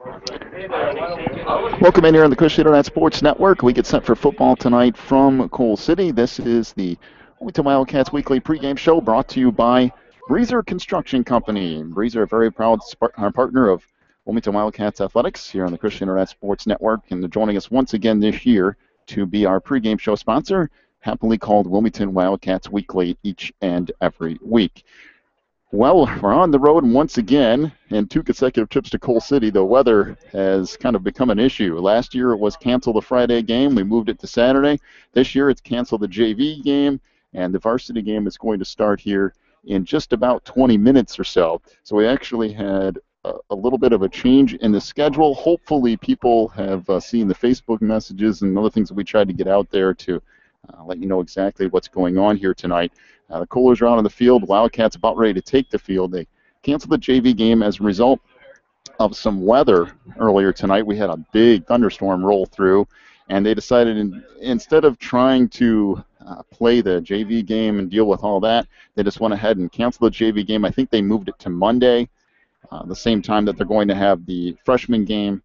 Welcome in here on the Cush Internet Sports Network. We get set for football tonight from Coal City. This is the Wilmington Wildcats weekly pregame show brought to you by Breezer Construction Company. Breezer, a very proud partner of Wilmington Wildcats athletics here on the Cush Internet Sports Network, and they're joining us once again this year to be our pregame show sponsor, happily called Wilmington Wildcats Weekly each and every week. Well, we're on the road once again, and 2 consecutive trips to Coal City. The weather has kind of become an issue. Last year it was cancel the Friday game. We moved it to Saturday. This year it's cancel the JV game, and the varsity game is going to start here in just about 20 minutes or so. So we actually had a little bit of a change in the schedule. Hopefully people have seen the Facebook messages and other things that we tried to get out there to let you know exactly what's going on here tonight. The Coolers are out on the field. Wildcats about ready to take the field. They canceled the JV game as a result of some weather earlier tonight. We had a big thunderstorm roll through, and they decided instead of trying to play the JV game and deal with all that, they just went ahead and canceled the JV game. I think they moved it to Monday, the same time that they're going to have the freshman game.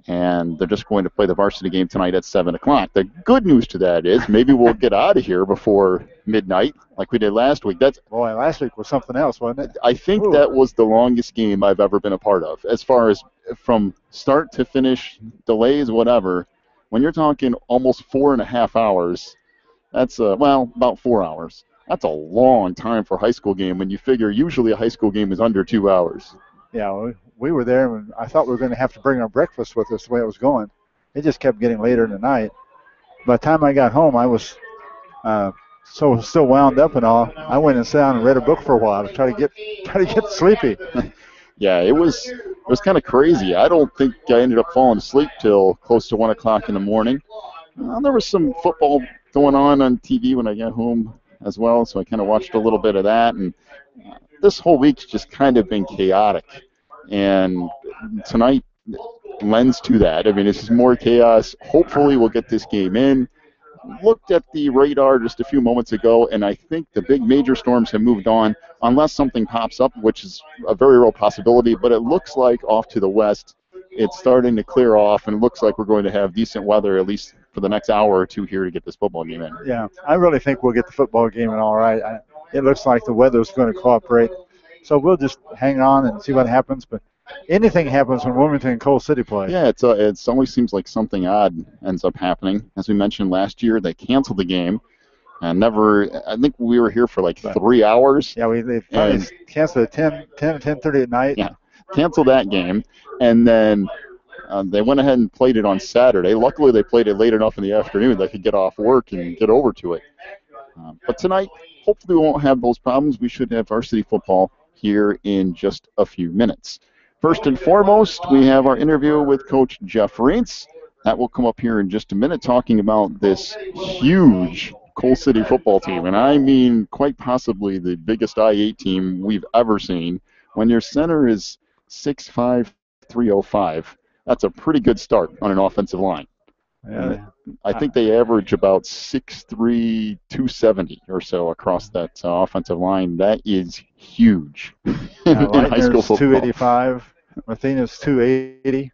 And they're just going to play the varsity game tonight at 7 o'clock. The good news to that is maybe we'll get out of here before midnight like we did last week. Boy, last week was something else, wasn't it? I think that was the longest game I've ever been a part of. As far as from start to finish, delays, whatever, when you're talking almost 4.5 hours, that's, about 4 hours. That's a long time for a high school game when you figure usually a high school game is under 2 hours. Yeah, we were there, and I thought we were going to have to bring our breakfast with us the way it was going. It just kept getting later in the night. By the time I got home, I was still wound up and all. I went and sat down and read a book for a while to try to get sleepy. Yeah, it was kind of crazy. I don't think I ended up falling asleep till close to 1 o'clock in the morning. There was some football going on TV when I got home as well, so I kind of watched a little bit of that. And this whole week's just kind of been chaotic. And tonight lends to that. I mean, it's just more chaos. Hopefully we'll get this game in. Looked at the radar just a few moments ago, and I think the big major storms have moved on, unless something pops up, which is a very real possibility. But it looks like off to the west, it's starting to clear off, and it looks like we're going to have decent weather, at least for the next hour or two here to get this football game in. Yeah, I really think we'll get the football game in all right. It looks like the weather's going to cooperate. So we'll just hang on and see what happens. But anything happens when Wilmington and Coal City play. Yeah, it always seems like something odd ends up happening. As we mentioned last year, they canceled the game. And I think we were here for like 3 hours. Yeah, they finally canceled at 10:30 at night. Yeah, canceled that game. And then they went ahead and played it on Saturday. Luckily, they played it late enough in the afternoon they could get off work and get over to it. But tonight, hopefully we won't have those problems. We should have varsity football here in just a few minutes. First and foremost, we have our interview with Coach Jeff Reitz. That will come up here in just a minute, talking about this huge Coal City football team. And I mean quite possibly the biggest I-8 team we've ever seen. When your center is 6'5", 305, that's a pretty good start on an offensive line. Yeah. I think they average about 6'3", 270 or so across that offensive line. That is huge in high school football. 285. Mathena's 280.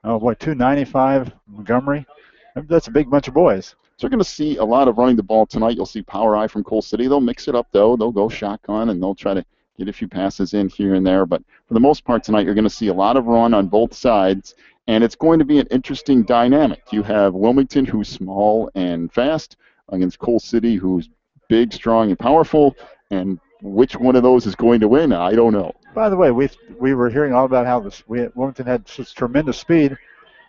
Oh, boy, 295. Montgomery. That's a big bunch of boys. So you're going to see a lot of running the ball tonight. You'll see power I from Coal City. They'll mix it up, though. They'll go shotgun, and they'll try to get a few passes in here and there. But for the most part tonight, you're going to see a lot of run on both sides. And it's going to be an interesting dynamic. You have Wilmington, who's small and fast, against Coal City, who's big, strong, and powerful. And which one of those is going to win, I don't know. By the way, we were hearing all about how Wilmington had such tremendous speed.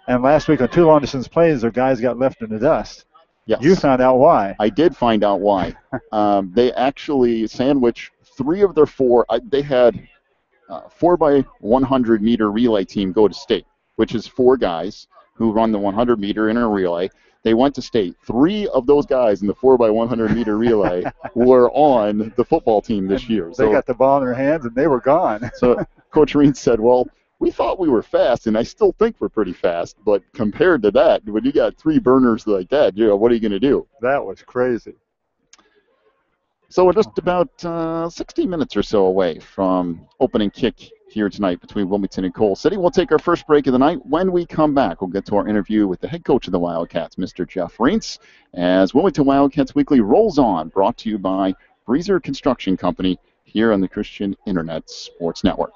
And last week on 2 long-distance plays, their guys got left in the dust. Yes. You found out why. I did find out why. They actually sandwiched 3 of their 4. They had 4x100-meter relay team go to state, which is 4 guys who run the 100-meter in a relay. They went to state. 3 of those guys in the 4x100-meter relay were on the football team this year. They got the ball in their hands, and they were gone. So Coach Reed said, well, we thought we were fast, and I still think we're pretty fast. But compared to that, when you got 3 burners like that, what are you going to do? That was crazy. So we're just about 60 minutes or so away from opening kick here tonight between Wilmington and Coal City. We'll take our first break of the night. When we come back, we'll get to our interview with the head coach of the Wildcats, Mr. Jeff Reintz, as Wilmington Wildcats Weekly rolls on, brought to you by Breezer Construction Company here on the Christian Internet Sports Network.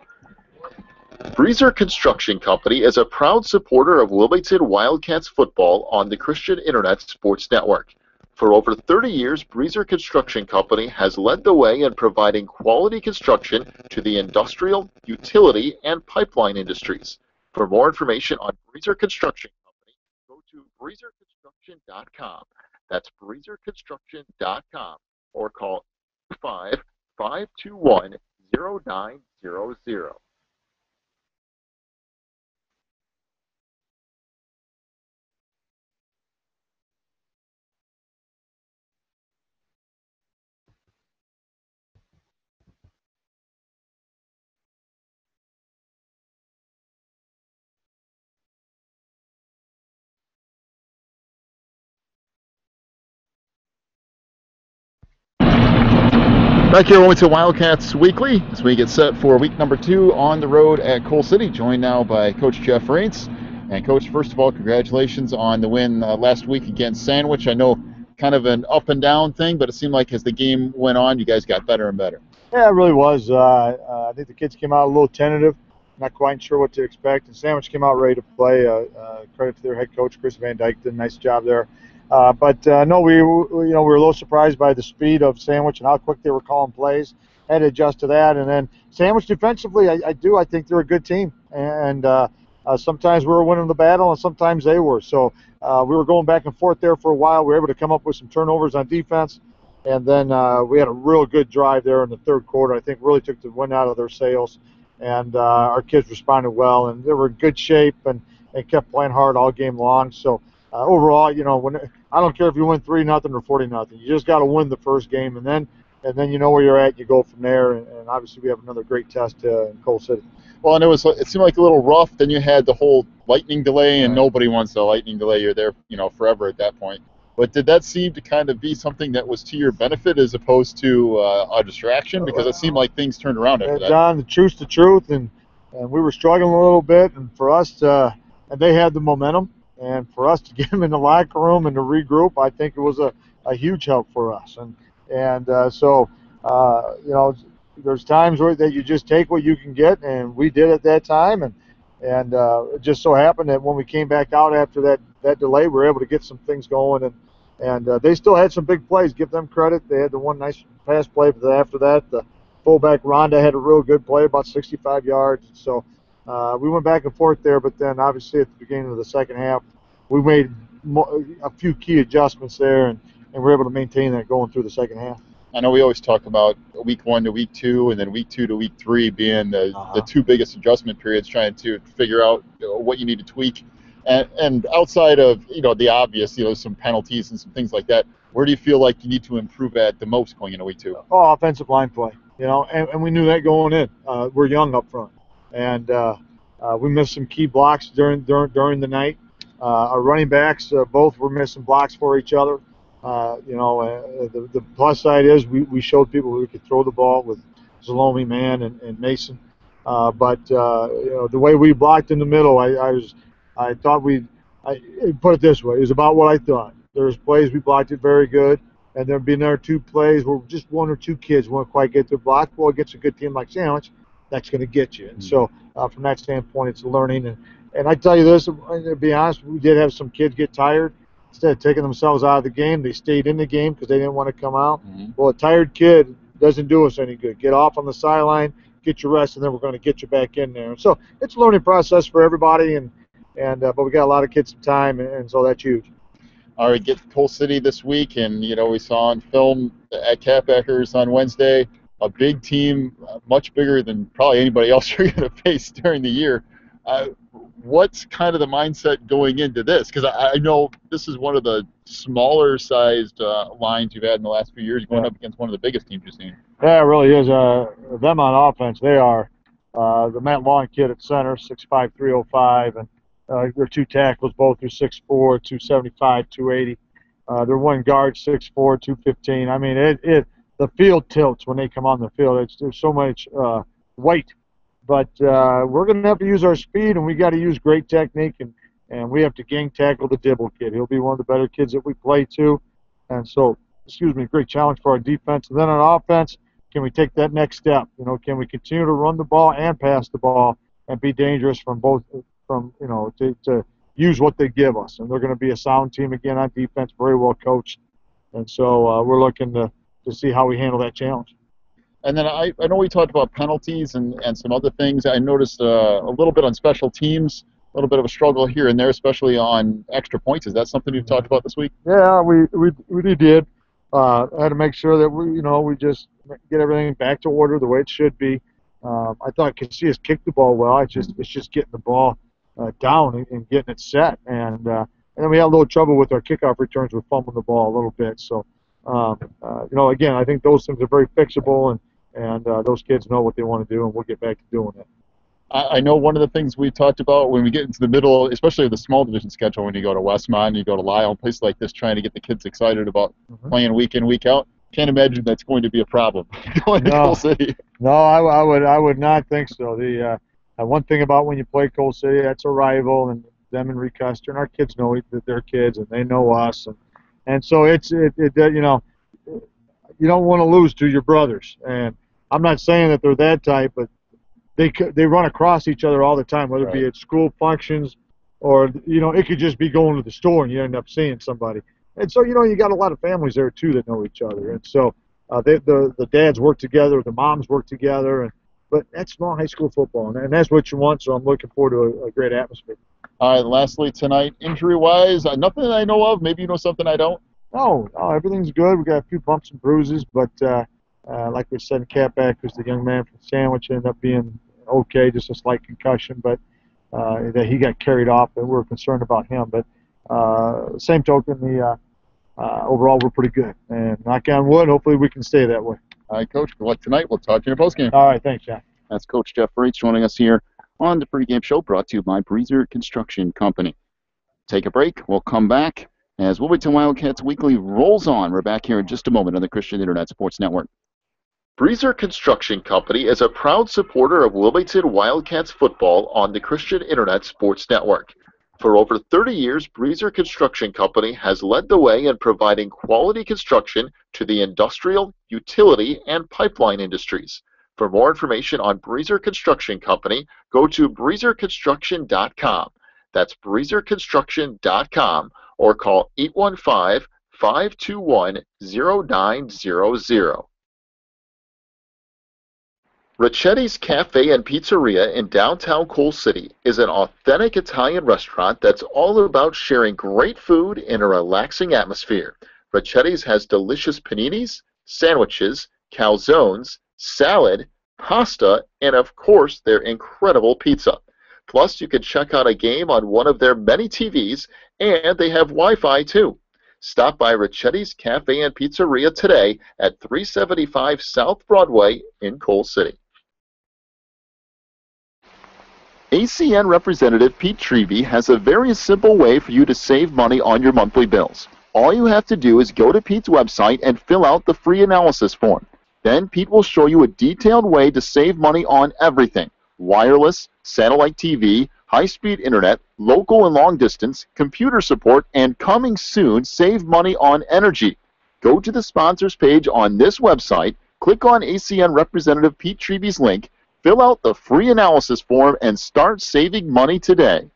Breezer Construction Company is a proud supporter of Wilmington Wildcats football on the Christian Internet Sports Network. For over 30 years, Breezer Construction Company has led the way in providing quality construction to the industrial, utility, and pipeline industries. For more information on Breezer Construction Company, go to breezerconstruction.com. That's breezerconstruction.com, or call 5-521-0900. Back here, Wilmington Wildcats Weekly, as we get set for week number 2 on the road at Coal City, joined now by Coach Jeff Reintz. And Coach, first of all, congratulations on the win last week against Sandwich. I know kind of an up and down thing, but it seemed like as the game went on, you guys got better and better. Yeah, it really was. I think the kids came out a little tentative, not quite sure what to expect. And Sandwich came out ready to play. Credit to their head coach, Chris Van Dyke, did a nice job there. No, we were a little surprised by the speed of Sandwich and how quick they were calling plays. Had to adjust to that. And then Sandwich defensively, I think they're a good team. And sometimes we were winning the battle, and sometimes they were. So we were going back and forth there for a while. We were able to come up with some turnovers on defense. And then we had a real good drive there in the third quarter. I think really took the wind out of their sails. And our kids responded well. And they were in good shape and kept playing hard all game long. So overall, I don't care if you win 3-0 or 40-0. You just got to win the first game, and then you know where you're at. You go from there, and obviously we have another great test in Coal City. Well, and it seemed like a little rough. Then you had the whole lightning delay, and nobody wants a lightning delay. You're there, forever at that point. But did that seem to kind of be something that was to your benefit as opposed to a distraction? Because it seemed like things turned around after that. John, the truth's the truth, and we were struggling a little bit, and for us, and they had the momentum. And for us to get them in the locker room and to regroup, I think it was a huge help for us. So there's times that you just take what you can get, and we did at that time. And it just so happened that when we came back out after that delay, we were able to get some things going. And they still had some big plays. Give them credit. They had the one nice pass play, but after that, the fullback Rhonda had a real good play, about 65 yards. So we went back and forth there, but then obviously at the beginning of the second half, we made a few key adjustments there, and we're able to maintain that going through the second half. I know we always talk about week 1 to week 2, and then week 2 to week 3 being the two biggest adjustment periods, trying to figure out what you need to tweak. And outside of the obvious, some penalties and some things like that, where do you feel like you need to improve at the most going into week 2? Oh, offensive line play. And we knew that going in. We're young up front, and we missed some key blocks during the night. Our running backs both were missing blocks for each other. The plus side is we showed people we could throw the ball with Zalomi, Man, and Mason. But the way we blocked in the middle, I thought put it this way, it was about what I thought. There's plays we blocked it very good, and there'd be another 2 plays where just 1 or 2 kids won't quite get their block. Well, against a good team like Sandwich, that's going to get you. And so from that standpoint, it's learning. And I tell you this, to be honest, we did have some kids get tired. Instead of taking themselves out of the game, they stayed in the game because they didn't want to come out. Mm-hmm. Well, a tired kid doesn't do us any good. Get off on the sideline, get your rest, and then we're going to get you back in there. And so it's a learning process for everybody, but we got a lot of kids some time, and so that's huge. All right, get to Coal City this week, and we saw on film at Catbackers on Wednesday a big team, much bigger than probably anybody else you're going to face during the year. What's kind of the mindset going into this? Because I know this is one of the smaller-sized lines you've had in the last few years, going up against one of the biggest teams you've seen. Yeah, it really is. Them on offense, they are. The Matt Long kid at center, 6'5", 305, and their 2 tackles both are 6'4", 275, 280. Their one guard, 6'4", 215. I mean, the field tilts when they come on the field. There's so much weight But we're going to have to use our speed, and we got to use great technique, and we have to gang tackle the Dibble kid. He'll be one of the better kids that we play to. And so, great challenge for our defense. And then on offense, can we take that next step? Can we continue to run the ball and pass the ball and be dangerous from both, to use what they give us? And they're going to be a sound team again on defense, very well coached. And so we're looking to see how we handle that challenge. And then I know we talked about penalties and some other things. I noticed a little bit on special teams, a little bit of a struggle here and there, especially on extra points. Is that something you've talked about this week? Yeah, we did. I had to make sure that we just get everything back to order the way it should be. I thought Casillas kicked the ball well. It's just getting the ball down and getting it set. And then we had a little trouble with our kickoff returns with fumbling the ball a little bit. So, again, I think those things are very fixable, and those kids know what they want to do, and we'll get back to doing it. I know one of the things we've talked about when we get into the middle, especially the small division schedule, when you go to Westmont, you go to Lyle, places like this, trying to get the kids excited about playing week in, week out. Can't imagine that's going to be a problem going to Coal City. No, I would not think so. The one thing about when you play Coal City, that's a rival, and them and Recuster, and our kids know that they're kids, and they know us, and so you don't want to lose to your brothers. And I'm not saying that they're that type, but they run across each other all the time, whether it be at school functions or, it could just be going to the store and you end up seeing somebody. And so, you got a lot of families there, too, that know each other. And so the dads work together, the moms work together, but that's small high school football, and that's what you want, so I'm looking forward to a great atmosphere. All right, lastly tonight, injury-wise, nothing that I know of. Maybe you know something I don't? No, everything's good. We got a few bumps and bruises, but like we said, Cat back was the young man from Sandwich, ended up being okay, just a slight concussion, but that he got carried off, and we're concerned about him. But same token, overall we're pretty good. And knock on wood, hopefully we can stay that way. All right, Coach. Good luck tonight. We'll talk to you in your postgame. All right, thanks, John. That's Coach Jeff Reitz joining us here on the pregame show, brought to you by Breezer Construction Company. Take a break. We'll come back as Wilmington Wildcats Weekly rolls on. We're back here in just a moment on the Christian Internet Sports Network. Breezer Construction Company is a proud supporter of Wilmington Wildcats football on the Christian Internet Sports Network. For over 30 years, Breezer Construction Company has led the way in providing quality construction to the industrial, utility, and pipeline industries. For more information on Breezer Construction Company, go to breezerconstruction.com. That's breezerconstruction.com, or call 815-521-0900. Ricchetti's Cafe and Pizzeria in downtown Coal City is an authentic Italian restaurant that's all about sharing great food in a relaxing atmosphere. Ricchetti's has delicious paninis, sandwiches, calzones, salad, pasta, and of course their incredible pizza. Plus, you can check out a game on one of their many TVs, and they have Wi-Fi too. Stop by Ricchetti's Cafe and Pizzeria today at 375 South Broadway in Coal City. ACN representative Pete Treby has a very simple way for you to save money on your monthly bills. All you have to do is go to Pete's website and fill out the free analysis form. Then Pete will show you a detailed way to save money on everything: wireless, satellite TV, high-speed internet, local and long distance, computer support, and coming soon, save money on energy. Go to the sponsors page on this website, click on ACN representative Pete Treby's link, fill out the free analysis form, and start saving money today.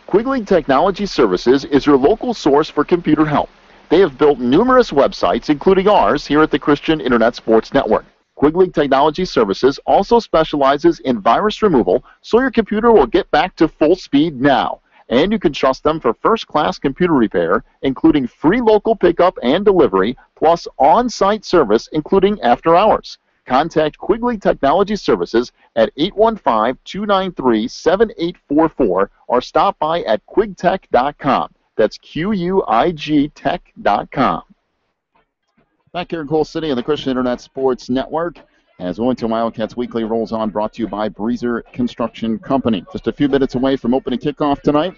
Quigley Technology Services is your local source for computer help. They have built numerous websites, including ours, here at the Christian Internet Sports Network. Quigley Technology Services also specializes in virus removal, so your computer will get back to full speed now. And you can trust them for first-class computer repair, including free local pickup and delivery, plus on-site service, including after hours. Contact Quigley Technology Services at 815-293-7844 or stop by at quigtech.com. That's QUIG tech.com. Back here in Coal City on the Christian Internet Sports Network, as Wilmington Wildcats Weekly rolls on, brought to you by Breezer Construction Company. Just a few minutes away from opening kickoff tonight.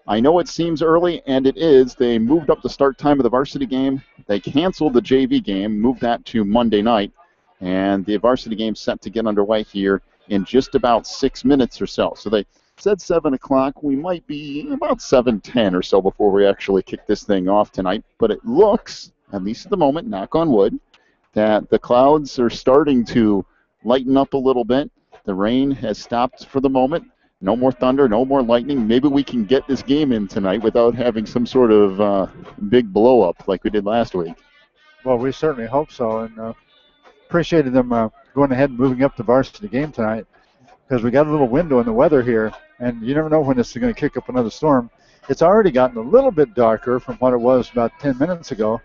I know it seems early, and it is. They moved up the start time of the varsity game. They canceled the JV game, moved that to Monday night. and the varsity game set to get underway here in just about 6 minutes or so. So they said 7 o'clock. We might be about 7:10 or so before we actually kick this thing off tonight. But it looks, at least at the moment, knock on wood, that the clouds are starting to lighten up a little bit. The rain has stopped for the moment. No more thunder, no more lightning. Maybe we can get this game in tonight without having some sort of big blow-up like we did last week. Well, we certainly hope so, and appreciated them going ahead and moving up the varsity game tonight, because we got a little window in the weather here, and you never know when this is going to kick up another storm. It's already gotten a little bit darker from what it was about 10 minutes ago,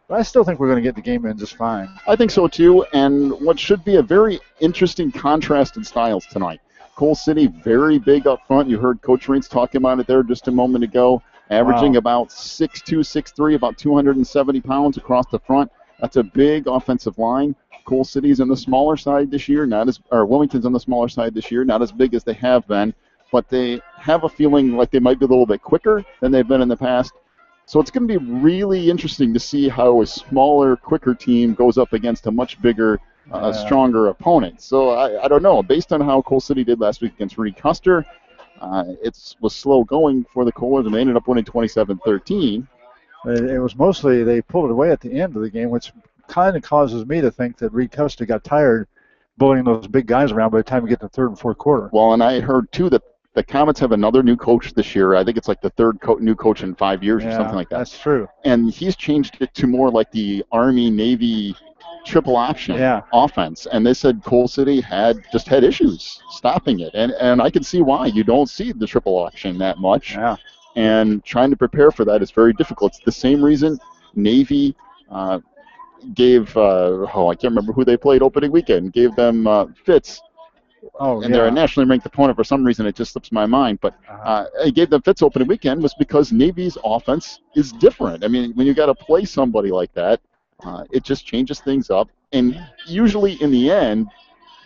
but I still think we're going to get the game in just fine. I think so too, and what should be a very interesting contrast in styles tonight. Coal City, very big up front. You heard Coach Reitz talking about it there just a moment ago, averaging about 6'2", 6'3", about 270 pounds across the front. That's a big offensive line. Coal City's on the smaller side this year, Wilmington's on the smaller side this year, not as big as they have been, but they have a feeling like they might be a little bit quicker than they've been in the past. So it's going to be really interesting to see how a smaller, quicker team goes up against a much bigger, stronger opponent. So I don't know. Based on how Coal City did last week against Reed Custer, it was slow going for the Coalers, and they ended up winning 27-13. It was mostly they pulled it away at the end of the game, which kind of causes me to think that Reed Custer got tired bullying those big guys around by the time we get to the third and fourth quarter. Well, and I heard, too, that the Comets have another new coach this year. I think it's like the third new coach in 5 years or something like that. That's true. And he's changed it to more like the Army-Navy triple option offense. And they said Coal City had issues stopping it. And I can see why. You don't see the triple option that much. Yeah. And trying to prepare for that is very difficult. It's the same reason Navy gave, I can't remember who they played opening weekend, gave them Fitz. They're a nationally ranked opponent. For some reason, it just slips my mind. But it gave them Fitz opening weekend was because Navy's offense is different. I mean, when you got to play somebody like that, it just changes things up. And usually, in the end,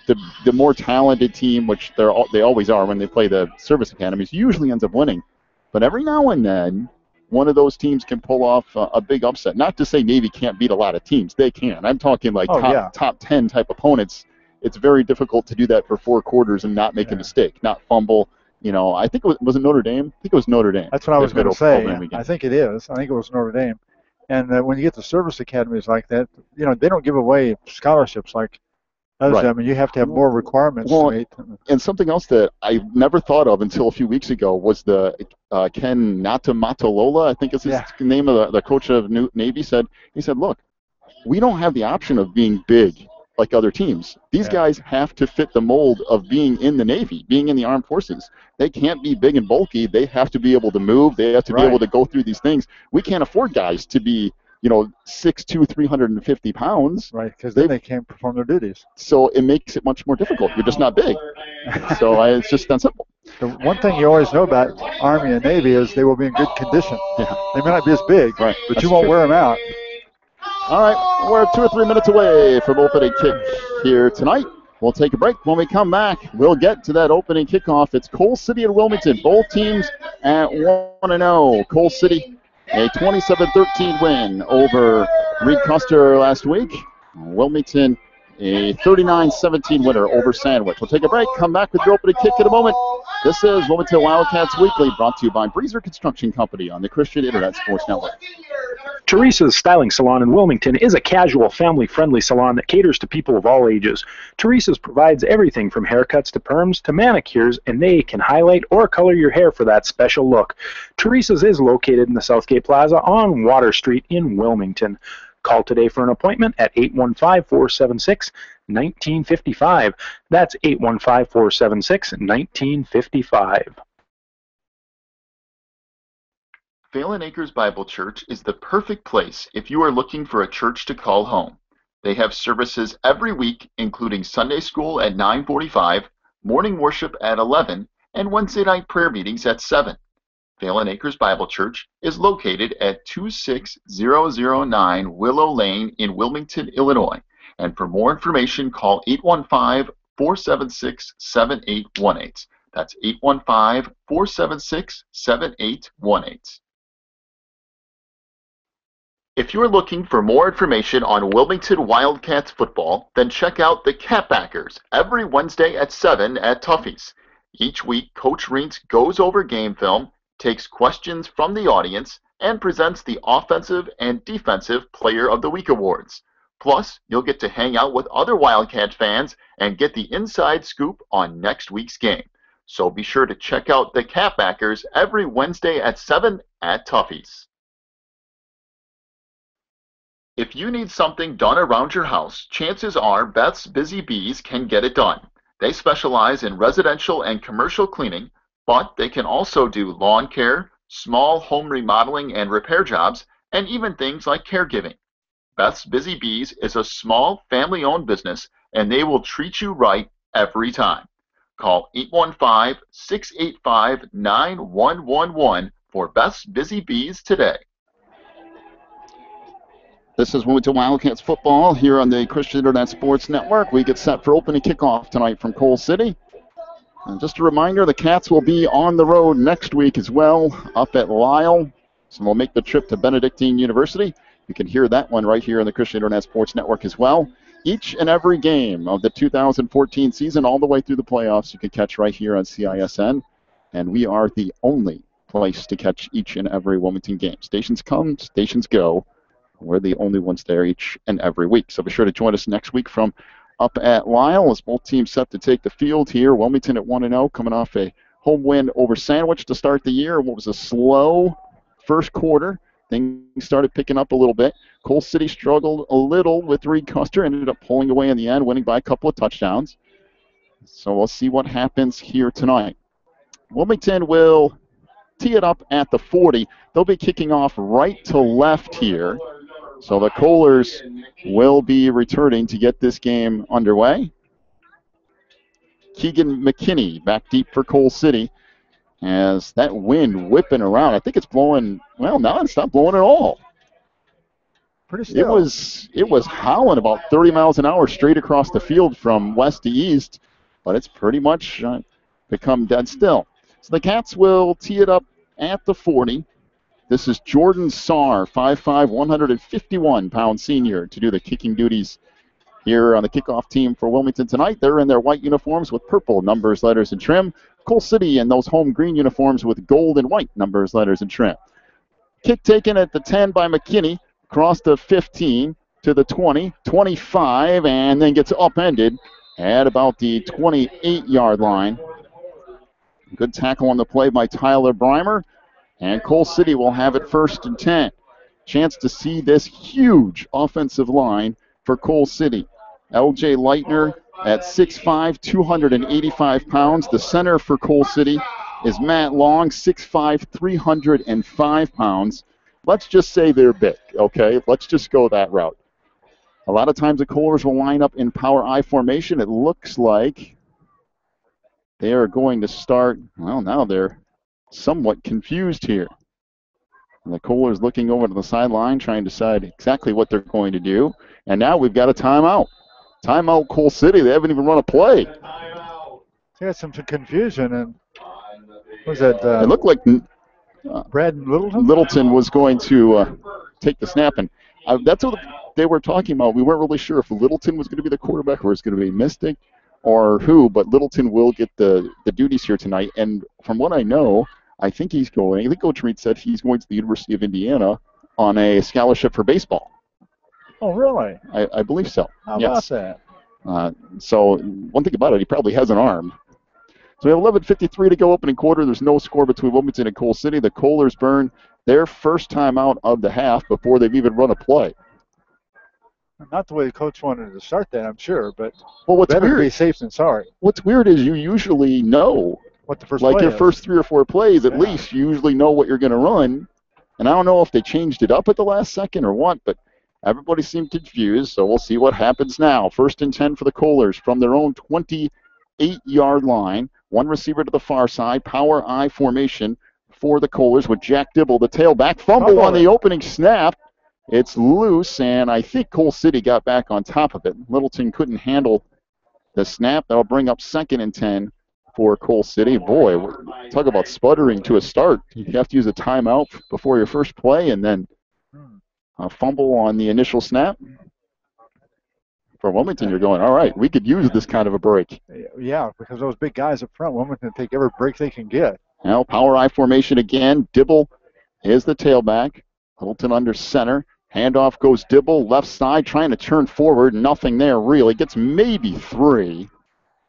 the more talented team, which they always are when they play the service academies, usually ends up winning. But every now and then, one of those teams can pull off a big upset. Not to say Navy can't beat a lot of teams. They can. I'm talking like top 10 type opponents. It's very difficult to do that for 4 quarters and not make a mistake, not fumble. You know, I think was it Notre Dame? I think it was Notre Dame. That's what I was going to say. I think it is. I think it was Notre Dame. And when you get to service academies like that, they don't give away scholarships like others. Right. I mean, you have to have more requirements. And something else that I never thought of until a few weeks ago was the Ken Natamatolola, I think is his name of the coach of Navy, said, look, we don't have the option of being big like other teams. These guys have to fit the mold of being in the Navy, being in the armed forces. They can't be big and bulky. They have to be able to move. They have to be able to go through these things. We can't afford guys to be, 6'2", 350 pounds. Right, because then they can't perform their duties. So it makes it much more difficult. You're just not big. So it's just that simple. The one thing you always know about Army and Navy is they will be in good condition. Yeah. They may not be as big, but you won't wear them out. All right, we're 2 or 3 minutes away from opening kick here tonight. We'll take a break. When we come back, we'll get to that opening kickoff. It's Coal City and Wilmington, both teams at 1-0. Coal City, a 27-13 win over Reed Custer last week. Wilmington, a 39-17 winner over Sandwich. We'll take a break, come back with your opening kick in a moment. This is Wilmington Wildcats Weekly, brought to you by Breezer Construction Company on the Christian Internet Sports Network. Teresa's Styling Salon in Wilmington is a casual, family-friendly salon that caters to people of all ages. Teresa's provides everything from haircuts to perms to manicures, and they can highlight or color your hair for that special look. Teresa's is located in the Southgate Plaza on Water Street in Wilmington. Call today for an appointment at 815-476-1955. That's 815-476-1955. Phelan Acres Bible Church is the perfect place if you are looking for a church to call home. They have services every week, including Sunday school at 9:45, morning worship at 11, and Wednesday night prayer meetings at 7. Phelan Acres Bible Church is located at 26009 Willow Lane in Wilmington, Illinois. And for more information, call 815-476-7818. That's 815-476-7818. If you're looking for more information on Wilmington Wildcats football, then check out the Catbackers every Wednesday at 7 at Tuffy's. Each week, Coach Reentz goes over game film, takes questions from the audience, and presents the Offensive and Defensive Player of the Week awards. Plus, you'll get to hang out with other Wildcat fans and get the inside scoop on next week's game. So be sure to check out the Catbackers every Wednesday at 7 at Tuffy's. If you need something done around your house, chances are Beth's Busy Bees can get it done. They specialize in residential and commercial cleaning, but they can also do lawn care, small home remodeling and repair jobs, and even things like caregiving. Beth's Busy Bees is a small family-owned business, and they will treat you right every time. Call 815-685-9111 for Beth's Busy Bees today. This is Wilmington Wildcats football here on the Christian Internet Sports Network. We get set for opening kickoff tonight from Coal City. And just a reminder, the Cats will be on the road next week as well, up at Lyle. So we'll make the trip to Benedictine University. You can hear that one right here on the Christian Internet Sports Network as well. Each and every game of the 2014 season, all the way through the playoffs, you can catch right here on CISN. And we are the only place to catch each and every Wilmington game. Stations come, stations go. We're the only ones there each and every week. So be sure to join us next week from up at Lyle as both teams set to take the field here. Wilmington at 1-0, coming off a home win over Sandwich to start the year. What was a slow first quarter. Things started picking up a little bit. Coal City struggled a little with Reed Custer, ended up pulling away in the end, winning by a couple of touchdowns. So we'll see what happens here tonight. Wilmington will tee it up at the 40. They'll be kicking off right to left here. So the Kohlers will be returning to get this game underway. Keegan McKinney back deep for Coal City as that wind whipping around. I think it's blowing, well, now it's not blowing at all. Pretty still. It was howling about 30 miles an hour straight across the field from west to east, but it's pretty much become dead still. So the Cats will tee it up at the 40. This is Jordan Saar, 5'5", 151-pound senior, to do the kicking duties here on the kickoff team for Wilmington tonight. They're in their white uniforms with purple numbers, letters, and trim. Coal City in those home green uniforms with gold and white numbers, letters, and trim. Kick taken at the 10 by McKinney, across the 15 to the 20, 25, and then gets upended at about the 28-yard line. Good tackle on the play by Tyler Breimer. And Coal City will have it 1st and 10. Chance to see this huge offensive line for Coal City. L.J. Leitner at 6'5", 285 pounds. The center for Coal City is Matt Long, 6'5", 305 pounds. Let's just say they're big, okay? Let's just go that route. A lot of times the Kohlers will line up in power I formation. It looks like they are going to start, well, now they're somewhat confused here. And the Kohlers looking over to the sideline, trying to decide exactly what they're going to do. And now we've got a timeout. Timeout, Coal City. They haven't even run a play. They had some confusion. And was that? It looked like Brad Littleton? Littleton was going to take the snap. And that's what they were talking about. We weren't really sure if Littleton was going to be the quarterback or was going to be Mystic or who, but Littleton will get the duties here tonight. And from what I know, I think Coach Reed said he's going to the University of Indiana on a scholarship for baseball. Oh, really? I believe so. How yes. about that? So one thing about it, he probably has an arm. So we have 11:53 to go opening quarter. There's no score between Wilmington and Coal City. The Kohlers burn their first time out of the half before they've even run a play. Not the way the coach wanted to start that, I'm sure, but well, what's better weird, be safe than sorry. What's weird is you usually know what the first like play your is. First 3 or 4 plays, at least you usually know what you're going to run. And I don't know if they changed it up at the last second or what, but everybody seemed confused, so we'll see what happens now. 1st and 10 for the Kohlers from their own 28-yard line. One receiver to the far side, power I formation for the Kohlers with Jack Dibble, the tailback. Fumble on the opening snap. It's loose, and I think Coal City got back on top of it. Littleton couldn't handle the snap. That'll bring up 2nd and 10 for Coal City. Boy, talk about sputtering to a start. You have to use a timeout before your first play, and then A fumble on the initial snap. For Wilmington, you're going, all right, we could use this kind of a break. Yeah, because those big guys up front, Wilmington take every break they can get. Now, power I formation again. Dibble is the tailback. Littleton under center. Handoff goes Dibble, left side, trying to turn forward. Nothing there, really. Gets maybe 2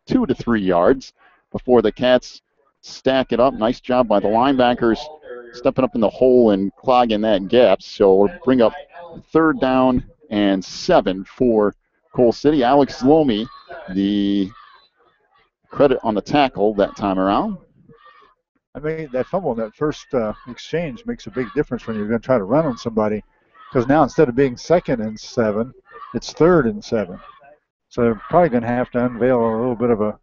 to 3 yards before the Cats stack it up. Nice job by the linebackers stepping up in the hole and clogging that gap. So we'll bring up 3rd down and 7 for Coal City. Alex Lomi, the credit on the tackle that time around. I mean, that fumble in that first exchange makes a big difference when you're going to try to run on somebody, because now instead of being 2nd and 7, it's 3rd and 7. So they're probably going to have to unveil a little bit of a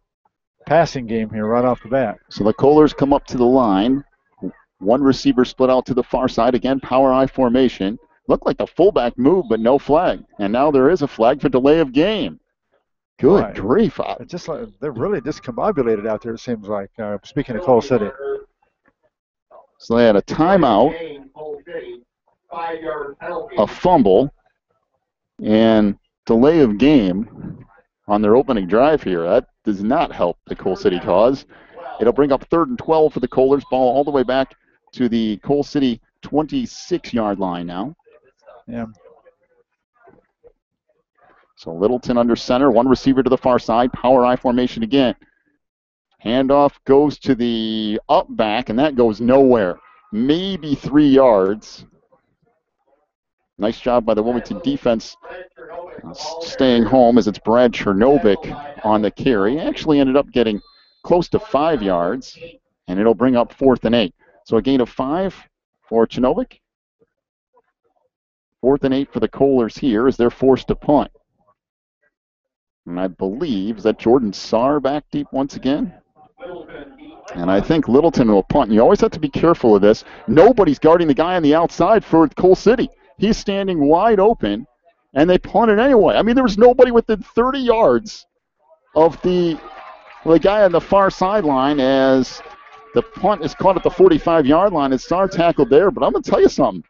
passing game here right off the bat. So the Kohlers come up to the line. One receiver split out to the far side. Again, power I formation. Looked like the fullback moved, but no flag. And now there is a flag for delay of game. Good grief. It's just like they're really discombobulated out there, it seems like, speaking of Coal City. So they had a timeout, a fumble, and delay of game on their opening drive here. That does not help the Coal City cause. It'll bring up 3rd and 12 for the Kohlers. Ball all the way back to the Coal City 26-yard line now. Yeah. So Littleton under center, one receiver to the far side, power I formation again. Handoff goes to the up back, and that goes nowhere. Maybe 3 yards. Nice job by the Wilmington defense staying home as it's Brad Chernovic on the carry. Actually ended up getting close to 5 yards, and it'll bring up 4th and 8. So a gain of 5 for Chernovic. 4th and 8 for the Kohlers here as they're forced to punt. And I believe, is that Jordan Saar back deep once again? And I think Littleton will punt. You always have to be careful of this. Nobody's guarding the guy on the outside for Coal City. He's standing wide open, and they punt it anyway. I mean, there was nobody within 30 yards of the guy on the far sideline as the punt is caught at the 45-yard line. And Saar tackled there, but I'm going to tell you something.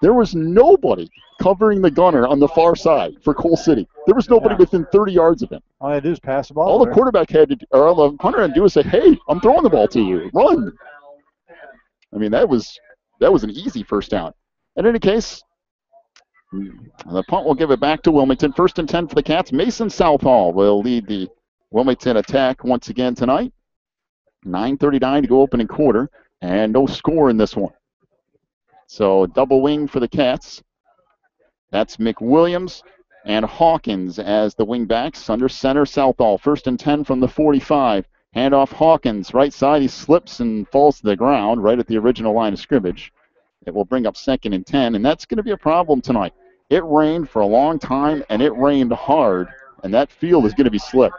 There was nobody covering the gunner on the far side for Coal City. There was nobody within 30 yards of him. All they do is pass the ball. All the quarterback had to, or all the punter had to do is say, "Hey, I'm throwing the ball to you. Run." I mean, that was an easy first down. In any case, the punt will give it back to Wilmington. 1st and 10 for the Cats. Mason Southall will lead the Wilmington attack once again tonight. 9:39 to go opening quarter, and no score in this one. So double wing for the Cats. That's McWilliams and Hawkins as the wing backs. Under center, Southall. 1st and 10 from the 45. Handoff Hawkins. Right side, he slips and falls to the ground right at the original line of scrimmage. It will bring up 2nd and 10, and that's going to be a problem tonight. It rained for a long time, and it rained hard, and that field is going to be slick.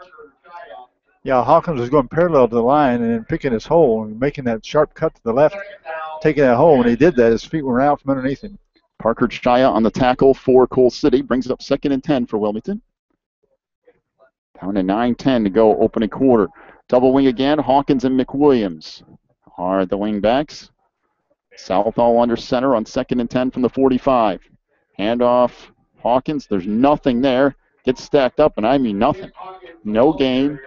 Yeah, Hawkins was going parallel to the line and then picking his hole and making that sharp cut to the left, taking that hole. When he did that, his feet were out from underneath him. Parker Chaya on the tackle for Coal City. Brings it up 2nd and 10 for Wilmington. Down to 9:10 to go opening quarter. Double wing again. Hawkins and McWilliams are the wing backs. Southall under center on 2nd and 10 from the 45. Handoff Hawkins. There's nothing there. Gets stacked up, and I mean nothing. No gain.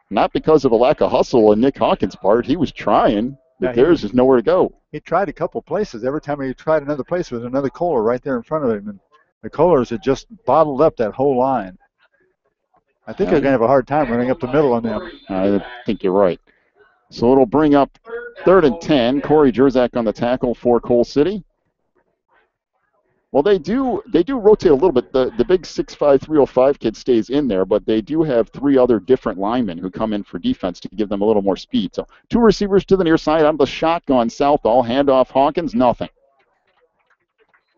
Not because of a lack of hustle on Nick Hawkins' part. He was trying, but there's just nowhere to go. He tried a couple places. Every time he tried another place, there was another Kohler right there in front of him. And the Kohlers had just bottled up that whole line. I think they're going to have a hard time running up the middle on them. I think you're right. So it'll bring up 3rd and 10. Corey Jerzak on the tackle for Coal City. Well, they do rotate a little bit. The big 6'5", 305 kid stays in there, but they do have 3 other different linemen who come in for defense to give them a little more speed. So 2 receivers to the near side on the shotgun. Southall, handoff Hawkins, nothing.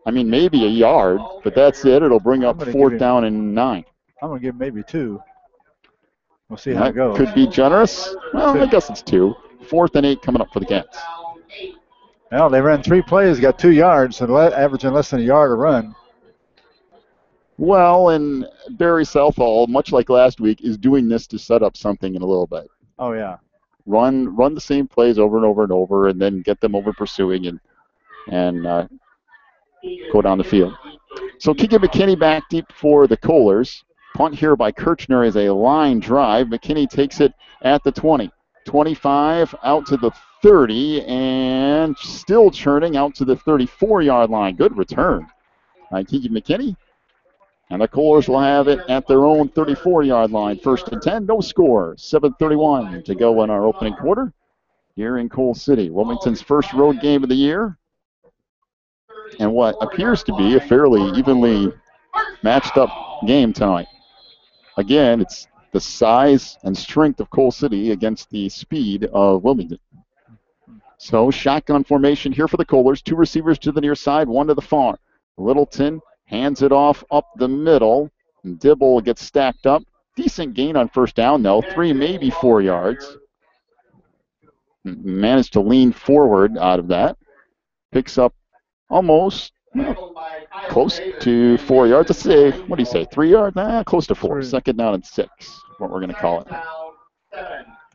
I mean, maybe a yard, but that's it. It'll bring up 4th down and 9. I'm going to give him maybe 2. We'll see how it goes. Could be generous. Well, I guess it's 2. 4th and 8 coming up for the Cats. Well, they ran 3 plays, got 2 yards, so averaging less than a yard a run. Well, and Barry Southall, much like last week, is doing this to set up something in a little bit. Oh, yeah. Run the same plays over and over and over, and then get them over pursuing. And go down the field. So Keegan McKinney back deep for the Kohlers. Punt here by Kirchner is a line drive. McKinney takes it at the 20. 25 out to the 30 and still churning out to the 34-yard line. Good return by Keegan McKinney. And the Kohlers will have it at their own 34-yard line. 1st and 10, no score. 7:31 to go in our opening quarter here in Coal City. Wilmington's first road game of the year. And what appears to be a fairly evenly matched up game tonight. Again, it's the size and strength of Coal City against the speed of Wilmington. So shotgun formation here for the Kohlers. 2 receivers to the near side, 1 to the far. Littleton hands it off up the middle. Dibble gets stacked up. Decent gain on 1st down, though. 3, maybe 4 yards. Managed to lean forward out of that. Picks up almost close to 4 yards. Let's say, what do you say, 3 yards? Close to 4. 2nd down and 6, what we're going to call it.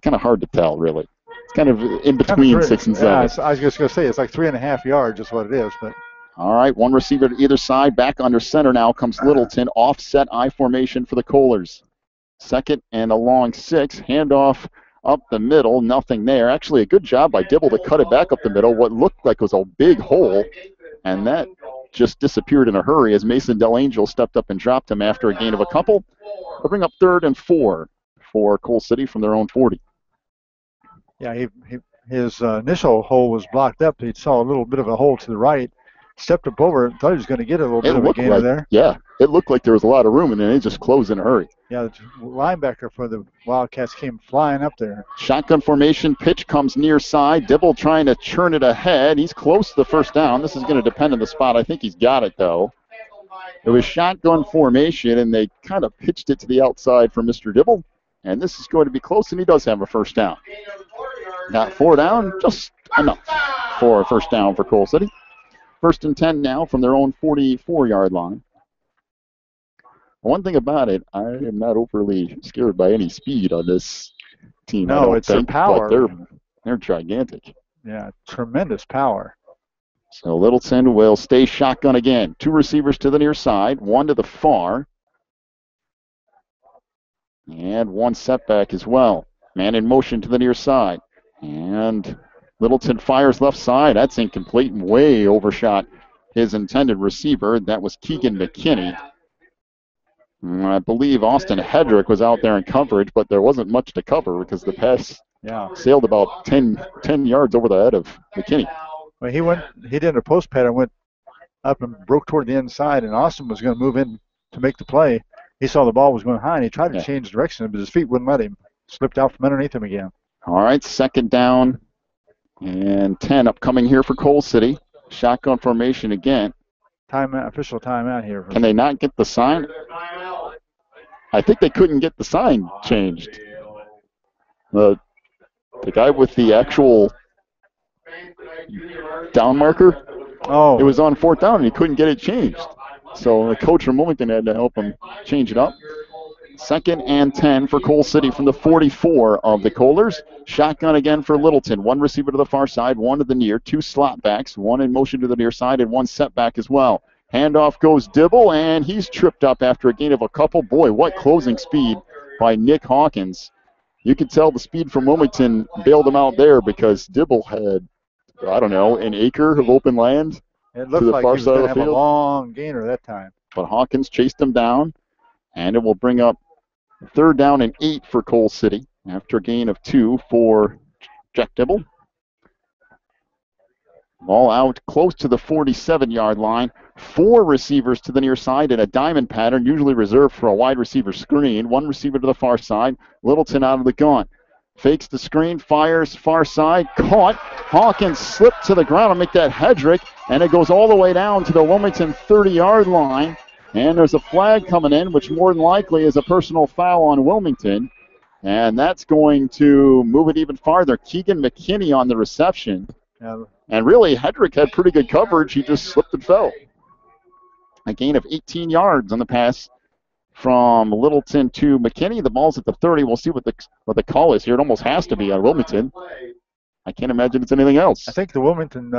Kind of hard to tell, really. It's kind of in between 6 and 7. Yeah, I was just going to say, it's like 3.5 yards is what it is. But all right, 1 receiver to either side. Back under center now comes Littleton. Offset I formation for the Kohlers. 2nd and a long 6. Handoff up the middle. Nothing there. Actually, a good job by Dibble to cut it back up the middle. What looked like was a big hole. And that just disappeared in a hurry as Mason DelAngel stepped up and dropped him after a gain of a couple. They'll bring up 3rd and 4 for Coal City from their own 40. Yeah, his initial hole was blocked up. He saw a little bit of a hole to the right. Stepped up over, thought he was going to get a little bit of a gainer there. Yeah, it looked like there was a lot of room, and then it just closed in a hurry. Yeah, the linebacker for the Wildcats came flying up there. Shotgun formation, pitch comes near side. Dibble trying to churn it ahead. He's close to the 1st down. This is going to depend on the spot. I think he's got it, though. It was shotgun formation, and they kind of pitched it to the outside for Mr. Dibble. And this is going to be close, and he does have a 1st down. Got 4 down, just enough for a 1st down for Coal City. 1st and 10 now from their own 44-yard line. One thing about it, I am not overly scared by any speed on this team. No, it's their power. They're gigantic. Yeah, tremendous power. So Littleton will stay shotgun again. 2 receivers to the near side, 1 to the far. And 1 setback as well. Man in motion to the near side. And Littleton fires left side. That's incomplete and way overshot his intended receiver. That was Keegan McKinney. I believe Austin Hedrick was out there in coverage, but there wasn't much to cover because the pass sailed about 10 yards over the head of McKinney. Well, he did a post pattern, went up and broke toward the inside, and Austin was going to move in to make the play. He saw the ball was going high, and he tried to change direction, but his feet wouldn't let him. Slipped out from underneath him again. All right, 2nd down and 10 upcoming here for Coal City. Shotgun formation again. Official timeout here. Can they not get the sign? I think they couldn't get the sign changed. The guy with the actual down marker, it was on 4th down, and he couldn't get it changed. So the coach from Wilmington had to help him change it up. 2nd and 10 for Coal City from the 44 of the Kohlers. Shotgun again for Littleton. 1 receiver to the far side, 1 to the near, 2 slot backs, 1 in motion to the near side, and 1 setback as well. Handoff goes Dibble, and he's tripped up after a gain of a couple. Boy, what closing speed by Nick Hawkins. You could tell the speed from Wilmington bailed him out there because Dibble had, I don't know, an acre of open land to the like far side of the field. Have a long gainer that time. But Hawkins chased him down, and it will bring up 3rd down and 8 for Coal City after a gain of 2 for Jack Dibble. Ball out close to the 47-yard line. 4 receivers to the near side in a diamond pattern, usually reserved for a wide receiver screen. 1 receiver to the far side. Littleton out of the gun. Fakes the screen, fires far side, caught. Hawkins slipped to the ground to make that Hedrick, and it goes all the way down to the Wilmington 30-yard line. And there's a flag coming in, which more than likely is a personal foul on Wilmington. And that's going to move it even farther. Keegan McKinney on the reception. And really, Hedrick had pretty good coverage. He just slipped and fell. A gain of 18 yards on the pass from Littleton to McKinney. The ball's at the 30. We'll see what the call is here. It almost has to be on Wilmington. I can't imagine it's anything else. I think the Wilmington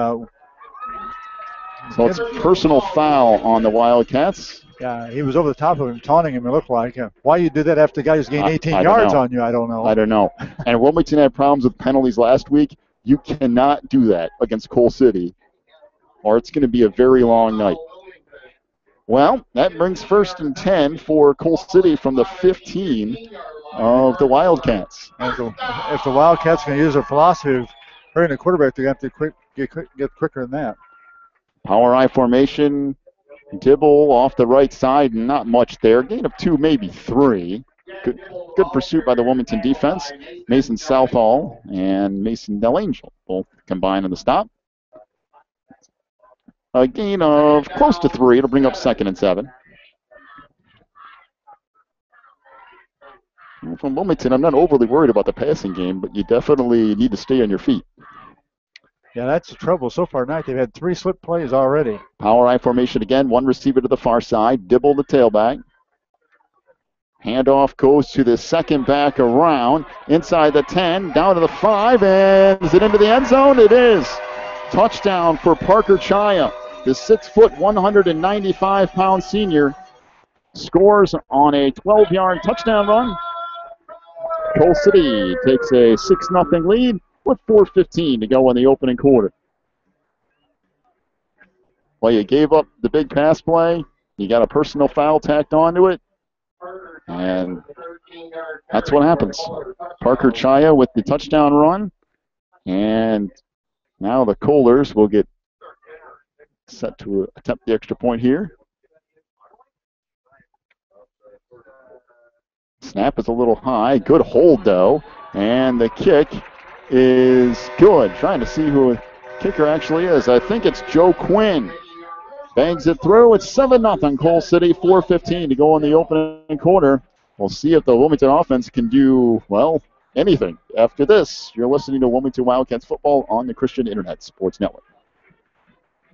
So it's personal foul on the Wildcats. Yeah, he was over the top of him, taunting him, it looked like. Why you did that after the guy just gained 18 yards on you, I don't know. I don't know. And Wilmington had problems with penalties last week. You cannot do that against Coal City, or it's going to be a very long night. Well, that brings 1st and 10 for Coal City from the 15 of the Wildcats. If the Wildcats can use their philosophy of hurrying the quarterback, they're going to have to get quicker than that. Power I formation. Dibble off the right side, not much there. Gain of 2, maybe 3. Good pursuit by the Wilmington defense. Mason Southall and Mason Del Angel both combine on the stop. A gain of close to 3. It'll bring up 2nd and 7. From Wilmington, I'm not overly worried about the passing game, but you definitely need to stay on your feet. Yeah, that's the trouble. So far tonight, they've had 3 slip plays already. Power I formation again. 1 receiver to the far side. Dibble the tailback. Handoff goes to the second back around. Inside the 10, down to the 5, and is it into the end zone? It is. Touchdown for Parker Chaya. The 6-foot, 195-pound senior scores on a 12-yard touchdown run. Coal City takes a 6-0 lead with 4:15 to go in the opening quarter. Well, you gave up the big pass play. You got a personal foul tacked onto it. And that's what happens. Parker Chaya with the touchdown run. And now the Kohlers will get set to attempt the extra point here. Snap is a little high. Good hold, though. And the kick is good. Trying to see who the kicker actually is. I think it's Joe Quinn. Bangs it through. It's 7-0 Coal City. 4:15 to go in the opening quarter. We'll see if the Wilmington offense can do, well, anything. After this, you're listening to Wilmington Wildcats football on the Christian Internet Sports Network.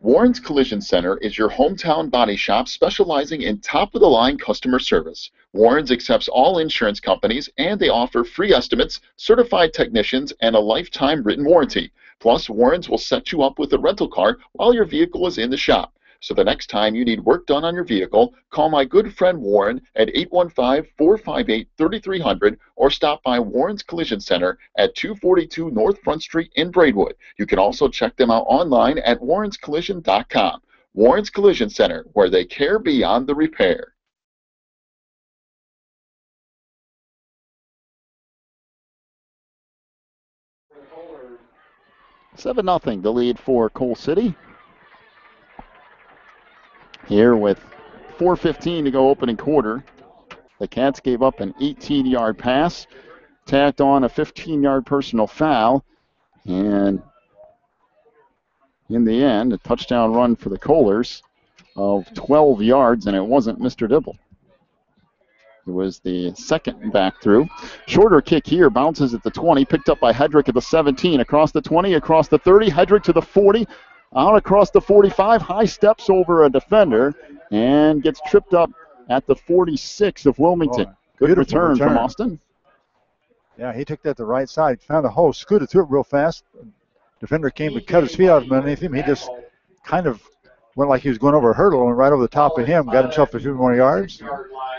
Warren's Collision Center is your hometown body shop specializing in top-of-the-line customer service. Warren's accepts all insurance companies, and they offer free estimates, certified technicians, and a lifetime written warranty. Plus, Warren's will set you up with a rental car while your vehicle is in the shop. So the next time you need work done on your vehicle, call my good friend Warren at 815-458-3300 or stop by Warren's Collision Center at 242 North Front Street in Braidwood. You can also check them out online at warrenscollision.com. Warren's Collision Center, where they care beyond the repair. Seven nothing, the lead for Coal City. Here with 4:15 to go opening quarter. The Cats gave up an 18-yard pass, tacked on a 15-yard personal foul, and in the end, a touchdown run for the Kohlers of 12 yards, and it wasn't Mr. Dibble. It was the second back through. Shorter kick here, bounces at the 20, picked up by Hedrick at the 17, across the 20, across the 30, Hedrick to the 40, out across the 45, high steps over a defender, and gets tripped up at the 46 of Wilmington. Good return from Austin. Yeah, he took that to the right side, found a hole, scooted through it real fast. Defender came to cut his feet out from underneath him. He just kind of went like he was going over a hurdle and right over the top of him, got himself a few more yards.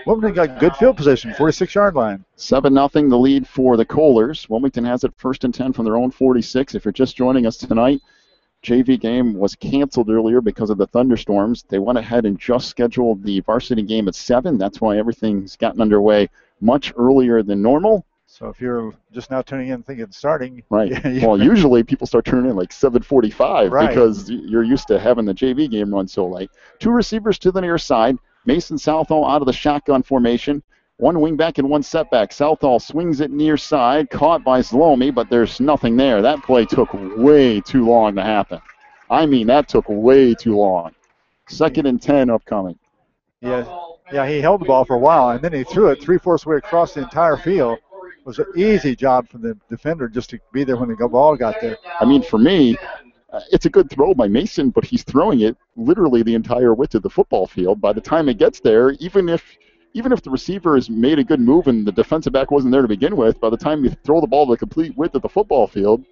Wilmington got good field position, 46-yard line. 7-0 the lead for the Kohlers. Wilmington has it 1st and 10 from their own 46. If you're just joining us tonight, JV game was canceled earlier because of the thunderstorms. They went ahead and just scheduled the varsity game at 7. That's why everything's gotten underway much earlier than normal. So if you're just now tuning in thinking it's starting. Right. Well, usually people start turning in like 7:45 because you're used to having the JV game run so late. 2 receivers to the near side. Mason Southall out of the shotgun formation. 1 wingback and 1 setback. Southall swings it near side, caught by Zlomi, but there's nothing there. That play took way too long to happen. I mean, that took way too long. 2nd and 10 upcoming. Yeah, he held the ball for a while, and then he threw it 3/4 way across the entire field. It was an easy job for the defender just to be there when the ball got there. I mean, for me, it's a good throw by Mason, but he's throwing it literally the entire width of the football field. By the time it gets there, even if the receiver has made a good move and the defensive back wasn't there to begin with, by the time you throw the ball the complete width of the football field,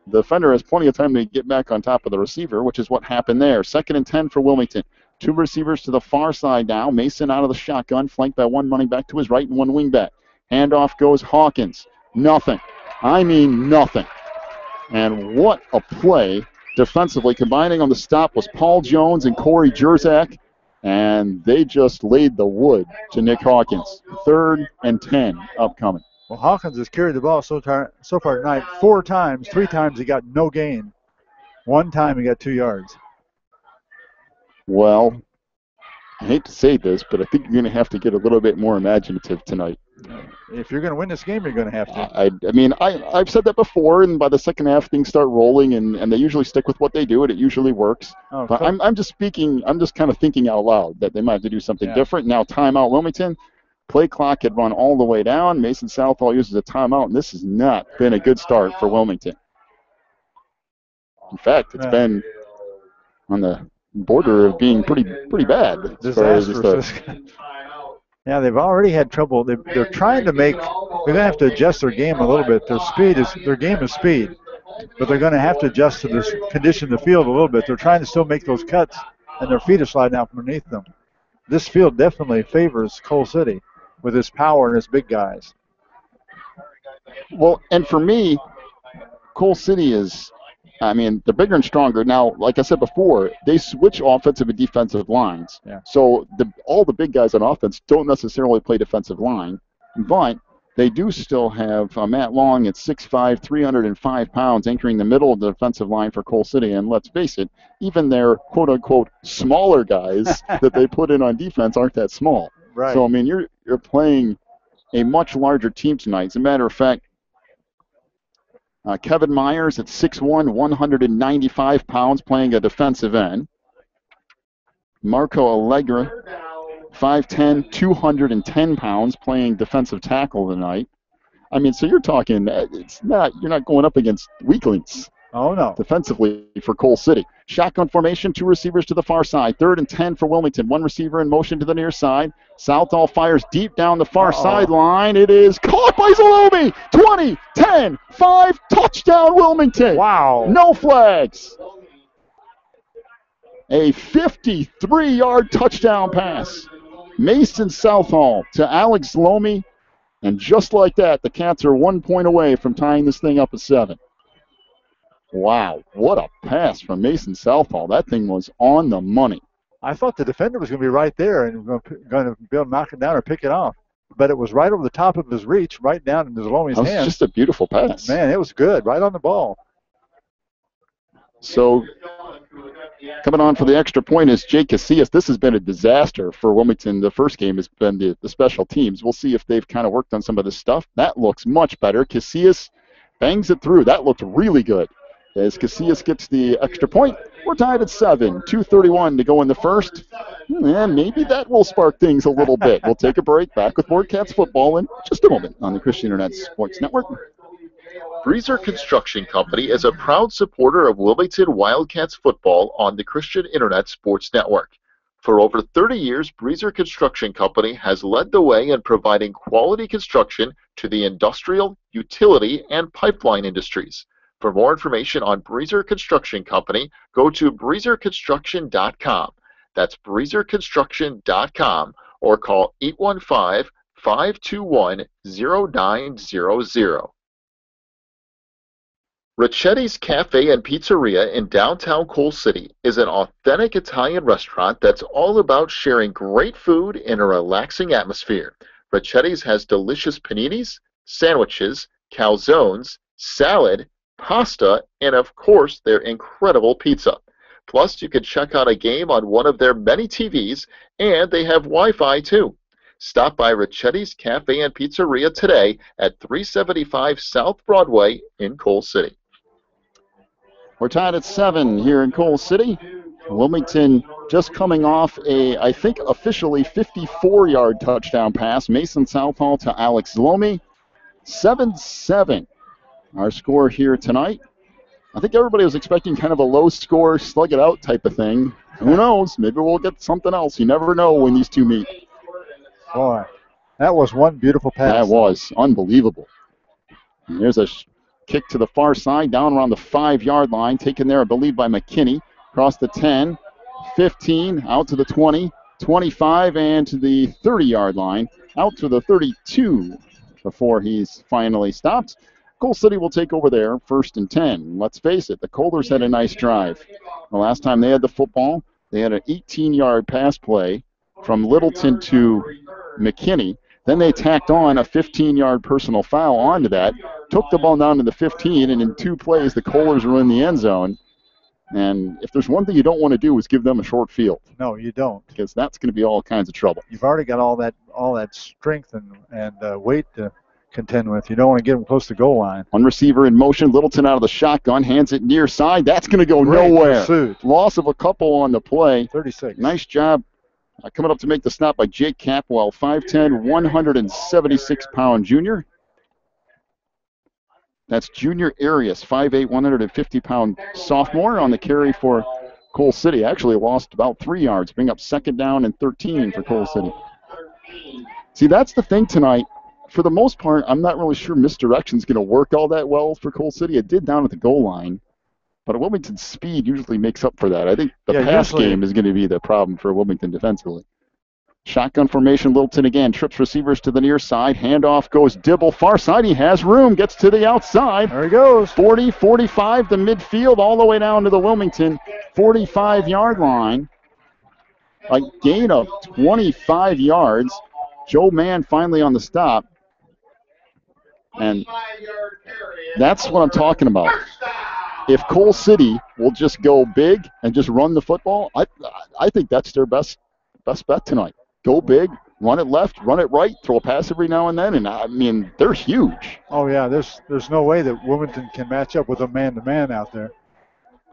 The defender has plenty of time to get back on top of the receiver, which is what happened there. 2nd and 10 for Wilmington. 2 receivers to the far side now. Mason out of the shotgun, flanked by 1 running back to his right and 1 wing back. Handoff goes Hawkins. Nothing. I mean nothing. And what a play defensively. Combining on the stop was Paul Jones and Corey Jerzak, and they just laid the wood to Nick Hawkins. 3rd and 10 upcoming. Well, Hawkins has carried the ball so far tonight 4 times. 3 times he got no gain. 1 time he got 2 yards. Well, I hate to say this, but I think you're going to have to get a little bit more imaginative tonight. If you're going to win this game, you're going to have to. I mean, I've said that before, and by the second half, things start rolling, and they usually stick with what they do, and it usually works. Oh, but I'm just kind of thinking out loud that they might have to do something different. Now, timeout Wilmington. Play clock had run all the way down. Mason Southall uses a timeout, and this has not been a good start for Wilmington. In fact, it's been on the border of being pretty bad. Disastrous. Yeah, they've already had trouble. They're trying to make. They're going to have to adjust their game a little bit. Their game is speed, but they're going to have to adjust to this condition of the field a little bit. They're trying to still make those cuts, and their feet are sliding out from underneath them. This field definitely favors Coal City with his power and his big guys. Well, and for me, Coal City is, I mean, they're bigger and stronger. Now, like I said before, they switch offensive and defensive lines. Yeah. So all the big guys on offense don't necessarily play defensive line, but they do still have Matt Long at 6'5", 305 pounds, anchoring the middle of the defensive line for Coal City. And let's face it, even their quote-unquote smaller guys that they put in on defense aren't that small. Right. So, I mean, you're playing a much larger team tonight. As a matter of fact, Kevin Myers at 6'1", 195 pounds, playing a defensive end. Marco Allegra, 5'10", 210 pounds, playing defensive tackle tonight. I mean, so you're talking, you're not going up against weaklings. Oh, no. Defensively for Coal City. Shotgun formation, 2 receivers to the far side. 3rd and 10 for Wilmington. 1 receiver in motion to the near side. Southall fires deep down the far sideline. It is caught by Zalomi. 20, 10, 5, touchdown Wilmington. Wow. No flags. A 53-yard touchdown pass. Mason Southall to Alex Lomi. And just like that, the Cats are 1 point away from tying this thing up at 7. Wow, what a pass from Mason Southall. That thing was on the money. I thought the defender was going to be right there and going to be able to knock it down or pick it off. But it was right over the top of his reach, right down in Zalomi's hand. That was just a beautiful pass. Man, it was good, right on the ball. So coming on for the extra point is Jake Casillas. This has been a disaster for Wilmington. The first game has been the special teams. We'll see if they've kind of worked on some of this stuff. That looks much better. Casillas bangs it through. That looked really good. As Casillas gets the extra point, we're tied at 7. 2:31 to go in the first. And maybe that will spark things a little bit. We'll take a break. Back with more Cats football in just a moment on the Christian Internet Sports Network. Breezer Construction Company is a proud supporter of Wilmington Wildcats football on the Christian Internet Sports Network. For over 30 years, Breezer Construction Company has led the way in providing quality construction to the industrial, utility, and pipeline industries. For more information on Breezer Construction Company, go to breezerconstruction.com. That's breezerconstruction.com or call 815-521-0900. Ricchetti's Cafe and Pizzeria in downtown Coal City is an authentic Italian restaurant that's all about sharing great food in a relaxing atmosphere. Ricchetti's has delicious paninis, sandwiches, calzones, salad, pasta, and of course their incredible pizza. Plus, you can check out a game on one of their many TVs, and they have Wi-Fi too. Stop by Ricchetti's Cafe and Pizzeria today at 375 South Broadway in Coal City. We're tied at 7 here in Coal City. Wilmington just coming off a, I think, officially 54-yard touchdown pass. Mason Southall to Alex Lomi. 7-7. Our score here tonight. I think everybody was expecting kind of a low score, slug it out type of thing. Who knows? Maybe we'll get something else. You never know when these two meet. Boy, that was one beautiful pass. That was unbelievable. And there's a kick to the far side, down around the 5-yard line. Taken there, I believe, by McKinney. Across the 10, 15, out to the 20, 25, and to the 30-yard line. Out to the 32 before he's finally stopped. Coal City will take over there, 1st and 10. Let's face it, the Colders had a nice drive. The last time they had the football, they had an 18-yard pass play from Littleton to McKinney. Then they tacked on a 15-yard personal foul onto that, took the ball down to the 15, and in 2 plays, the Colders were in the end zone. And if there's one thing you don't want to do is give them a short field. No, you don't. Because that's going to be all kinds of trouble. You've already got all that strength and weight to contend with. You don't want to get them close to goal line. One receiver in motion. Littleton out of the shotgun. Hands it near side. That's going to go Great nowhere. Pursuit. Loss of a couple on the play. 36. Nice job coming up to make the stop by Jake Capwell. 5'10", 176-pound junior. That's Junior Arias, 5'8", 150-pound sophomore on the carry for Coal City. Actually lost about 3 yards. Bring up 2nd down and 13 for Coal City. See, that's the thing tonight. For the most part, I'm not really sure misdirection is going to work all that well for Coal City. It did down at the goal line. But Wilmington's speed usually makes up for that. I think the pass game is going to be the problem for Wilmington defensively. Shotgun formation, Littleton again. Trips receivers to the near side. Handoff goes Dibble. Far side, he has room. Gets to the outside. There he goes. 40, 45 to midfield, all the way down to the Wilmington 45-yard line. A gain of 25 yards. Joe Mann finally on the stop. And that's what I'm talking about. If Coal City will just go big and just run the football, I think that's their best bet tonight. Go big, run it left, run it right, throw a pass every now and then, and I mean, they're huge. Oh, yeah, there's no way that Wilmington can match up with a man-to-man out there.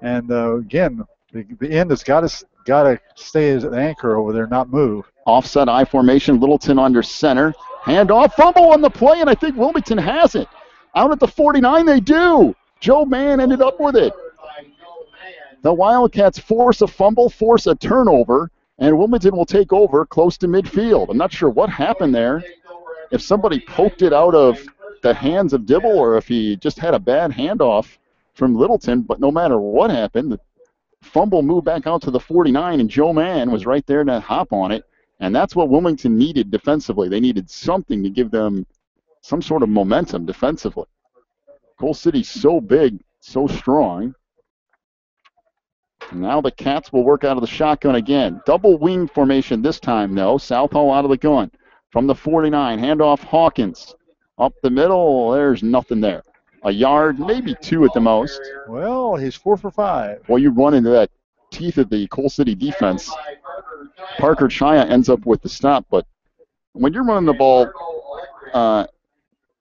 And, again, the end has got to stay as an anchor over there, not move. Offset I formation, Littleton under center. Handoff, fumble on the play, and I think Wilmington has it. Out at the 49, they do. Joe Mann ended up with it. The Wildcats force a fumble, force a turnover, and Wilmington will take over close to midfield. I'm not sure what happened there. If somebody poked it out of the hands of Dibble or if he just had a bad handoff from Littleton, but no matter what happened, the fumble moved back out to the 49, and Joe Mann was right there to hop on it. And that's what Wilmington needed defensively. They needed something to give them some sort of momentum defensively. Coal City's so big, so strong. Now the Cats will work out of the shotgun again. Double wing formation this time, though. Southall out of the gun. From the 49, handoff Hawkins. Up the middle, there's nothing there. A yard, maybe 2 at the most. Well, he's 4 for 5. Well, you run into that teeth of the Coal City defense. Parker Chaya ends up with the stop, but when you're running the ball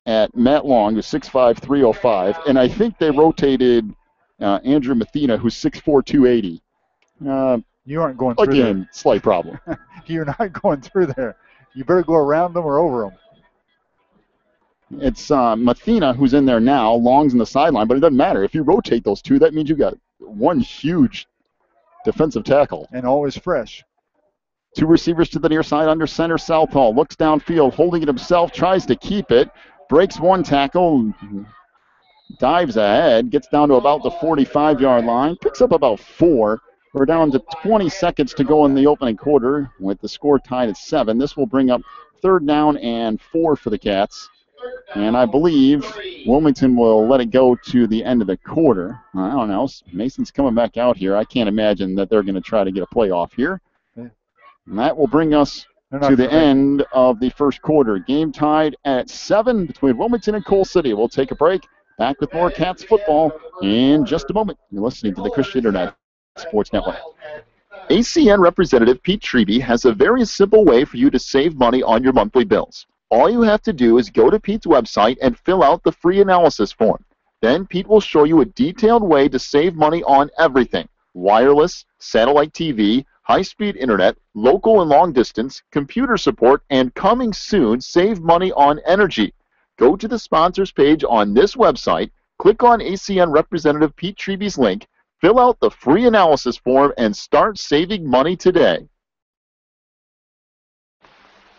at Matt Long, who's 6'5", 305, and I think they rotated Andrew Mathena, who's 6'4", 280. You aren't going through again, there. Slight problem. You're not going through there. You better go around them or over them. It's Mathena who's in there now. Long's in the sideline, but it doesn't matter. If you rotate those two, that means you've got one huge defensive tackle. And always fresh. 2 receivers to the near side under center. Southall looks downfield, holding it himself, tries to keep it, breaks 1 tackle, dives ahead, gets down to about the 45-yard line, picks up about 4. We're down to 20 seconds to go in the opening quarter with the score tied at 7. This will bring up 3rd down and 4 for the Cats. And I believe Wilmington will let it go to the end of the quarter. I don't know. Mason's coming back out here. I can't imagine that they're going to try to get a playoff here. And that will bring us to the end of the first quarter. Game tied at 7 between Wilmington and Coal City. We'll take a break. Back with more Cats football in just a moment. You're listening to the Christian Internet Sports Network. ACN representative Pete Treby has a very simple way for you to save money on your monthly bills. All you have to do is go to Pete's website and fill out the free analysis form. Then Pete will show you a detailed way to save money on everything: wireless, satellite TV, high-speed internet, local and long distance, computer support, and coming soon, save money on energy. Go to the sponsors page on this website, click on ACN Representative Pete Treby's link, fill out the free analysis form, and start saving money today.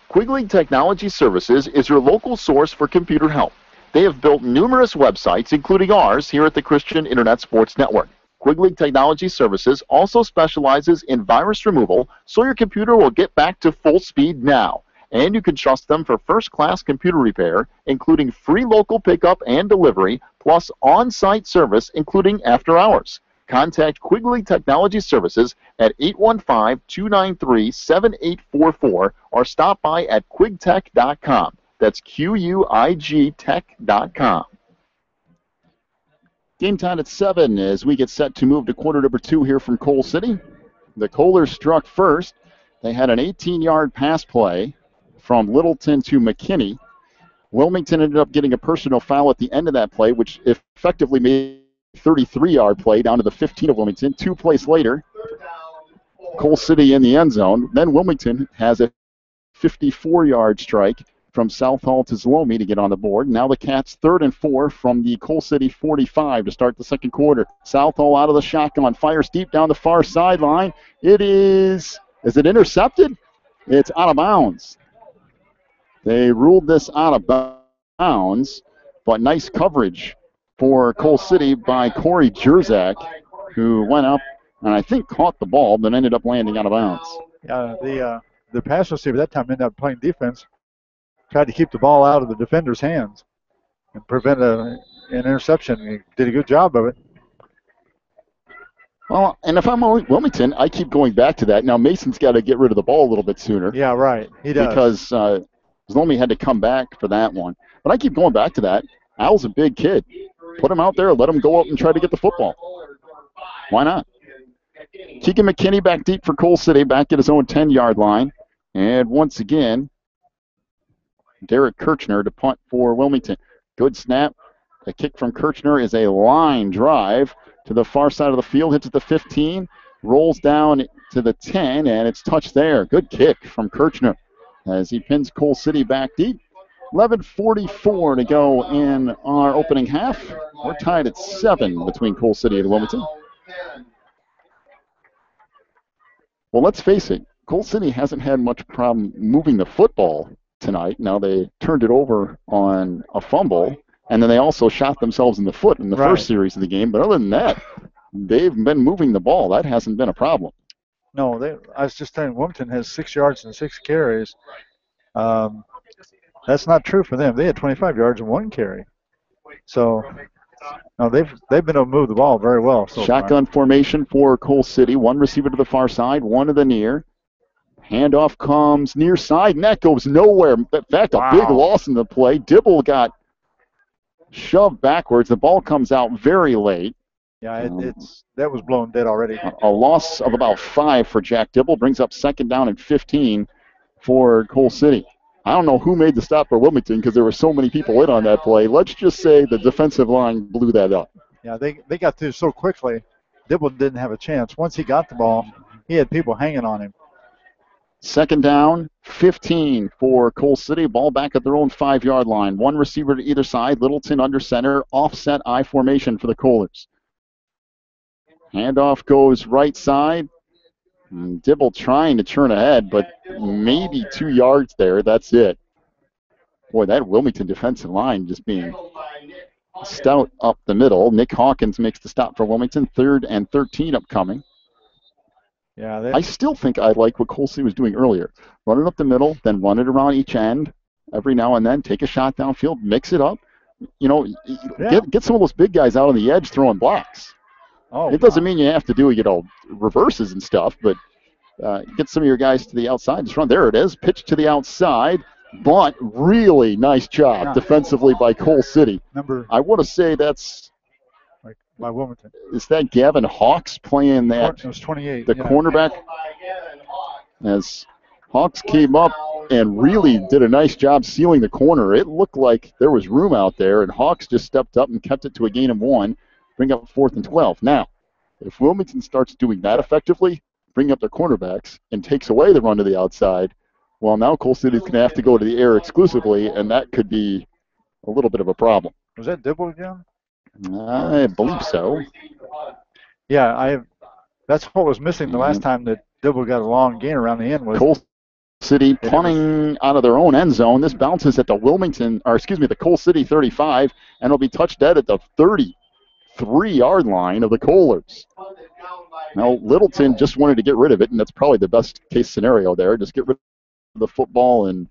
Quigley Technology Services is your local source for computer help. They have built numerous websites, including ours, here at the Christian Internet Sports Network. Quigley Technology Services also specializes in virus removal, so your computer will get back to full speed now. And you can trust them for first-class computer repair, including free local pickup and delivery, plus on-site service, including after hours. Contact Quigley Technology Services at 815-293-7844 or stop by at quigtech.com. That's QUIG tech.com. Game time at 7 as we get set to move to quarter number 2 here from Coal City. The Kohlers struck first. They had an 18-yard pass play from Littleton to McKinney. Wilmington ended up getting a personal foul at the end of that play, which effectively made a 33-yard play down to the 15 of Wilmington. 2 plays later, Coal City in the end zone. Then Wilmington has a 54-yard strike from South Hall to Zlomi to get on the board. Now the Cats 3rd and 4 from the Coal City 45 to start the second quarter. South Hall out of the shotgun, fires deep down the far sideline. Is it intercepted? It's out of bounds. They ruled this out of bounds, but nice coverage for Coal City by Corey Jerzak, who went up and I think caught the ball, but ended up landing out of bounds. Yeah, the pass receiver that time ended up playing defense, tried to keep the ball out of the defender's hands and prevent an interception. He did a good job of it. Well, and if I'm Wilmington, I keep going back to that. Now, Mason's got to get rid of the ball a little bit sooner. Yeah, right. He does. Because Zlomi had to come back for that one. But I keep going back to that. Al's a big kid. Put him out there. Let him go up and try to get the football. Why not? Keegan McKinney back deep for Coal City, back at his own 10-yard line. And once again, Derek Kirchner to punt for Wilmington. Good snap. The kick from Kirchner is a line drive to the far side of the field, hits at the 15, rolls down to the 10, and it's touched there. Good kick from Kirchner as he pins Coal City back deep. 11:44 to go in our opening half. We're tied at 7 between Coal City and Wilmington. Well, let's face it, Coal City hasn't had much problem moving the football tonight. Now they turned it over on a fumble, and then they also shot themselves in the foot in the first series of the game. But other than that, they've been moving the ball. That hasn't been a problem. No, I was just saying Wilmington has 6 yards and 6 carries. That's not true for them. They had 25 yards and 1 carry. So, no, they've been able to move the ball very well. Shotgun formation for Coal City. 1 receiver to the far side, 1 to the near. Handoff comes near side, and that goes nowhere. In fact, a big loss in the play. Dibble got shoved backwards. The ball comes out very late. Yeah, that was blown dead already. A loss of about 5 for Jack Dibble brings up 2nd down and 15 for Coal City. I don't know who made the stop for Wilmington because there were so many people in on that play. Let's just say the defensive line blew that up. Yeah, they got through so quickly. Dibble didn't have a chance. Once he got the ball, he had people hanging on him. 2nd down, 15 for Coal City. Ball back at their own 5-yard line. 1 receiver to either side. Littleton under center. Offset I formation for the Kohlers. Handoff goes right side. And Dibble trying to turn ahead, but maybe 2 yards there. That's it. Boy, that Wilmington defensive line just being stout up the middle. Nick Hawkins makes the stop for Wilmington. 3rd and 13 upcoming. Yeah, I still think I like what Coal City was doing earlier. Run it up the middle, then run it around each end every now and then. Take a shot downfield, mix it up. You know, get some of those big guys out on the edge throwing blocks. It doesn't mean you have to do, reverses and stuff, but get some of your guys to the outside. Just run. There it is. Pitch to the outside. But really nice job defensively by Coal City. I want to say that's by Wilmington. Is that Gavin Hawks playing that? It was 28. The cornerback. As Hawks came up and really did a nice job sealing the corner. It looked like there was room out there, and Hawks just stepped up and kept it to a gain of 1. Bring up 4th and 12. Now, if Wilmington starts doing that effectively, bring up their cornerbacks, and takes away the run to the outside, well, now Coal City's going to have to go to the air exclusively, and that could be a little bit of a problem. Was that Dibble again? I believe so. Yeah, that's what was missing the last time that Dibble got a long gain around the end. Was Coal City punting out of their own end zone. This bounces at the the Coal City 35, and will be touched dead at the 33-yard line of the Kohlers. Now, Littleton just wanted to get rid of it, and that's probably the best case scenario there. Just get rid of the football and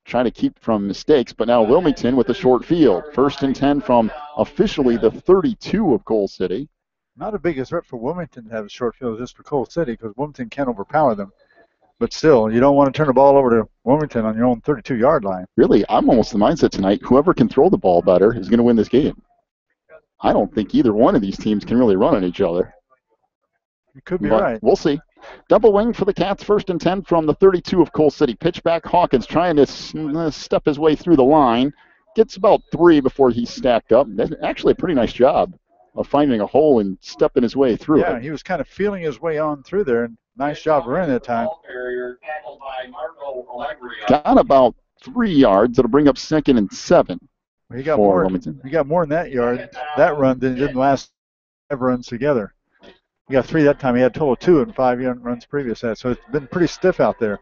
try to keep from mistakes. But now Wilmington with a short field. 1st and 10 from officially the 32 of Coal City. Not a big threat for Wilmington to have a short field just for Coal City because Wilmington can't overpower them. But still, you don't want to turn the ball over to Wilmington on your own 32-yard line. Really, I'm almost the mindset tonight, whoever can throw the ball better is going to win this game. I don't think either one of these teams can really run on each other. You could be right. We'll see. Double wing for the Cats, 1st and 10 from the 32 of Coal City. Pitch back, Hawkins trying to step his way through the line. Gets about 3 before he's stacked up. That's actually a pretty nice job of finding a hole and stepping his way through it. Yeah, he was kind of feeling his way on through there, and nice job running that time. Got about 3 yards. It'll bring up 2nd and 7 he got for more, Wilmington. He got more than that run than he did in the last 5 runs together. He got 3 that time. He had a total of 2 in 5 runs previous to that, so it's been pretty stiff out there.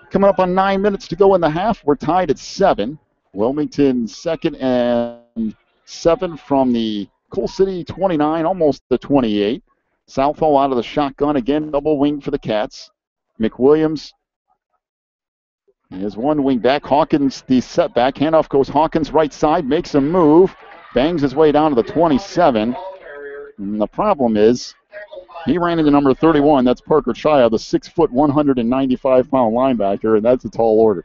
Coming up on 9 minutes to go in the half. We're tied at 7. Wilmington 2nd and 7 from the Coal City 29, almost the 28. Southall out of the shotgun again, double wing for the Cats. McWilliams is one wing back. Hawkins, the setback. Handoff goes Hawkins right side, makes a move, bangs his way down to the 27. And the problem is he ran into number 31. That's Parker Child, the 6', 195-pound linebacker, and that's a tall order.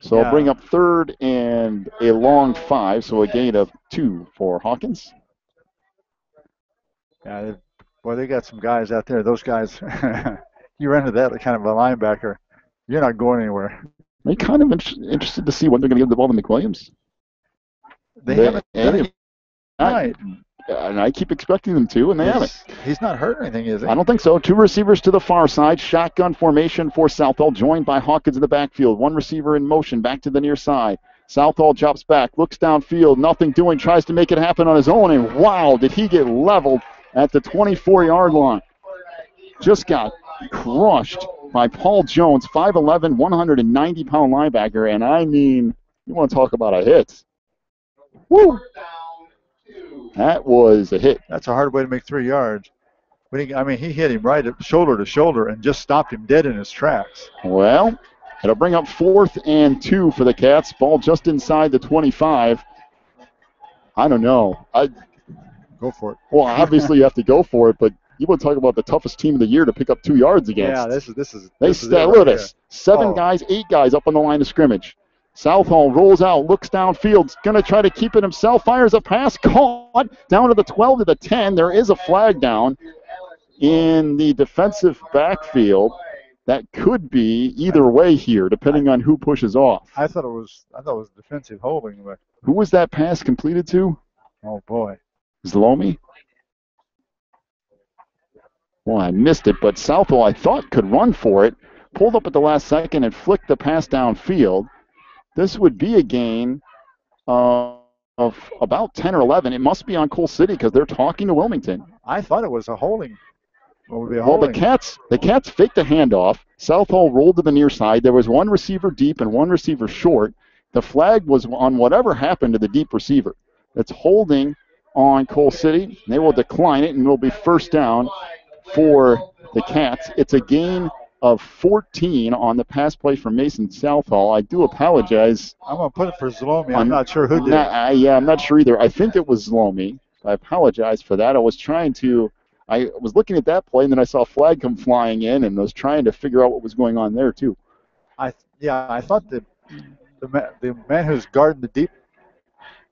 So I'll bring up 3rd and a long 5, so a gain of 2 for Hawkins. Yeah, they got some guys out there. Those guys, you run into that kind of a linebacker, you're not going anywhere. I'm kind of interested to see when they're going to give the ball to McWilliams. They haven't done it right. And I keep expecting them to, and they haven't. He's not hurt anything, is he? I don't think so. 2 receivers to the far side. Shotgun formation for Southall, joined by Hawkins in the backfield. 1 receiver in motion, back to the near side. Southall drops back, looks downfield, nothing doing, tries to make it happen on his own, and wow, did he get leveled at the 24-yard line. Just got crushed by Paul Jones, 5'11", 190-pound linebacker, and I mean, you want to talk about a hit. Woo! That was a hit. That's a hard way to make 3 yards. He hit him right shoulder to shoulder and just stopped him dead in his tracks. Well, it'll bring up 4th and 2 for the Cats. Ball just inside the 25. I don't know. Go for it. Well, obviously you have to go for it, but you want to talk about the toughest team of the year to pick up 2 yards against. Yeah, this is. Look at this. 7 guys, 8 guys up on the line of scrimmage. Southall rolls out, looks downfield, going to try to keep it himself, fires a pass, caught down to the 12 to the 10. There is a flag down in the defensive backfield. That could be either way here, depending on who pushes off. I thought it was defensive holding. But who was that pass completed to? Oh boy, Zlomi. Well, I missed it, but Southall I thought could run for it. Pulled up at the last second and flicked the pass downfield. This would be a gain of about 10 or 11. It must be on Coal City because they're talking to Wilmington. I thought it was a holding. Well, the Cats faked a handoff. Southall rolled to the near side. There was 1 receiver deep and 1 receiver short. The flag was on whatever happened to the deep receiver. It's holding on Coal City. They will decline it, and it'll be 1st down for the Cats. It's a gain of 14 on the pass play from Mason Southall. I do apologize. I'm going to put it for Zlomi. I'm not sure who did it. Yeah, I'm not sure either. I think it was Zlomi. I apologize for that. I was looking at that play, and then I saw a flag come flying in, and was trying to figure out what was going on there, too. I thought the man who's guarding the deep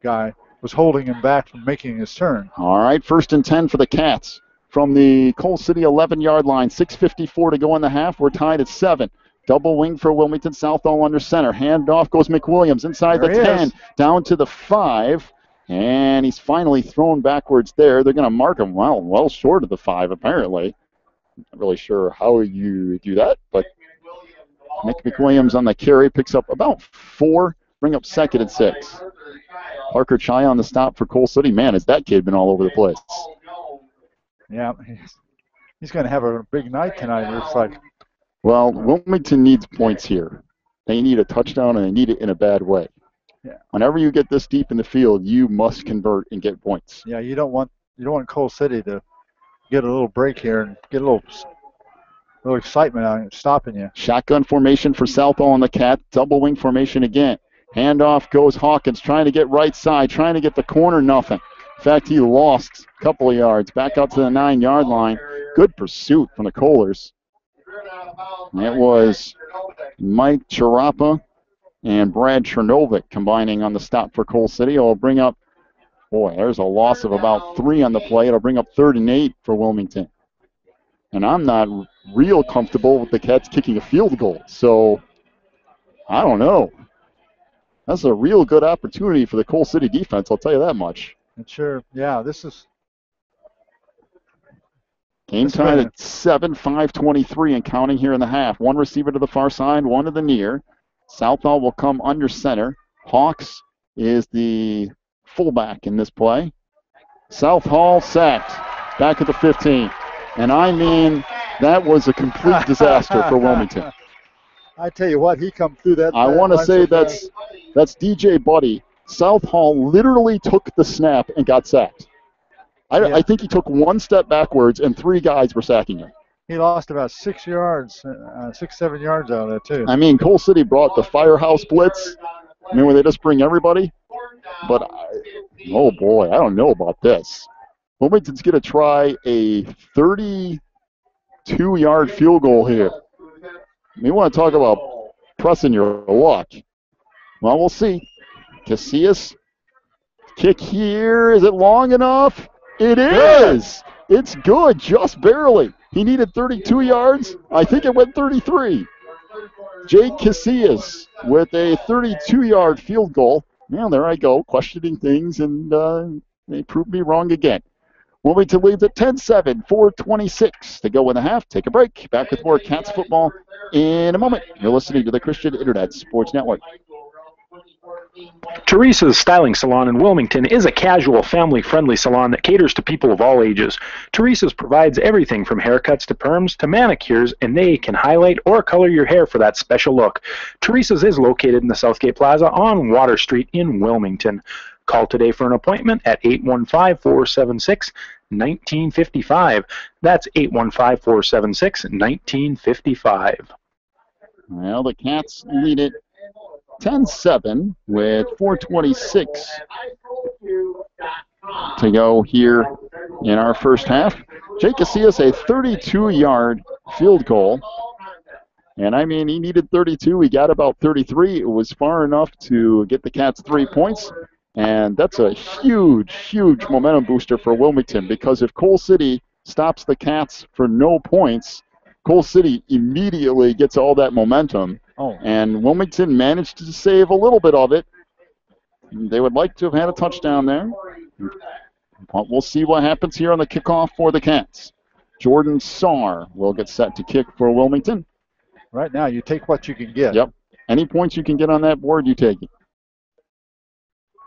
guy was holding him back from making his turn. All right, 1st and 10 for the Cats. From the Coal City 11-yard line, 6:54 to go in the half. We're tied at 7. Double wing for Wilmington. Southall under center. Handoff goes McWilliams inside the 10, down to the 5. And he's finally thrown backwards there. They're going to mark him well short of the 5, apparently. Not really sure how you do that, but Nick McWilliams on the carry picks up about 4, bring up 2nd and 6. Parker Chai on the stop for Coal City. Man, has that kid been all over the place. Yeah, he's going to have a big night tonight, it looks like. Well, Wilmington needs points here. They need a touchdown, and they need it in a bad way. Yeah. Whenever you get this deep in the field, you must convert and get points. Yeah, you don't want Coal City to get a little break here and get a little excitement out of stopping you. Shotgun formation for Southall and the Cat. Double wing formation again. Handoff goes Hawkins, trying to get right side, trying to get the corner, nothing. In fact, he lost a couple of yards, back out to the 9-yard line. Good pursuit from the Kohlers. It was Mike Charapa and Brad Chernovic combining on the stop for Coal City. It'll bring up, boy, there's a loss of about 3 on the play. It'll bring up 3rd and 8 for Wilmington. And I'm not real comfortable with the Cats kicking a field goal. So, I don't know. That's a real good opportunity for the Coal City defense, I'll tell you that much. And sure, yeah, this is game tied at 7, 5:23 and counting here in the half. One receiver to the far side, one to the near. Southall will come under center. Hawks is the fullback in this play. Southall sacked back at the 15. And I mean, that was a complete disaster for Wilmington. I tell you what, he come through that. I want to say that's DJ Buddy. Southall literally took the snap and got sacked. I think he took 1 step backwards and 3 guys were sacking him. He lost about 6 yards, 6, 7 yards out of that too. I mean, Coal City brought the firehouse blitz. I mean, where they just bring everybody. But, oh boy, I don't know about this. Wilmington's going to try a 32-yard field goal here. You want to talk about pressing your luck. Well, we'll see. Casillas, kick here. Is it long enough? It is. It's good, just barely. He needed 32 yards. I think it went 33. Jake Casillas with a 32-yard field goal. Now, there I go, questioning things, and they proved me wrong again. Wilmington leads at 10-7, 4:26 to go in the half. Take a break. Back with more Cats football in a moment. You're listening to the Christian Internet Sports Network. Teresa's Styling Salon in Wilmington is a casual, family-friendly salon that caters to people of all ages. Teresa's provides everything from haircuts to perms to manicures, and they can highlight or color your hair for that special look. Teresa's is located in the Southgate Plaza on Water Street in Wilmington. Call today for an appointment at 815-476-1955. That's 815-476-1955. Well, the Cats lead it 10-7 with 4:26 to go here in our first half. Jake Casillas a 32-yard field goal. And I mean, he needed 32. He got about 33. It was far enough to get the Cats 3 points. And that's a huge, huge momentum booster for Wilmington, because if Coal City stops the Cats for no points, Coal City immediately gets all that momentum. And Wilmington managed to save a little bit of it. They would like to have had a touchdown there. But we'll see what happens here on the kickoff for the Cats. Jordan Saar will get set to kick for Wilmington. Right now, you take what you can get. Yep. Any points you can get on that board, you take it.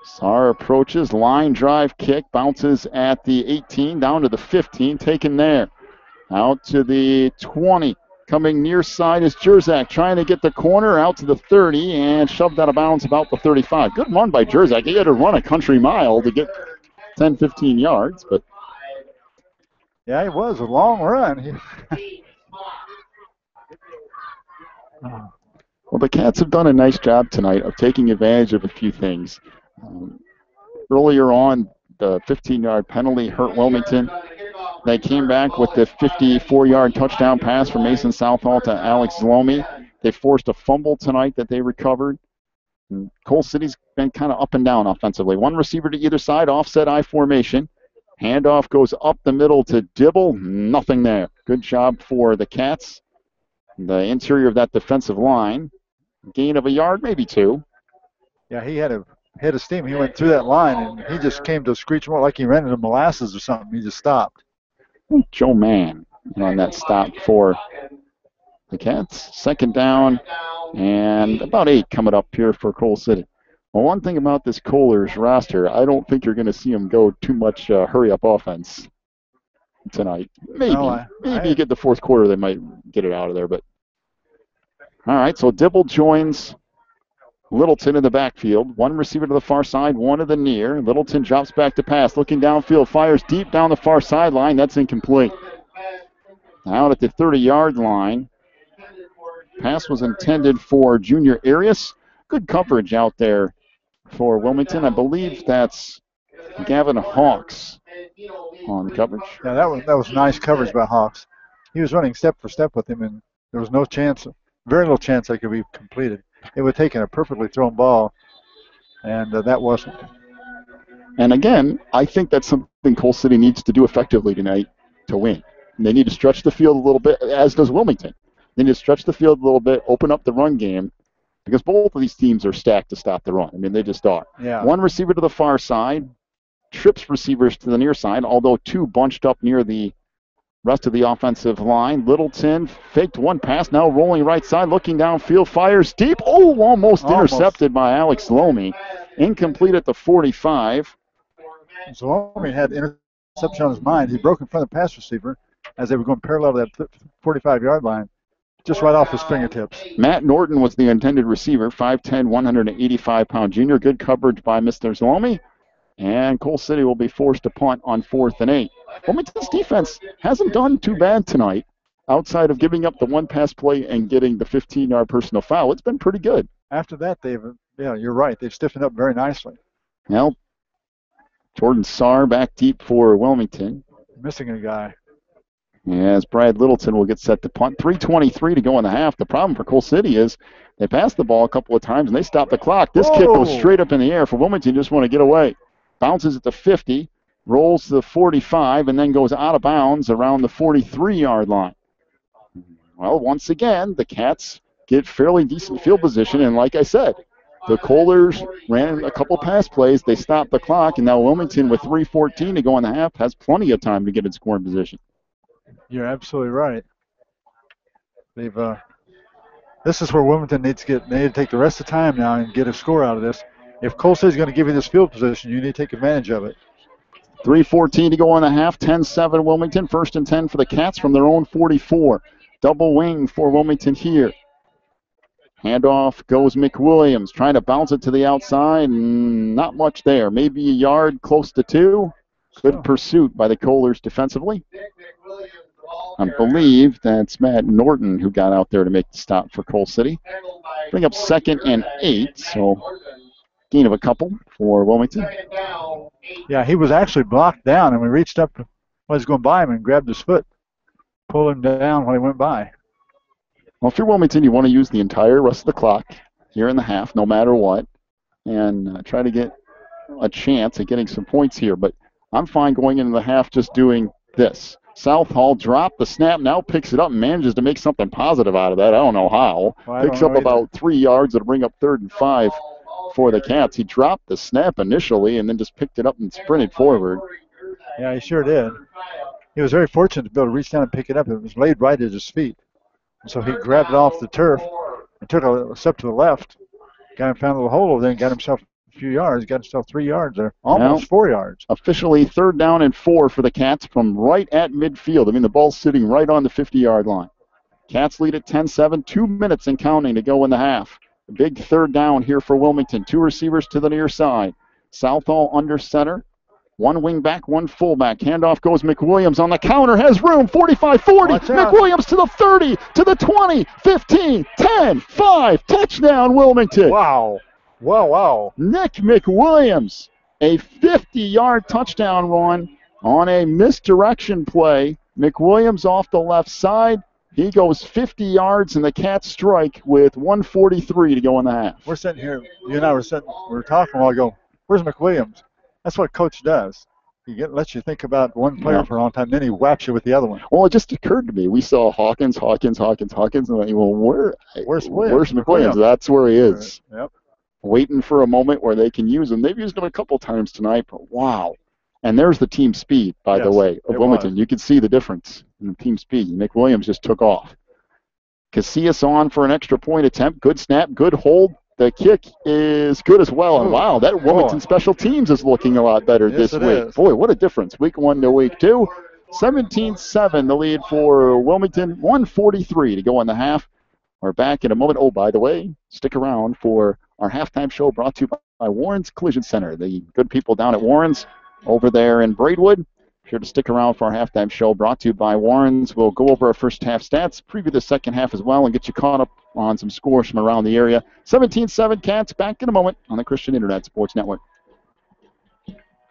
Saar approaches, line drive kick, bounces at the 18, down to the 15, taken there. Out to the 20. Coming near side is Jerzak, trying to get the corner out to the 30 and shoved out of bounds about the 35. Good run by Jerzak. He had to run a country mile to get 10, 15 yards, but yeah, it was a long run. Well, the Cats have done a nice job tonight of taking advantage of a few things. Earlier on, the 15-yard penalty hurt Wilmington. They came back with the 54-yard touchdown pass from Mason Southall to Alex Zlomi. They forced a fumble tonight that they recovered. And Coal City's been kind of up and down offensively. One receiver to either side, offset I formation. Handoff goes up the middle to Dibble. Nothing there. Good job for the Cats. The interior of that defensive line. Gain of a yard, maybe 2. Yeah, he had a head of steam. He went through that line, and he just came to a screech more like he ran into molasses or something. He just stopped. Joe Mann on that stop for the Cats. Second down and about 8 coming up here for Coal City. Well, one thing about this Kohlers roster, I don't think you're going to see them go too much hurry-up offense tonight. Maybe. Maybe you get the fourth quarter, they might get it out of there, but All right, so Dibble joins Littleton in the backfield. One receiver to the far side, one to the near. Littleton drops back to pass, looking downfield, fires deep down the far sideline. That's incomplete. Out at the 30-yard line. Pass was intended for Junior Arias. Good coverage out there for Wilmington. I believe that's Gavin Hawks on coverage. Yeah, that was nice coverage by Hawks. He was running step for step with him, and there was no chance, very little chance that could be completed. It would have taken a perfectly thrown ball, and that wasn't. And again, I think that's something Coal City needs to do effectively tonight to win. And they need to stretch the field a little bit, as does Wilmington. They need to stretch the field a little bit, open up the run game, because both of these teams are stacked to stop the run. I mean, they just are. Yeah. One receiver to the far side, trips receivers to the near side, although two bunched up near the rest of the offensive line. Littleton faked one pass, now rolling right side, looking downfield, fires deep. Oh, almost intercepted by Alex Lomi. Incomplete at the 45. So Lomi had interception on his mind. He broke in front of the pass receiver as they were going parallel to that 45-yard line, just right off his fingertips. Matt Norton was the intended receiver, 5'10", 185-pound junior. Good coverage by Mr. Lomi. And Coal City will be forced to punt on 4th and 8. Wilmington's defense hasn't done too bad tonight outside of giving up the one pass play and getting the 15-yard personal foul. It's been pretty good. After that, you're right. They've stiffened up very nicely. Well, Jordan Sarr back deep for Wilmington. Missing a guy. As Brad Littleton will get set to punt. 3:23 to go in the half. The problem for Coal City is they passed the ball a couple of times and they stopped the clock. This kick goes straight up in the air for Wilmington. Just want to get away. Bounces at the 50, rolls to the 45, and then goes out of bounds around the 43-yard line. Well, once again, the Cats get fairly decent field position, and like I said, the Kohlers ran a couple pass plays. They stopped the clock, and now Wilmington, with 3:14 to go in the half, has plenty of time to get in scoring position. You're absolutely right. This is where Wilmington needs to get. They need to take the rest of the time now and get a score out of this. If Coal City is going to give you this field position, you need to take advantage of it. 3:14 to go in the half. 10-7 Wilmington. 1st and 10 for the Cats from their own 44. Double wing for Wilmington here. Handoff goes McWilliams, trying to bounce it to the outside. Not much there. Maybe a yard, close to 2. Good pursuit by the Kohlers defensively. I believe that's Matt Norton who got out there to make the stop for Coal City. Bring up 2nd and 8, so gain of a couple for Wilmington. Yeah, he was actually blocked down, and we reached up while he was going by him and grabbed his foot, pulled him down when he went by. Well, if you're Wilmington, you want to use the entire rest of the clock here in the half, no matter what, and try to get a chance at getting some points here. But I'm fine going into the half just doing this. Southall dropped the snap, now picks it up and manages to make something positive out of that. I don't know how. Picks up about 3 yards. It'll bring up 3rd and 5 for the Cats. He dropped the snap initially and then just picked it up and sprinted forward. Yeah, he sure did. He was very fortunate to be able to reach down and pick it up. It was laid right at his feet. And so he grabbed it off the turf and took a step to the left. Found a little hole over there and got himself a few yards. Got himself 3 yards there. Almost 4 yards. Officially 3rd down and 4 for the Cats from right at midfield. I mean, the ball's sitting right on the 50-yard line. Cats lead at 10-7. 2 minutes and counting to go in the half. A big 3rd down here for Wilmington. 2 receivers to the near side. Southall under center. 1 wing back, 1 fullback. Handoff goes McWilliams on the counter. Has room. 45-40. McWilliams to the 30, to the 20, 15, 10, 5. Touchdown, Wilmington. Wow. Wow. Nick McWilliams. A 50-yard touchdown run on a misdirection play. McWilliams off the left side. He goes 50 yards, and the Cats strike with 1:43 to go in the half. We're sitting here. You and I we were talking a while ago. Where's McWilliams? That's what Coach does. He lets you think about one player for a long time, then he whaps you with the other one. Well, it just occurred to me. We saw Hawkins, and like, well, where's McWilliams? That's where he is. Yep. Waiting for a moment where they can use him. They've used him a couple times tonight, but wow. And there's the team speed, by the way, of Wilmington. You can see the difference in the team speed. McWilliams just took off. Casillas on for an extra point attempt. Good snap, good hold. The kick is good as well. And wow, that Wilmington special teams is looking a lot better this week. Boy, what a difference. Week 1 to week 2. 17-7 the lead for Wilmington. 1:43 to go in the half. We're back in a moment. Oh, by the way, stick around for our halftime show brought to you by Warren's Collision Center. The good people down at Warren's over there in Braidwood. Sure to stick around for our halftime show brought to you by Warren's. We'll go over our first half stats, preview the second half as well, and get you caught up on some scores from around the area. 17-7 Cats, back in a moment on the Christian Internet Sports Network.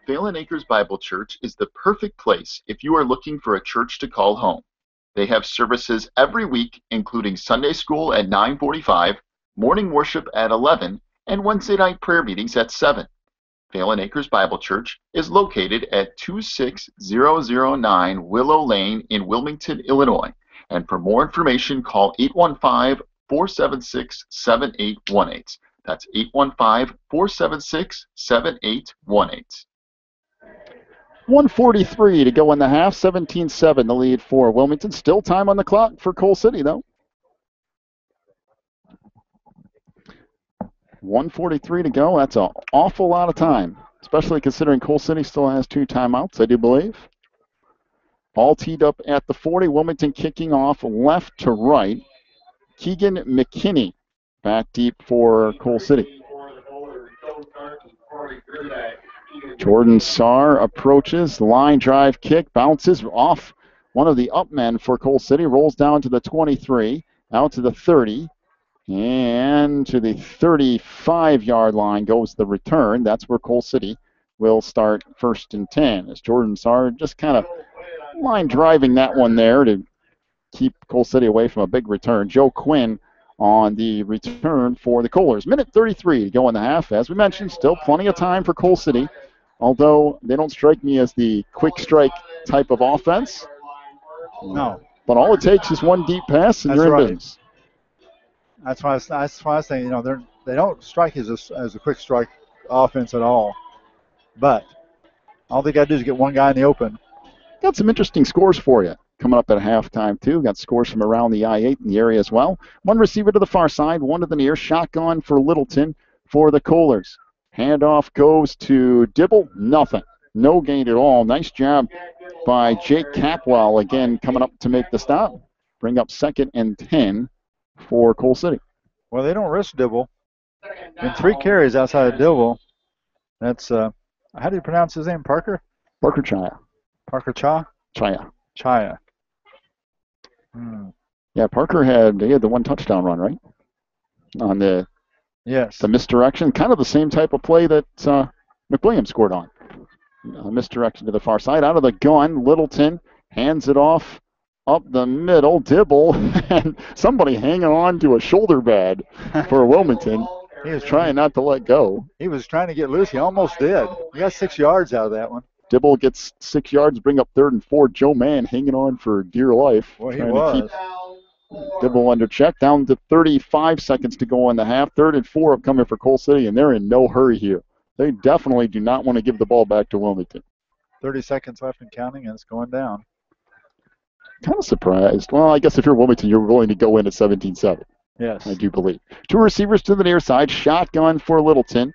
Phelan Acres Bible Church is the perfect place if you are looking for a church to call home. They have services every week, including Sunday school at 9:45, morning worship at 11, and Wednesday night prayer meetings at 7. Phelan Acres Bible Church is located at 26009 Willow Lane in Wilmington, Illinois. And for more information, call 815-476-7818. That's 815-476-7818. 1:43 to go in the half. 17-7 the lead for Wilmington. Still time on the clock for Coal City, though. 1:43 to go. That's an awful lot of time, especially considering Coal City still has 2 timeouts, I do believe. All teed up at the 40. Wilmington kicking off left to right. Keegan McKinney back deep for Coal City. Jordan Sarr approaches. Line drive kick. Bounces off one of the up men for Coal City. Rolls down to the 23. Out to the 30. And to the 35-yard line goes the return. That's where Coal City will start 1st and 10. As Jordan Sarr just kind of line driving that one there to keep Coal City away from a big return. Joe Quinn on the return for the Coalers. Minute 33 to go in the half. As we mentioned, still plenty of time for Coal City, although they don't strike me as the quick strike type of offense. No. But all it takes is one deep pass and you're in business. That's why I was saying, they don't strike as a quick strike offense at all. But all they got to do is get one guy in the open. Got some interesting scores for you coming up at halftime, too. Got scores from around the I-8 in the area as well. One receiver to the far side, one to the near. Shotgun for Littleton for the Coalers. Handoff goes to Dibble. Nothing. No gain at all. Nice job by Jake Capwell, again, coming up to make the stop. Bring up 2nd and 10 for Coal City. Well, they don't risk Dibble. In 3 carries outside of Dibble. That's, how do you pronounce his name, Parker? Parker Chaya. Parker Cha? Chaya. Chaya. Yeah, Parker had the 1 touchdown run, right? On the misdirection. Kind of the same type of play that McWilliams scored on. Misdirection to the far side. Out of the gun, Littleton hands it off up the middle. Dibble and somebody hanging on to a shoulder pad for Wilmington. He was trying not to let go. He was trying to get loose. He almost did. He got 6 yards out of that one. Dibble gets 6 yards, bring up 3rd and 4. Joe Mann hanging on for dear life. Well, he trying was. to keep Dibble under check. Down to 35 seconds to go in the half. 3rd and 4 upcoming for Coal City, and they're in no hurry here. They definitely do not want to give the ball back to Wilmington. 30 seconds left and counting, and it's going down. Kind of surprised. Well, I guess if you're Wilmington, you're willing to go in at 17-7. Yes. I do believe. 2 receivers to the near side. Shotgun for Littleton.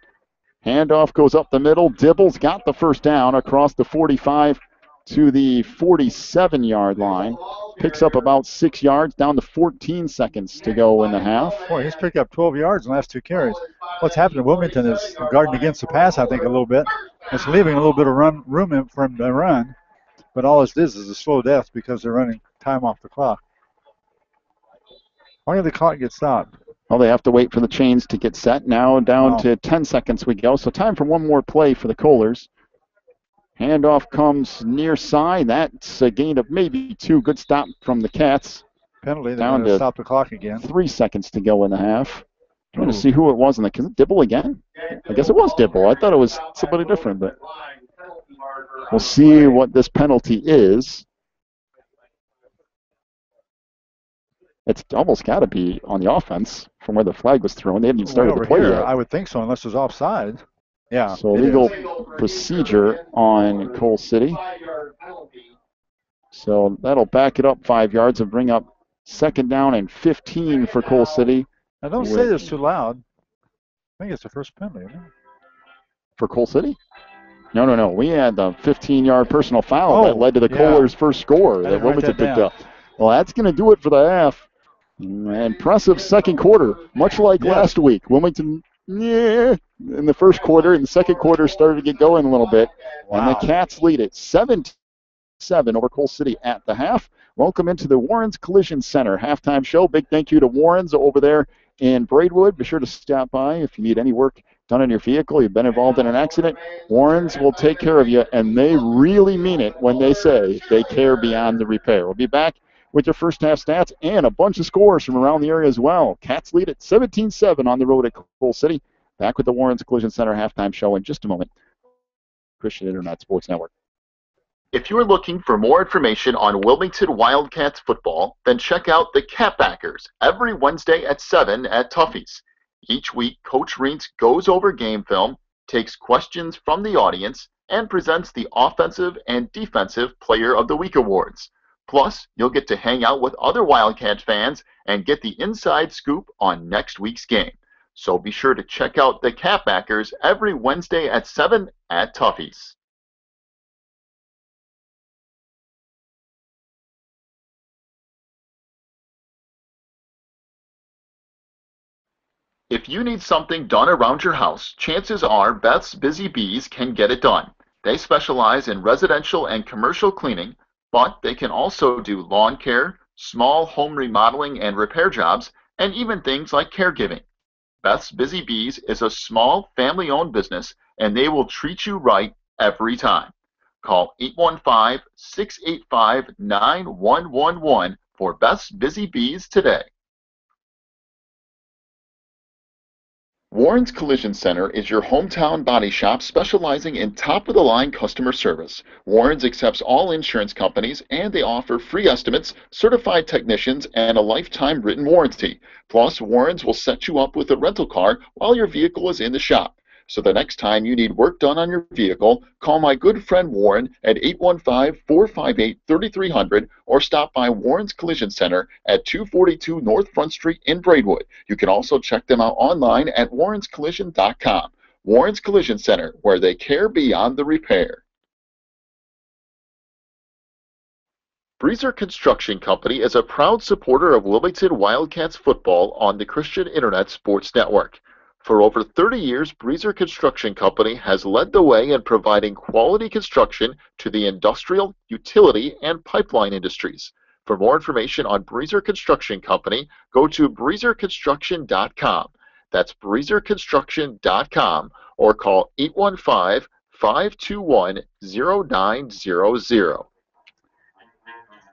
Handoff goes up the middle. Dibble's got the first down across the 45 to the 47-yard line. Picks up about 6 yards, down to 14 seconds to go in the half. Boy, he's picked up 12 yards in the last 2 carries. What's happened to Wilmington is guarding against the pass, I think, a little bit. It's leaving a little bit of room for him to run. But all this is a slow death because they're running time off the clock. Why did the clock get stopped? Well, they have to wait for the chains to get set. Now down to 10 seconds we go. So time for one more play for the Coalers. Handoff comes near side. That's a gain of maybe 2. Good stop from the Cats. Penalty. They're Down going to to stop the clock again. 3 seconds to go in the half. Trying to see who it was. Is it Dibble again? I guess it was Dibble. I thought it was somebody different, but we'll see what this penalty is. It's almost got to be on the offense from where the flag was thrown. They hadn't even started the play yet. I would think so, unless it was offside. Yeah. So legal procedure on Coal City. So that'll back it up 5 yards and bring up 2nd down and 15 for Coal City. Now don't say this too loud. I think it's the first penalty, isn't it? For Coal City? No. We had the 15-yard personal foul that led to the Coalers' first score that Wilmington picked up. Well, that's going to do it for the half. Impressive second quarter, much like last week. Wilmington, in the first quarter. In the second quarter, started to get going a little bit. Wow. And the Cats lead it 7-7 over Coal City at the half. Welcome into the Warren's Collision Center halftime show. Big thank you to Warren's over there in Braidwood. Be sure to stop by if you need any work done on your vehicle, you've been involved in an accident. Warren's will take care of you, and they really mean it when they say they care beyond the repair. We'll be back with your first half stats and a bunch of scores from around the area as well. Cats lead at 17-7 on the road at Coal City. Back with the Warren's Collision Center halftime show in just a moment. Christian Internet Sports Network. If you're looking for more information on Wilmington Wildcats football, then check out the Catbackers every Wednesday at 7 at Tuffy's. Each week, Coach Reentz goes over game film, takes questions from the audience, and presents the Offensive and Defensive Player of the Week awards. Plus, you'll get to hang out with other Wildcat fans and get the inside scoop on next week's game. So be sure to check out the Catbackers every Wednesday at 7 at Tuffy's. If you need something done around your house, chances are Beth's Busy Bees can get it done. They specialize in residential and commercial cleaning, but they can also do lawn care, small home remodeling and repair jobs, and even things like caregiving. Beth's Busy Bees is a small family-owned business, and they will treat you right every time. Call 815-685-9111 for Beth's Busy Bees today. Warren's Collision Center is your hometown body shop specializing in top-of-the-line customer service. Warren's accepts all insurance companies, and they offer free estimates, certified technicians, and a lifetime written warranty. Plus, Warren's will set you up with a rental car while your vehicle is in the shop. So the next time you need work done on your vehicle, call my good friend Warren at 815-458-3300 or stop by Warren's Collision Center at 242 North Front Street in Braidwood. You can also check them out online at warrenscollision.com. Warren's Collision Center, where they care beyond the repair. Breezer Construction Company is a proud supporter of Wilmington Wildcats football on the Christian Internet Sports Network. For over 30 years, Breezer Construction Company has led the way in providing quality construction to the industrial, utility, and pipeline industries. For more information on Breezer Construction Company, go to breezerconstruction.com. That's breezerconstruction.com or call 815-521-0900.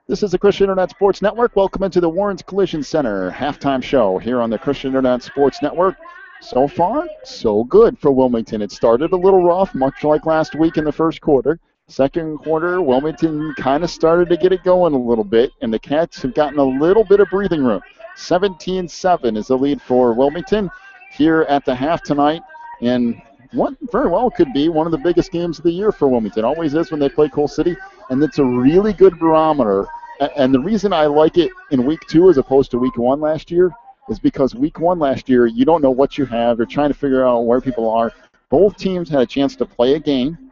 This is the Christian Internet Sports Network. Welcome into the Warren's Collision Center halftime show here on the Christian Internet Sports Network. So far, so good for Wilmington. It started a little rough, much like last week in the first quarter. Second quarter, Wilmington kind of started to get it going a little bit, and the Cats have gotten a little bit of breathing room. 17-7 is the lead for Wilmington here at the half tonight, and what very well could be one of the biggest games of the year for Wilmington. Always is when they play Coal City, and it's a really good barometer. And the reason I like it in week 2 as opposed to week 1 last year is because week 1 last year, you don't know what you have. You're trying to figure out where people are. Both teams had a chance to play a game,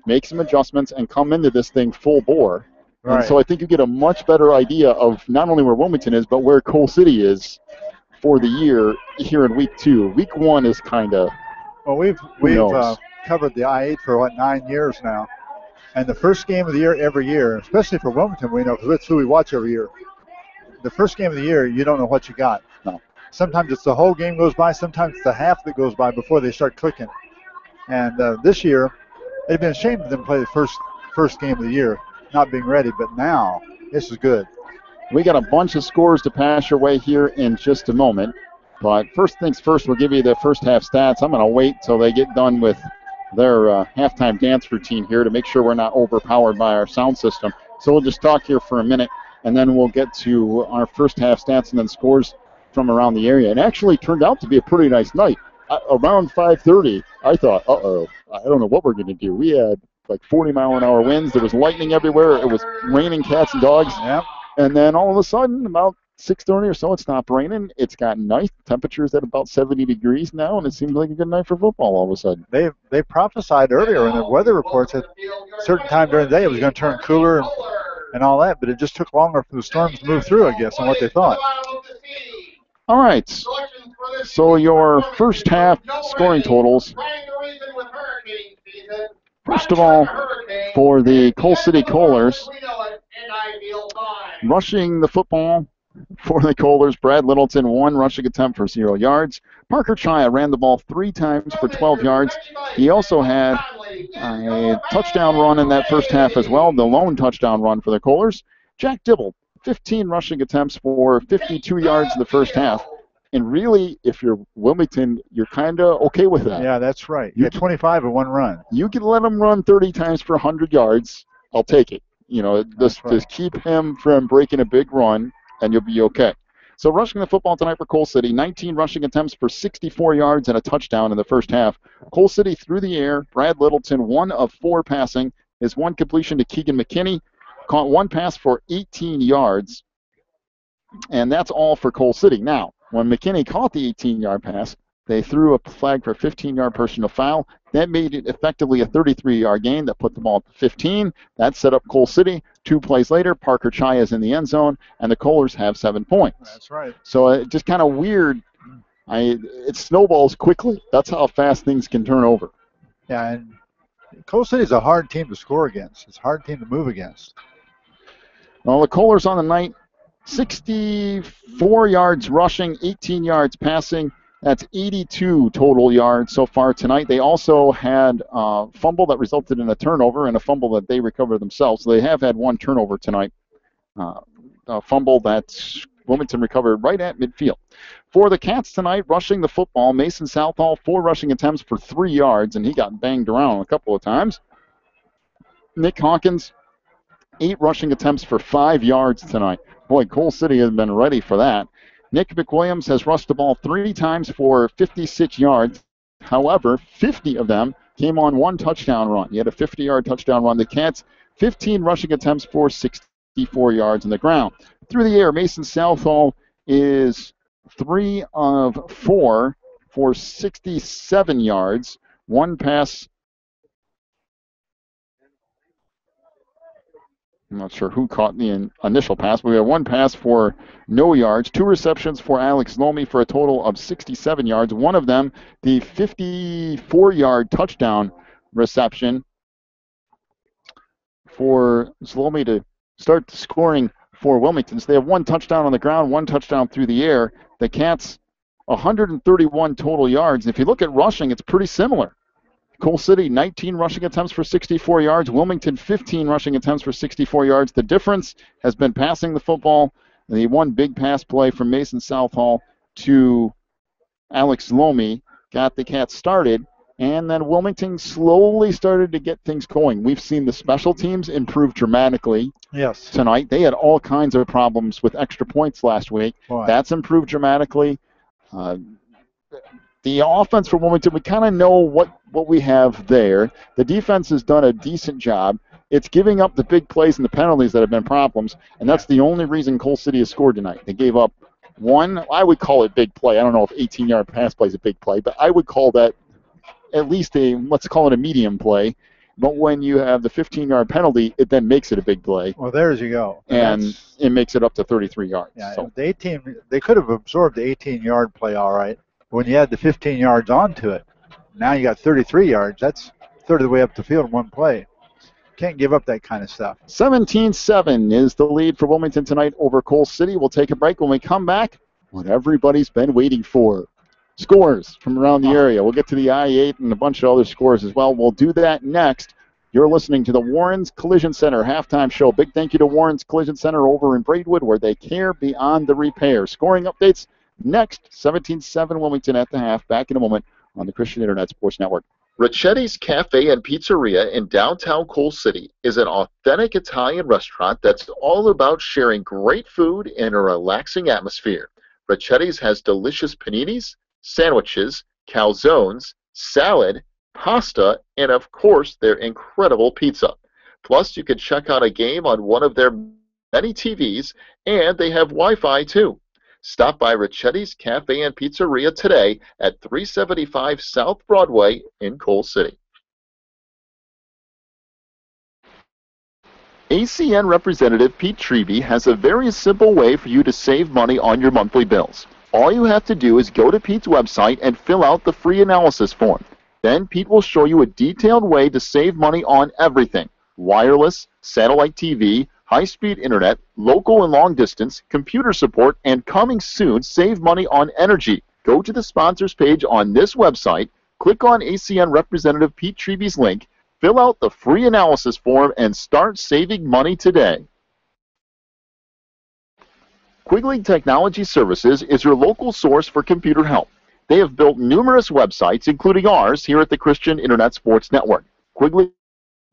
make some adjustments, and come into this thing full bore. Right. And so I think you get a much better idea of not only where Wilmington is, but where Coal City is for the year here in week 2. Week 1 is kind of, well, we've covered the I-8 for, 9 years now. And the first game of the year every year, especially for Wilmington, we know, because that's who we watch every year. The first game of the year, you don't know what you got. No. Sometimes it's the whole game goes by. Sometimes it's the half that goes by before they start clicking. And this year, they've been ashamed of them to play the first game of the year, not being ready. But now, this is good. We got a bunch of scores to pass your way here in just a moment. But first things first, we'll give you the first half stats. I'm going to wait till they get done with their halftime dance routine here to make sure we're not overpowered by our sound system. So we'll just talk here for a minute, and then we'll get to our first half stats and then scores from around the area. It actually turned out to be a pretty nice night. Around 5:30, I thought, I don't know what we're going to do. We had like 40-mile-an-hour winds. There was lightning everywhere. It was raining cats and dogs. Yep. And then all of a sudden, about 6:30 or so, it stopped raining. It's got nice temperatures at about 70 degrees now, and it seems like a good night for football all of a sudden. They prophesied earlier in the weather reports that a certain time during the day it was going to turn cooler and all that, but it just took longer for the storms to move through, I guess, than what they thought. All right. So your first half scoring totals. First of all, for the Coal City Kohlers, rushing the football for the Kohlers, Brad Littleton, 1 rushing attempt for 0 yards. Parker Chaya ran the ball 3 times for 12 yards. He also had a touchdown run in that first half as well, the lone touchdown run for the Kohlers. Jack Dibble, 15 rushing attempts for 52 yards in the first half. And really, if you're Wilmington, you're kind of okay with that. Yeah, that's right. You had 25 in one run. You can let him run 30 times for 100 yards. I'll take it. You know, just keep him from breaking a big run, and you'll be okay. So rushing the football tonight for Coal City, 19 rushing attempts for 64 yards and a touchdown in the first half. Coal City through the air. Brad Littleton, 1 of 4 passing. His 1 completion to Keegan McKinney. Caught 1 pass for 18 yards. And that's all for Coal City. Now, when McKinney caught the 18-yard pass, they threw a flag for a 15-yard personal foul. That made it effectively a 33-yard gain that put the ball at 15. That set up Coal City. 2 plays later, Parker Chaya is in the end zone, and the Kohlers have 7 points. That's right. So just kind of weird. It snowballs quickly. That's how fast things can turn over. Yeah, and Coal City is a hard team to score against. It's a hard team to move against. Well, the Kohlers on the night, 64 yards rushing, 18 yards passing. That's 82 total yards so far tonight. They also had a fumble that resulted in a turnover and a fumble that they recovered themselves. So they have had 1 turnover tonight, a fumble that Wilmington recovered right at midfield. For the Cats tonight, rushing the football, Mason Southall, 4 rushing attempts for 3 yards, and he got banged around a couple of times. Nick Hawkins, 8 rushing attempts for 5 yards tonight. Boy, Coal City has been ready for that. Nick McWilliams has rushed the ball 3 times for 56 yards. However, 50 of them came on 1 touchdown run. He had a 50-yard touchdown run. The Cats, 15 rushing attempts for 64 yards on the ground. Through the air, Mason Southall is 3 of 4 for 67 yards. 1 pass. I'm not sure who caught the initial pass, but we had 1 pass for no yards, 2 receptions for Alex Lomi for a total of 67 yards. One of them, the 54-yard touchdown reception for Lomi to start scoring for Wilmington. So they have 1 touchdown on the ground, 1 touchdown through the air. The Cats, 131 total yards. And if you look at rushing, it's pretty similar. Coal City, 19 rushing attempts for 64 yards. Wilmington, 15 rushing attempts for 64 yards. The difference has been passing the football. The 1 big pass play from Mason Southall to Alex Lomi got the Cats started, and then Wilmington slowly started to get things going. We've seen the special teams improve dramatically tonight. They had all kinds of problems with extra points last week. Boy. That's improved dramatically. The offense for Wilmington, we kind of know what we have there. The defense has done a decent job. It's giving up the big plays and the penalties that have been problems, and that's the only reason Coal City has scored tonight. They gave up 1, I would call it big play. I don't know if 18-yard pass play is a big play, but I would call that at least let's call it a medium play. But when you have the 15-yard penalty, it then makes it a big play. Well, there's you go. And it makes it up to 33 yards. Yeah, so. the 18, they could have absorbed the 18-yard play all right. When you add the 15 yards onto it, now you got 33 yards. That's a third of the way up the field in 1 play. Can't give up that kind of stuff. 17-7 is the lead for Wilmington tonight over Coal City. We'll take a break. When we come back, what everybody's been waiting for. Scores from around the area. We'll get to the I-8 and a bunch of other scores as well. We'll do that next. You're listening to the Warren's Collision Center halftime show. Big thank you to Warren's Collision Center over in Braidwood, where they care beyond the repair. Scoring updates next. 17-7 Wilmington at the half. Back in a moment on the Christian Internet Sports Network. Ricchetti's Cafe and Pizzeria in downtown Coal City is an authentic Italian restaurant that's all about sharing great food in a relaxing atmosphere. Ricchetti's has delicious paninis, sandwiches, calzones, salad, pasta, and of course their incredible pizza. Plus, you can check out a game on one of their many TVs, and they have Wi-Fi too. Stop by Ricchetti's Cafe and Pizzeria today at 375 South Broadway in Coal City. ACN representative Pete Treby has a very simple way for you to save money on your monthly bills. All you have to do is go to Pete's website and fill out the free analysis form. Then Pete will show you a detailed way to save money on everything: wireless, satellite TV, high-speed internet, local and long distance, computer support, and coming soon, save money on energy. Go to the sponsors page on this website, click on ACN representative Pete Treby's link, fill out the free analysis form, and start saving money today. Quigley Technology Services is your local source for computer help. They have built numerous websites, including ours here at the Christian Internet Sports Network. Quigley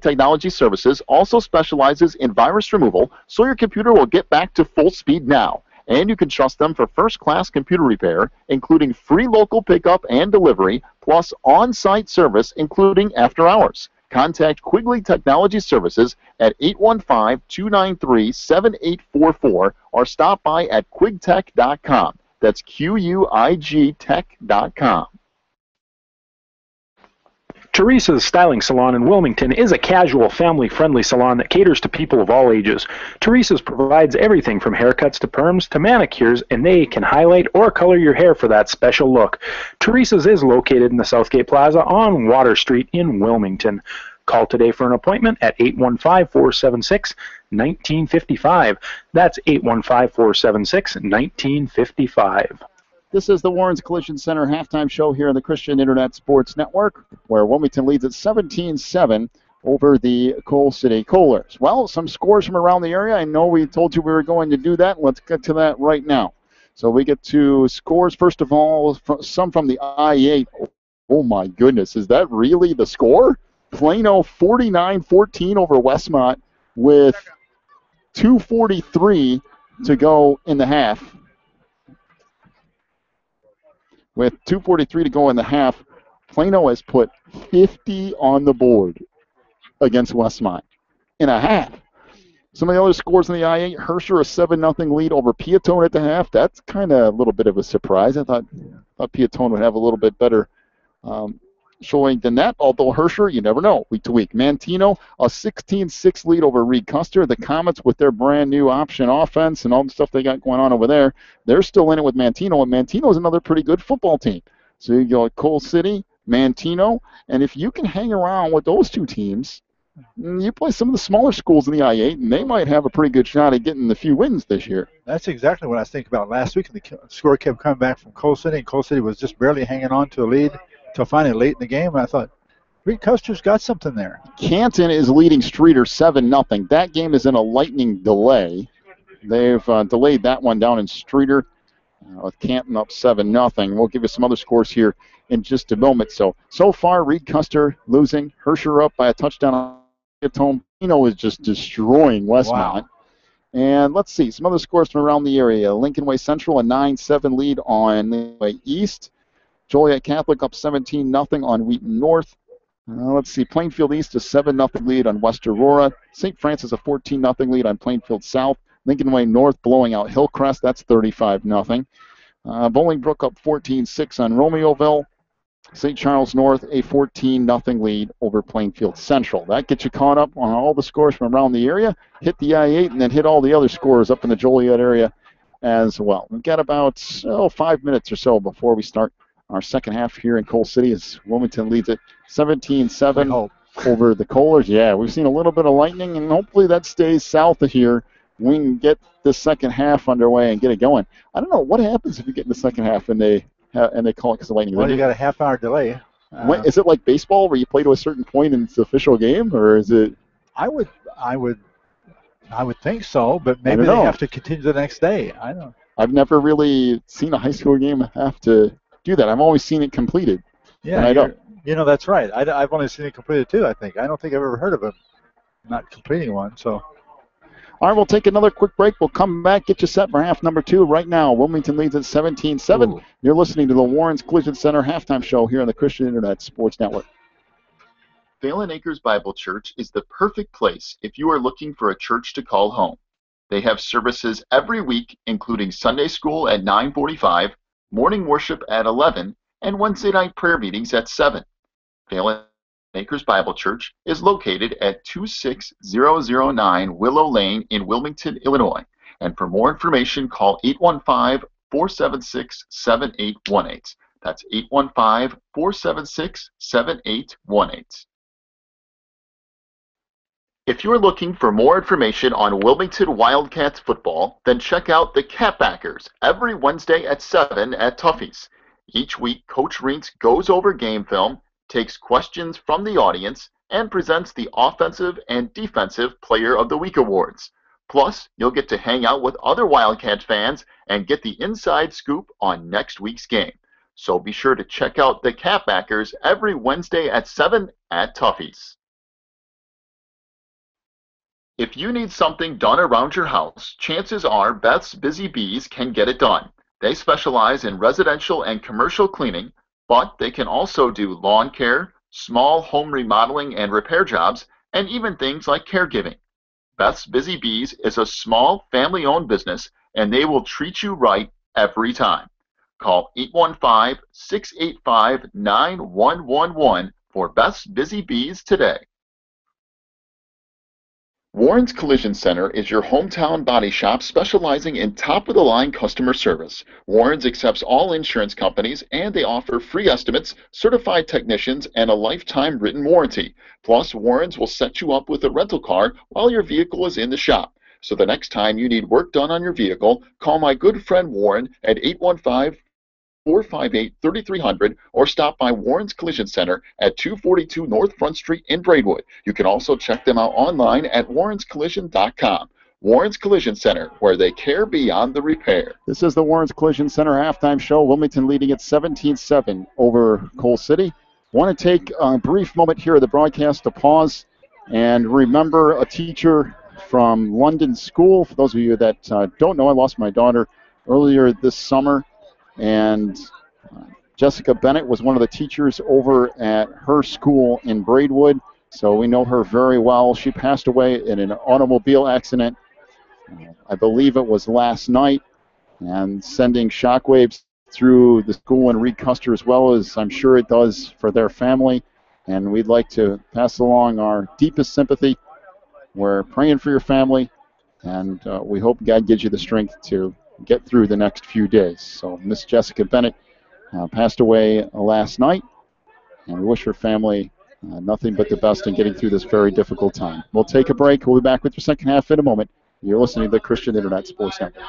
Technology Services also specializes in virus removal, so your computer will get back to full speed now. And you can trust them for first-class computer repair, including free local pickup and delivery, plus on-site service, including after hours. Contact Quigley Technology Services at 815-293-7844 or stop by at quigtech.com. That's QUIG tech.com. Teresa's Styling Salon in Wilmington is a casual, family-friendly salon that caters to people of all ages. Teresa's provides everything from haircuts to perms to manicures, and they can highlight or color your hair for that special look. Teresa's is located in the Southgate Plaza on Water Street in Wilmington. Call today for an appointment at 815-476-1955. That's 815-476-1955. This is the Warren's Collision Center halftime show here on the Christian Internet Sports Network, where Wilmington leads at 17-7 over the Coal City Coalers. Well, some scores from around the area. I know we told you we were going to do that. Let's get to that right now. So we get to scores, first of all, some from the I-8. Oh, my goodness. Is that really the score? Plano 49-14 over Westmont with 2:43 to go in the half. With 2:43 to go in the half, Plano has put 50 on the board against Westmont in a half. Some of the other scores in the I-8, Herscher a 7-0 lead over Piatone at the half. That's kind of a little bit of a surprise. I thought Piatone would have a little bit better showing than that, although Herscher, you never know, week to week. Mantino, a 16-6 lead over Reed Custer. The Comets, with their brand new option offense and all the stuff they got going on over there, they're still in it with Mantino, and Mantino is another pretty good football team. So you go Coal City, Mantino, and if you can hang around with those two teams, you play some of the smaller schools in the I-8, and they might have a pretty good shot at getting a few wins this year. That's exactly what I was thinking about last week. And the score kept coming back from Coal City, and Coal City was just barely hanging on to a lead until finally late in the game. And I thought, Reed Custer's got something there. Canton is leading Streeter 7-0. That game is in a lightning delay. They've delayed that one down in Streeter with Canton up 7-0. We'll give you some other scores here in just a moment. So far, Reed Custer losing. Herscher up by a touchdown. Pino is just destroying Westmont. Wow. And let's see, some other scores from around the area. Lincoln Way Central, a 9-7 lead on Lincoln Way East. Joliet Catholic up 17-0 on Wheaton North. Let's see, Plainfield East a 7-0 lead on West Aurora. St. Francis a 14-0 lead on Plainfield South. Lincoln Way North blowing out Hillcrest, that's 35-0. Bolingbrook up 14-6 on Romeoville. St. Charles North a 14-0 lead over Plainfield Central. That gets you caught up on all the scores from around the area. Hit the I-8 and then hit all the other scores up in the Joliet area as well. We've got about 5 minutes or so before we start our second half here in Coal City as Wilmington leads it 17-7 over the Coalers. Yeah, we've seen a little bit of lightning, and hopefully that stays south of here. We can get the second half underway and get it going. I don't know what happens if you get in the second half and they call it because of lightning. Well, you got a half-hour delay. Is it like baseball where you play to a certain point and it's the official game, or is it? I would think so, but maybe they have to continue the next day. I don't. I've never really seen a high school game have to do that. I've always seen it completed. Yeah, that's right. I've only seen it completed too. I don't think I've ever heard of him not completing one. So. All right, we'll take another quick break. We'll come back, get you set for half number 2. Right now, Wilmington leads at 17-7. You're listening to the Warren's Collision Center halftime show here on the Christian Internet Sports Network. Phelan Acres Bible Church is the perfect place if you are looking for a church to call home. They have services every week, including Sunday school at 9:45, morning worship at 11, and Wednesday night prayer meetings at 7. Phelan Acres Bible Church is located at 26009 Willow Lane in Wilmington, Illinois. And for more information, call 815-476-7818. That's 815-476-7818. If you're looking for more information on Wilmington Wildcats football, then check out the Catbackers every Wednesday at 7 at Tuffy's. Each week, Coach Rinks goes over game film, takes questions from the audience, and presents the Offensive and Defensive Player of the Week awards. Plus, you'll get to hang out with other Wildcat fans and get the inside scoop on next week's game. So be sure to check out the Catbackers every Wednesday at 7 at Tuffy's. If you need something done around your house, chances are Beth's Busy Bees can get it done. They specialize in residential and commercial cleaning, but they can also do lawn care, small home remodeling and repair jobs, and even things like caregiving. Beth's Busy Bees is a small family-owned business, and they will treat you right every time. Call 815-685-9111 for Beth's Busy Bees today. Warren's Collision Center is your hometown body shop specializing in top-of-the-line customer service. Warren's accepts all insurance companies, and they offer free estimates, certified technicians, and a lifetime written warranty. Plus, Warren's will set you up with a rental car while your vehicle is in the shop. So the next time you need work done on your vehicle, call my good friend Warren at 815-458-3300 or stop by Warren's Collision Center at 242 North Front Street in Braidwood. You can also check them out online at warrenscollision.com. Warren's Collision Center, where they care beyond the repair. This is the Warren's Collision Center halftime show. Wilmington leading at 17-7 over Coal City. Want to take a brief moment here of the broadcast to pause and remember a teacher from London School. For those of you that don't know, I lost my daughter earlier this summer. And Jessica Bennett was one of the teachers over at her school in Braidwood, so we know her very well. She passed away in an automobile accident, I believe it was last night, and sending shockwaves through the school and Reed Custer as well as I'm sure it does for their family. And we'd like to pass along our deepest sympathy. We're praying for your family, and we hope God gives you the strength to get through the next few days. So Miss Jessica Bennett passed away last night, and we wish her family nothing but the best in getting through this very difficult time. We'll take a break. We'll be back with your second half in a moment. You're listening to the Christian Internet Sports Network.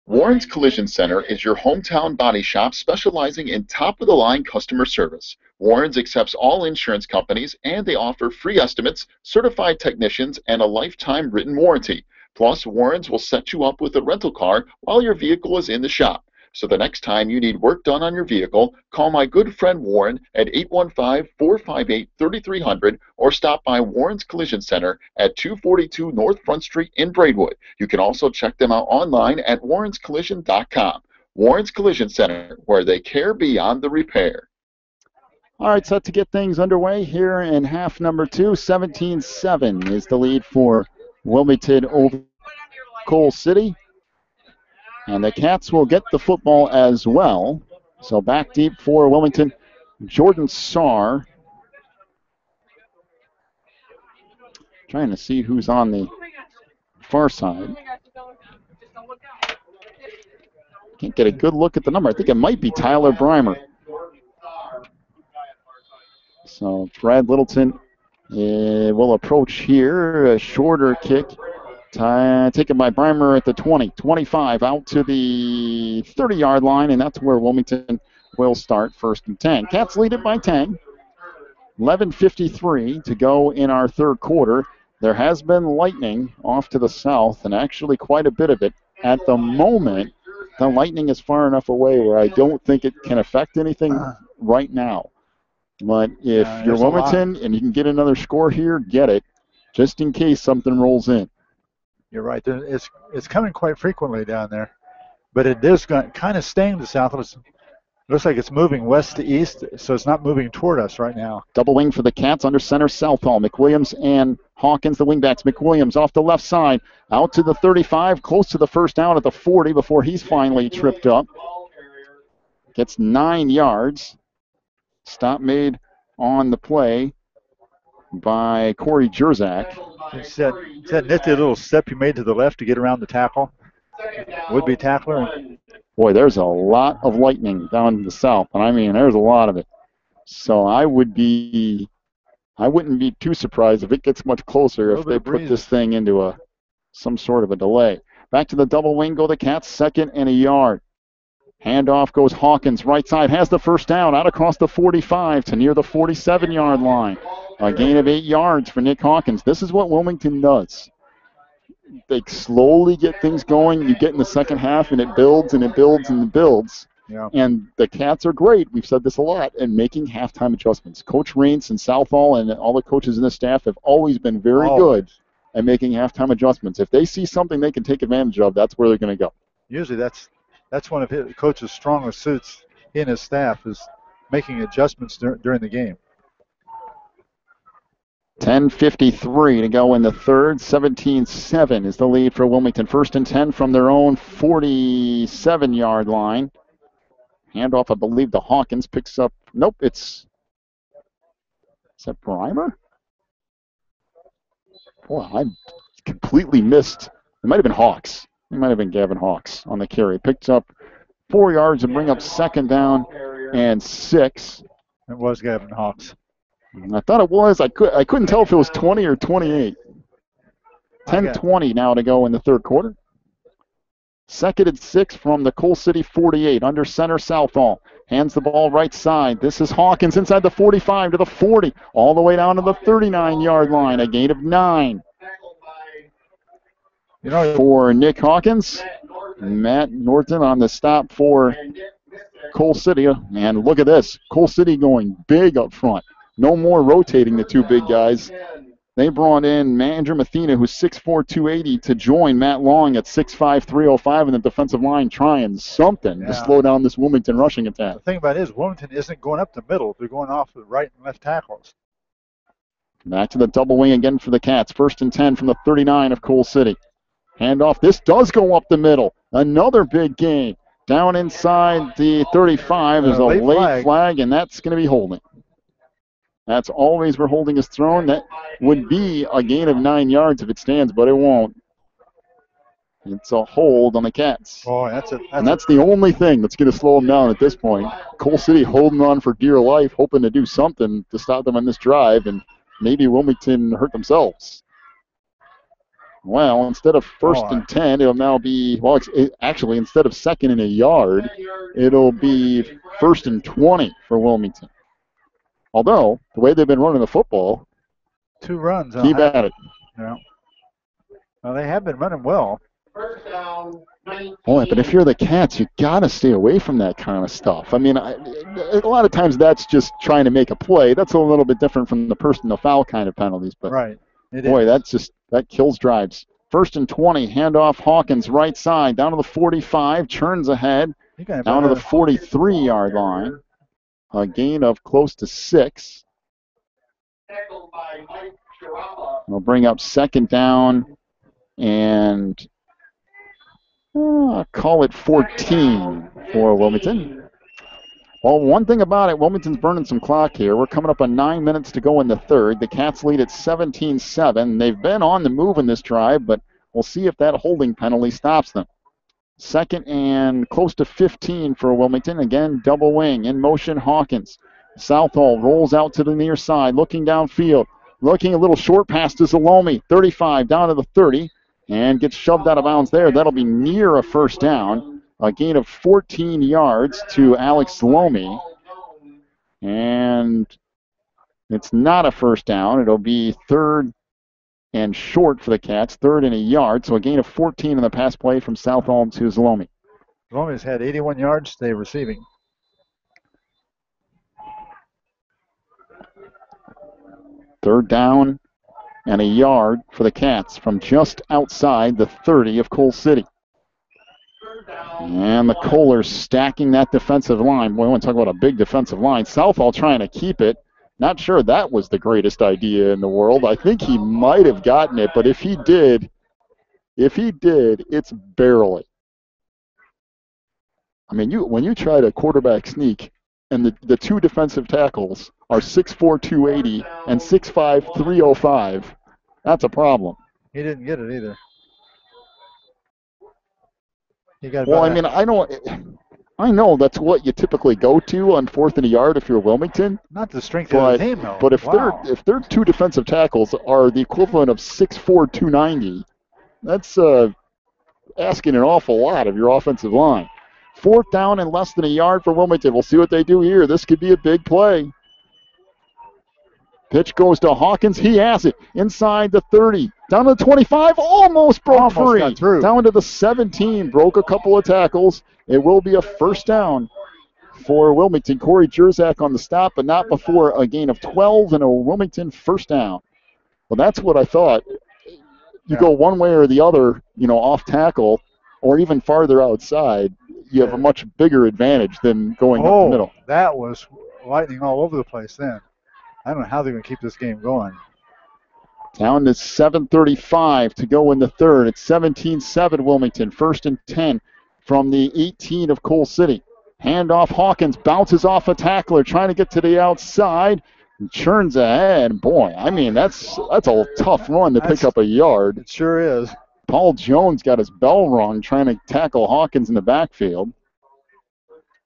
Warren's Collision Center is your hometown body shop specializing in top-of-the-line customer service. Warren's accepts all insurance companies, and they offer free estimates, certified technicians, and a lifetime written warranty. Plus, Warren's will set you up with a rental car while your vehicle is in the shop. So the next time you need work done on your vehicle, call my good friend Warren at 815-458-3300 or stop by Warren's Collision Center at 242 North Front Street in Braidwood. You can also check them out online at warrenscollision.com. Warren's Collision Center, where they care beyond the repair. All right, set to get things underway here in half number 2. 17-7 is the lead for Wilmington over Coal City. And the Cats will get the football as well. So back deep for Wilmington, Jordan Sarr. Trying to see who's on the far side. Can't get a good look at the number. I think it might be Tyler Breimer. So Brad Littleton will approach here. A shorter kick. Taken by Breimer at the 20, 25, out to the 30-yard line, and that's where Wilmington will start first and 10. Cats lead it by 10. 11:53 to go in our third quarter. There has been lightning off to the south, and actually quite a bit of it. At the moment, the lightning is far enough away where I don't think it can affect anything right now. But if you're Wilmington and you can get another score here, get it, just in case something rolls in. You're right. It's coming quite frequently down there, but it is kind of staying to the south. It looks like it's moving west to east, so it's not moving toward us right now. Double wing for the Cats under center, Southall. McWilliams and Hawkins, the wingbacks. McWilliams off the left side, out to the 35, close to the first down at the 40 before he's finally tripped up. Gets 9 yards. Stop made on the play by Corey Jerzak. It's that nifty little step he made to the left to get around the tackle. Would-be tackler. Boy, there's a lot of lightning down in the south, and I mean, there's a lot of it. So I wouldn't be too surprised if it gets much closer if they put this thing into some sort of a delay. Back to the double wing go the Cats, 2nd and a yard. Handoff goes Hawkins, right side, has the first down, out across the 45 to near the 47-yard line. A gain of 8 yards for Nick Hawkins. This is what Wilmington does. They slowly get things going. You get in the second half, and it builds and it builds and it builds. Yeah. And the Cats are great. We've said this a lot, and making halftime adjustments. Coach Raines and Southall and all the coaches and the staff have always been very good at making halftime adjustments. If they see something they can take advantage of, that's where they're going to go. Usually that's one of his coach's strongest suits in his staff is making adjustments during the game. 10:53 to go in the third. 17-7 is the lead for Wilmington. 1st and 10 from their own 47-yard line. Handoff, I believe, to Hawkins. Picks up. Nope, is that Brimer? Boy, I completely missed. It might have been Hawks. It might have been Gavin Hawks on the carry. Picked up 4 yards and bring up 2nd down and 6. It was Gavin Hawks. I thought it was. I couldn't tell if it was 20 or 28. 10:20 now to go in the third quarter. 2nd and 6 from the Coal City 48. Under center, Southall. Hands the ball right side. This is Hawkins inside the 45 to the 40. All the way down to the 39-yard line. A gain of 9. For Nick Hawkins. Matt Norton on the stop for Coal City. And look at this. Coal City going big up front. No more rotating the two big guys. They brought in Andrew Mathena, who's 6'4", 280, to join Matt Long at 6'5", 305 in the defensive line, trying something to slow down this Wilmington rushing attack. The thing about it is Wilmington isn't going up the middle. They're going off the right and left tackles. Back to the double wing again for the Cats. 1st and 10 from the 39 of Coal City. Handoff. This does go up the middle. Another big gain. Down inside the 35 is a late flag, and that's going to be holding. That's always where holding is thrown. That would be a gain of 9 yards if it stands, but it won't. It's a hold on the Cats. Oh, that's the only thing that's going to slow them down at this point. Coal City holding on for dear life, hoping to do something to stop them on this drive, and maybe Wilmington hurt themselves. Well, instead of 1st and 10, it'll now be, actually, instead of 2nd and a yard, it'll be 1st and 20 for Wilmington. Although, the way they've been running the football, 2 runs. Keep at it. Yeah. Well, they have been running well. Boy, but if you're the Cats, you got to stay away from that kind of stuff. I mean, a lot of times that's just trying to make a play. That's a little bit different from the personal foul kind of penalties. But right. That kills drives. 1st and 20, handoff Hawkins right side, down to the 45, churns ahead, down to the 43-yard line. A gain of close to 6. We'll bring up 2nd down and call it 14 for Wilmington. Well, one thing about it, Wilmington's burning some clock here. We're coming up on 9 minutes to go in the third. The Cats lead at 17-7. They've been on the move in this drive, but we'll see if that holding penalty stops them. 2nd and close to 15 for Wilmington. Again, double wing. In motion, Hawkins. Southall rolls out to the near side, looking downfield. Looking a little short pass to Zalomi. 35 down to the 30 and gets shoved out of bounds there. That'll be near a 1st down. A gain of 14 yards to Alex Zalomi. And it's not a 1st down. It'll be 3rd and short for the Cats, 3rd and a yard. So a gain of 14 in the pass play from Southall to Zalomi. Zalomi's had 81 yards today receiving. Third down and a yard for the Cats from just outside the 30 of Coal City. And the Kohlers stacking that defensive line. Boy, we want to talk about a big defensive line. Southall trying to keep it. Not sure that was the greatest idea in the world. I think he might have gotten it, but if he did, it's barely. I mean, when you try to quarterback sneak and the two defensive tackles are 6'4", 280 and 6'5", 305. That's a problem. He didn't get it either. He got Well, I about mean, I know that's what you typically go to on 4th and a yard if you're Wilmington. not the strength of the team, though. But if Wow. their two defensive tackles are the equivalent of 6'4", 290, that's asking an awful lot of your offensive line. 4th down and less than a yard for Wilmington. We'll see what they do here. This could be a big play. Pitch goes to Hawkins. He has it inside the 30. Down to the 25. Almost broke free. Got through. Down to the 17. Broke a couple of tackles. It will be a first down for Wilmington. Corey Jerzak on the stop, but not before a gain of 12 and a Wilmington first down. Well, that's what I thought. You go one way or the other, off tackle or even farther outside, you have a much bigger advantage than going up the middle. That was lightning all over the place then. I don't know how they're going to keep this game going. Down to 7:35 to go in the third. It's 17-7 Wilmington. 1st and 10 from the 18 of Coal City. Handoff Hawkins bounces off a tackler trying to get to the outside. And churns ahead. Boy, I mean, that's a tough run to pick up a yard. It sure is. Paul Jones got his bell rung trying to tackle Hawkins in the backfield.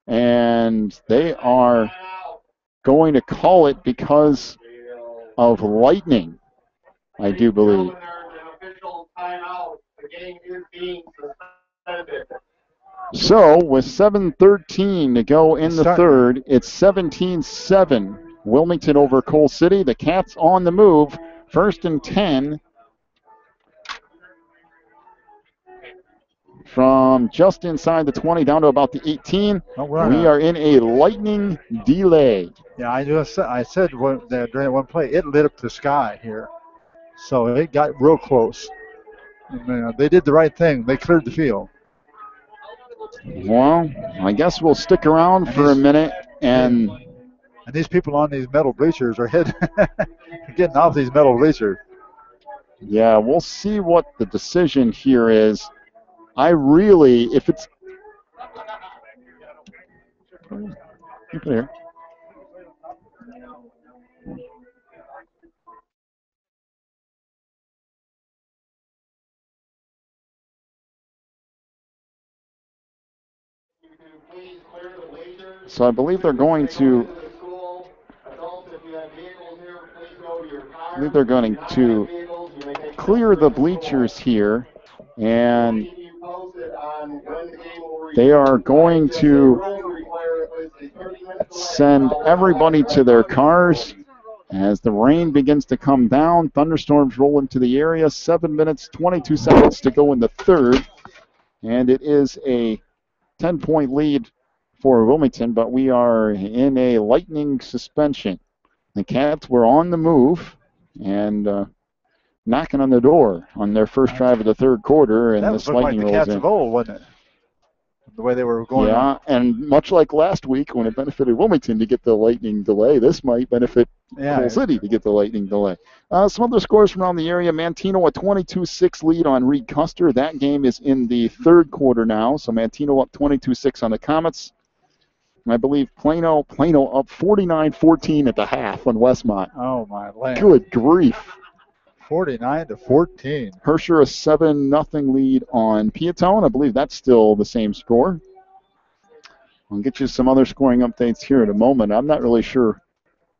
And they are going to call it because of lightning, I do believe. So with 7:13 to go in the third, it's 17-7. Wilmington over Coal City. The Cats on the move. 1st and 10 from just inside the 20 down to about the 18. We are in a lightning delay. Yeah, I said during that one play, it lit up the sky here. So it got real close. They did the right thing. They cleared the field. Well, I guess we'll stick around for a minute. And these people on these metal bleachers are getting off these metal bleachers. Yeah, we'll see what the decision here is. If it's... Keep it here. So I believe they're going to clear the bleachers here, and they are going to send everybody to their cars as the rain begins to come down. Thunderstorms roll into the area. 7 minutes, 22 seconds to go in the third, and it is a 10-point lead for Wilmington, but we are in a lightning suspension. The Cats were on the move and knocking on the door on their first drive of the third quarter, and this lightning rolls in. That was like the Cats of old, wasn't it? The way they were going. Yeah, and much like last week when it benefited Wilmington to get the lightning delay, this might benefit Coal City to get the lightning delay. Some other scores from around the area. Manteno a 22-6 lead on Reed Custer. That game is in the third quarter now, so Manteno up 22-6 on the Comets. I believe Plano up 49-14 at the half on Westmont. Oh, my land. Good grief. 49-14. Herscher a 7-0 lead on Piatone. I believe that's still the same score. I'll get you some other scoring updates here in a moment. I'm not really sure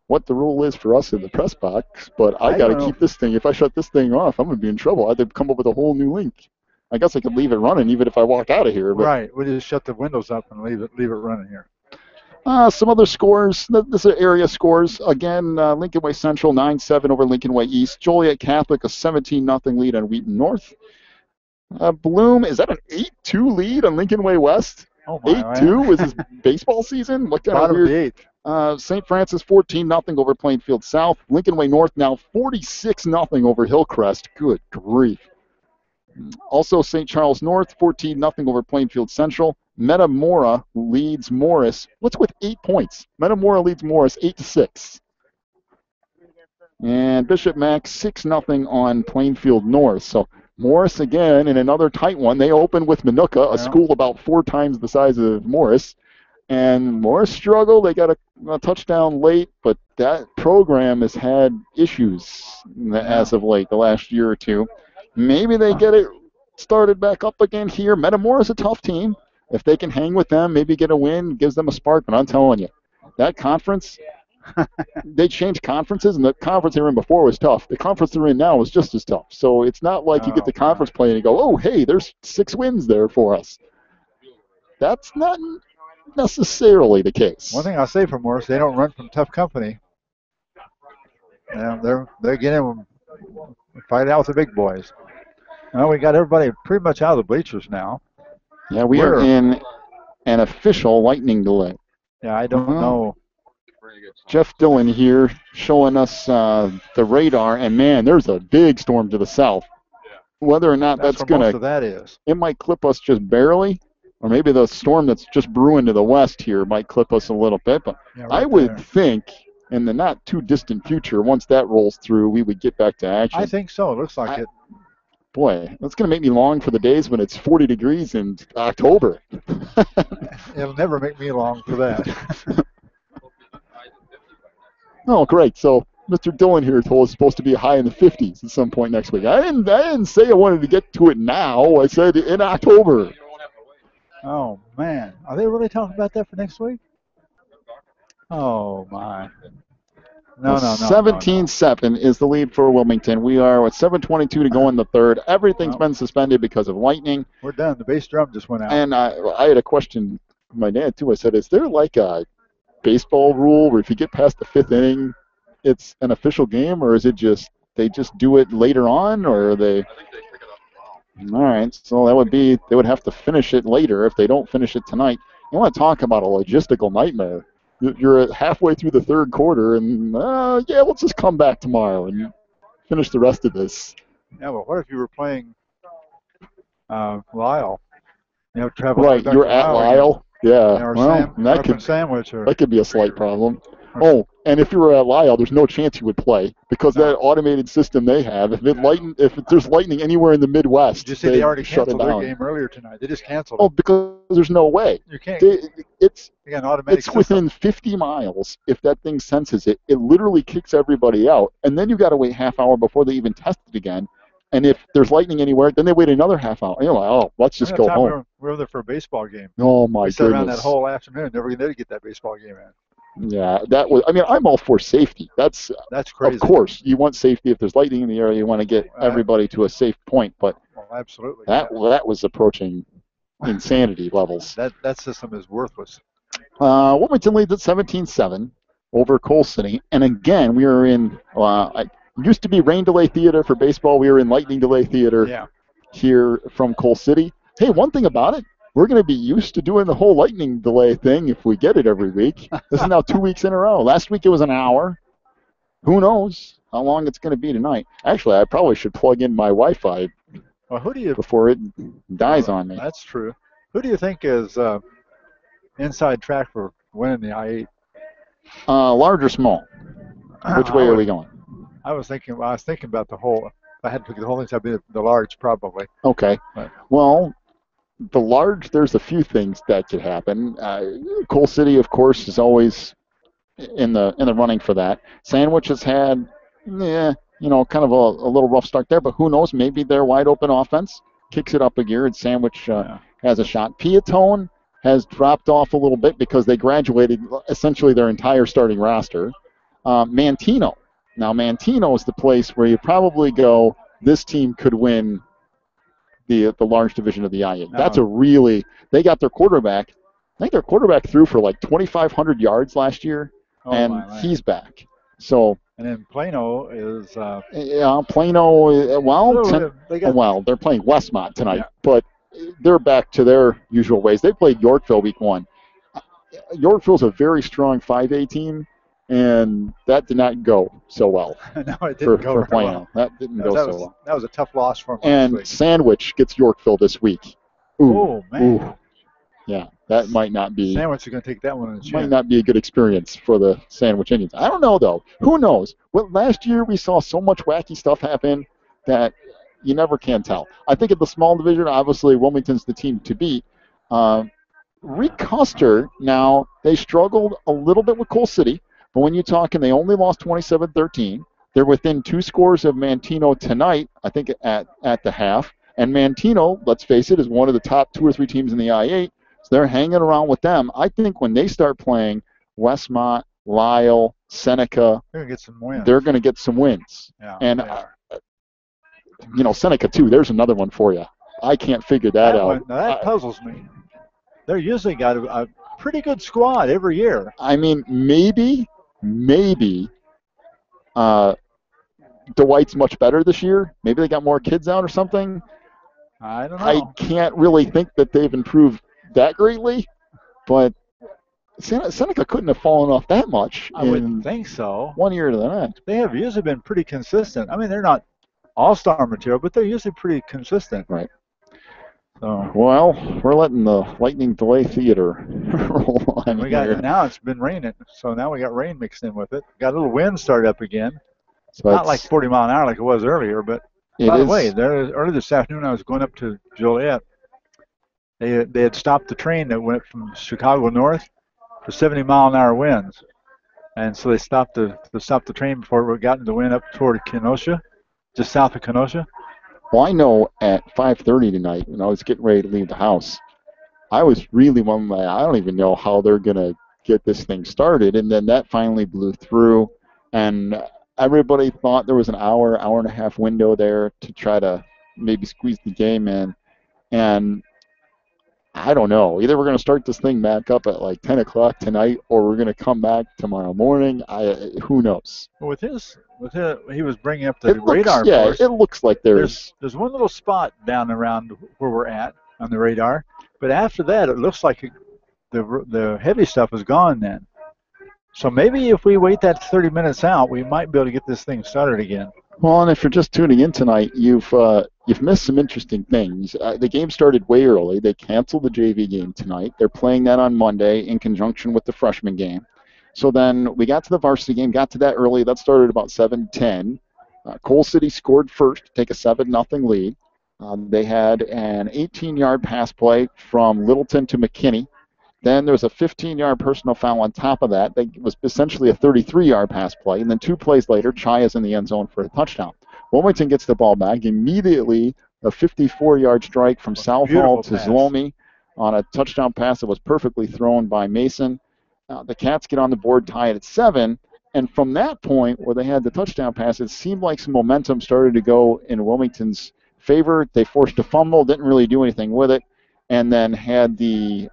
what the rule is for us in the press box, but I got to keep this thing. If I shut this thing off, I'm going to be in trouble. I have to come up with a whole new link. I guess I could leave it running even if I walk out of here. But right. We'll just shut the windows up and leave it running here. Some other scores. This is area scores. Again, Lincoln Way Central 9-7 over Lincoln Way East. Joliet Catholic a 17-0 lead on Wheaton North. Bloom, is that an 8-2 lead on Lincoln Way West? Oh my 8-2 is his baseball season? What kind of weird? St. Francis 14-0 over Plainfield South. Lincoln Way North now 46-0 over Hillcrest. Good grief. Also, St. Charles North 14-0 over Plainfield Central. Metamora leads Morris. What's with 8 points? Metamora leads Morris 8-6. And Bishop Max 6-0 on Plainfield North. So Morris again in another tight one. They open with Minooka, a school about 4 times the size of Morris. And Morris struggled. They got a touchdown late, but that program has had issues as of late, the last year or two. Maybe they get it started back up again here. Metamora is a tough team. If they can hang with them, maybe get a win, gives them a spark. But I'm telling you, that conference, they changed conferences, and the conference they were in before was tough. The conference they're in now is just as tough. So it's not like you get the conference play and you go, oh, hey, there's 6 wins there for us. That's not necessarily the case. One thing I'll say for Morris, they don't run from tough company. They're getting fight out with the big boys. Well, we got everybody pretty much out of the bleachers now. Yeah, we are in an official lightning delay. Yeah, I don't know. Jeff Dillon here showing us the radar, and man, there's a big storm to the south. Whether or not that's going most of that is. It might clip us just barely, or maybe the storm that's just brewing to the west here might clip us a little bit. But I would think in the not too distant future, once that rolls through, we would get back to action. I think so. It looks like it. Boy, that's going to make me long for the days when it's 40 degrees in October. It'll never make me long for that. Oh, great. So Mr. Dillon here told us it's supposed to be a high in the 50s at some point next week. I didn't say I wanted to get to it now. I said in October. Oh, man. Are they really talking about that for next week? Oh, my. No. 17-7 is the lead for Wilmington. We are with 7:22 to go in the third. Everything's been suspended because of lightning. We're done. The bass drum just went out. And I had a question for my dad, too. I said, is there like a baseball rule where if you get past the 5th inning, it's an official game, or is it just they just do it later on, or are they? All right, so that would be they would have to finish it later if they don't finish it tonight. You want to talk about a logistical nightmare. You're halfway through the third quarter, and let's just come back tomorrow and finish the rest of this. Yeah, but what if you were playing Lyle? Travel right, you're at Lyle. Yeah, that could be a slight problem. Oh, and if you were at Lyle, there's no chance you would play because that automated system they have. If there's lightning anywhere in the Midwest, did you see they already canceled their game earlier tonight? They just canceled it. Oh, because there's no way. You can't. It's automatic within 50 miles. If that thing senses it, it literally kicks everybody out, and then you got to wait half hour before they even test it again. And if there's lightning anywhere, then they wait another half hour. You're like, let's just go home. We were there for a baseball game. Oh my goodness! We sat around that whole afternoon, never did get that baseball game in. Yeah, that was. I mean, I'm all for safety. That's crazy. Of course, you want safety. If there's lightning in the area, you want to get everybody to a safe point. But absolutely, that was approaching insanity levels. That system is worthless. Wilmington leads at 17-7 over Coal City, and again, we are in. Used to be rain delay theater for baseball. We are in lightning delay theater here from Coal City. Hey, one thing about it. We're going to be used to doing the whole lightning delay thing if we get it every week. This is now 2 weeks in a row. Last week it was an hour. Who knows how long it's going to be tonight. Actually, I probably should plug in my Wi-Fi before it dies on me. That's true. Who do you think is inside track for winning the I-8? Large or small? Which way are we going? I was thinking about the whole. If I had to pick the whole thing, I'd be the large probably. Okay. Well, the large, there's a few things that could happen. Coal City, of course, is always in the running for that. Sandwich has had, kind of a little rough start there, but who knows? Maybe their wide open offense kicks it up a gear, and Sandwich has a shot. Piatone has dropped off a little bit because they graduated essentially their entire starting roster. Mantino. Now, Mantino is the place where you probably go, this team could win the large division of the I-8. That's they got their quarterback. I think their quarterback threw for like 2,500 yards last year, and he's back. So. And then Plano is. Plano. They're playing Westmont tonight, but they're back to their usual ways. They played Yorkville week 1. Yorkville's a very strong 5A team, and that did not go so well. No, it didn't go for Plano. Well. That didn't go so well. That was a tough loss for them. And Sandwich gets Yorkville this week. Oh, man. Ooh. Yeah, that might not be. Sandwich is going to take that one in the chin. Might not be a good experience for the Sandwich Indians. I don't know, though. Who knows? Well, last year we saw so much wacky stuff happen that you never can tell. I think at the small division, obviously Wilmington's the team to beat. Rick Custer, now, they struggled a little bit with Coal City, but when you're talking, they only lost 27-13. They're within 2 scores of Mantino tonight, I think, at the half. And Mantino, let's face it, is one of the top 2 or 3 teams in the I-8. So they're hanging around with them. I think when they start playing Westmont, Lyle, Seneca, They're going to get some wins. they're going to get some wins. Yeah, and, they are. Seneca, too, there's another one for you. I can't figure that out. Now that puzzles me. They're usually got a pretty good squad every year. I mean, maybe Dwight's much better this year. Maybe they got more kids out or something. I don't know. I can't really think that they've improved that greatly, but Seneca couldn't have fallen off that much. I wouldn't think so. One year to the next. They have usually been pretty consistent. I mean, they're not all-star material, but they're usually pretty consistent. Right. So, well, we're letting the Lightning Delay Theater roll on here. Now it's been raining, so now we got rain mixed in with it. Got a little wind started up again. So not like 40 mile an hour like it was earlier, but by the way, early this afternoon I was going up to Joliet. They had stopped the train that went from Chicago north for 70 mile an hour winds, and so they stopped the train before it got into the wind up toward Kenosha, just south of Kenosha. Well, I know at 5:30 tonight, when I was getting ready to leave the house, I was really wondering, I don't even know how they're going to get this thing started. And then that finally blew through, and everybody thought there was an hour and a half window there to try to maybe squeeze the game in. And I don't know. Either we're going to start this thing back up at like 10 o'clock tonight, or we're going to come back tomorrow morning. Who knows? With he was bringing up the radar. Yeah, course. It looks like there's one little spot down around where we're at on the radar, but after that, it looks like the heavy stuff is gone then. So maybe if we wait that 30 minutes out, we might be able to get this thing started again. Well, and if you're just tuning in tonight, you've missed some interesting things. The game started way early. They canceled the JV game tonight. They're playing that on Monday in conjunction with the freshman game. So then we got to the varsity game, got to that early. That started about 7:10. Coal City scored first to take a 7-0 lead. They had an 18-yard pass play from Littleton to McKinney. Then there was a 15-yard personal foul on top of that. It was essentially a 33-yard pass play. And then 2 plays later, Chaya's in the end zone for a touchdown. Wilmington gets the ball back. Immediately, a 54-yard strike from Southall to Zlomi on a touchdown pass that was perfectly thrown by Mason. The Cats get on the board, tie it at 7. And from that point, where they had the touchdown pass, it seemed like some momentum started to go in Wilmington's favor. They forced a fumble, didn't really do anything with it, and then had the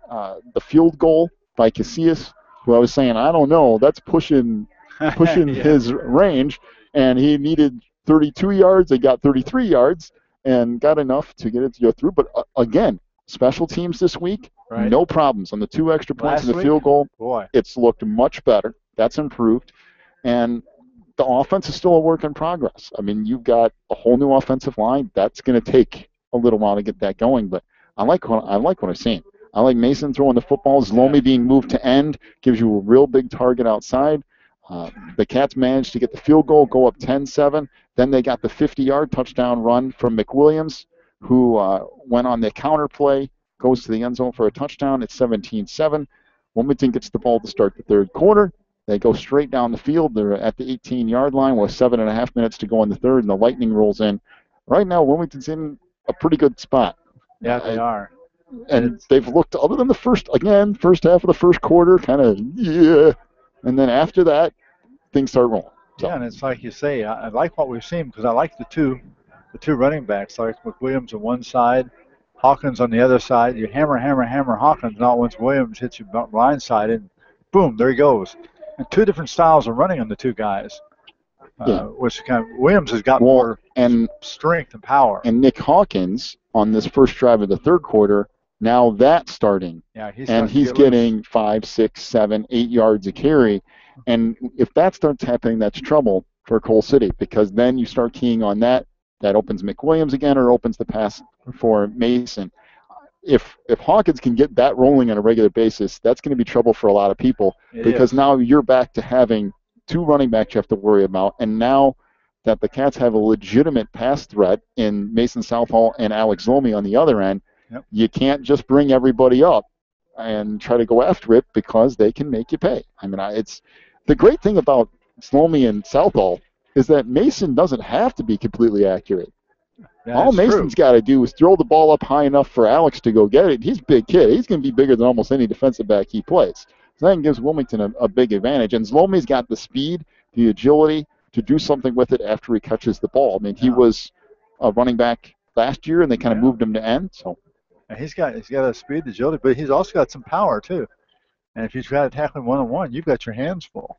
field goal by Casillas, who I was saying, I don't know, that's pushing his range, and he needed 32 yards. They got 33 yards and got enough to get it to go through. But again, special teams this week, no problems. On the 2 extra points of the field goal, it's looked much better. That's improved. And the offense is still a work in progress. I mean, you've got a whole new offensive line. That's going to take a little while to get that going, but I like what I've seen. I like Mason throwing the football. Zlomi being moved to end gives you a real big target outside. The Cats managed to get the field goal, go up 10-7. Then they got the 50-yard touchdown run from McWilliams, who went on the counter play, goes to the end zone for a touchdown. It's 17-7. Wilmington gets the ball to start the third quarter. They go straight down the field. They're at the 18-yard line with 7.5 minutes to go in the third, and the Lightning rolls in. Right now, Wilmington's in a pretty good spot. Yeah, they are. And they've looked, other than the first half of the first quarter, kind of, and then after that, things start rolling. So. Yeah, and it's like you say, I like what we've seen because I like the two running backs, like McWilliams on one side, Hawkins on the other side. You hammer Hawkins, not once Williams hits you blindside, and boom, there he goes. And 2 different styles of running on the 2 guys, which kind of Williams has got more strength and power. And Nick Hawkins on this first drive of the third quarter, now that's starting. Yeah, he's getting 5, 6, 7, 8 yards a carry. And if that starts happening, that's trouble for Coal City, because then you start keying on that. That opens McWilliams again, or opens the pass for Mason. If Hawkins can get that rolling on a regular basis, that's going to be trouble for a lot of people, because now you're back to having 2 running backs you have to worry about. And now that the Cats have a legitimate pass threat in Mason Southall and Alex Zlomi on the other end, you can't just bring everybody up and try to go after it because they can make you pay. I mean, it's the great thing about Slomi and Southall is that Mason doesn't have to be completely accurate. All Mason's got to do is throw the ball up high enough for Alex to go get it. He's a big kid. He's going to be bigger than almost any defensive back he plays. So that gives Wilmington a big advantage. And Zlomi's got the speed, the agility to do something with it after he catches the ball. I mean, he was a running back last year, and they kind of moved him to end. So and he's got a speed, agility, but he's also got some power too. And if you've got to tackle him one-on-one, you've got your hands full.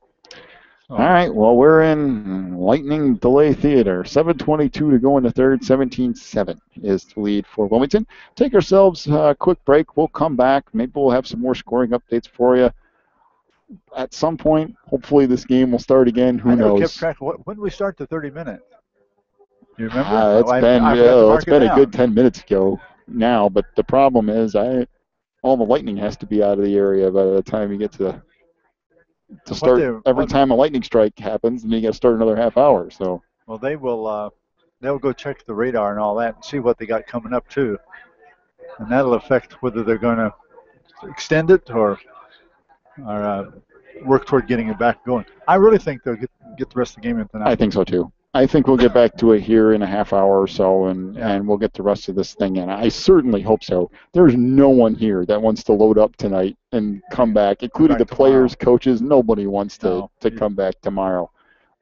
All right, well, we're in lightning delay theater. 7:22 to go in the third. 17-7 is the lead for Wilmington. Take ourselves a quick break. We'll come back. Maybe we'll have some more scoring updates for you at some point. Hopefully this game will start again. Who knows? Kept track of when did we start the 30 minutes? Do you remember? It's been a good 10 minutes ago now, but the problem is all the lightning has to be out of the area by the time you get to start. Every time a lightning strike happens, and you got to start another half hour. So well, they'll go check the radar and all that and see what they got coming up too, and that'll affect whether they're going to extend it or work toward getting it back going. I really think they'll get the rest of the game in tonight. I think so too. I think we'll get back to it here in a half hour or so, and we'll get the rest of this thing in. I certainly hope so. There's no one here that wants to load up tonight and come back, including the players, coaches. Nobody wants to come back tomorrow.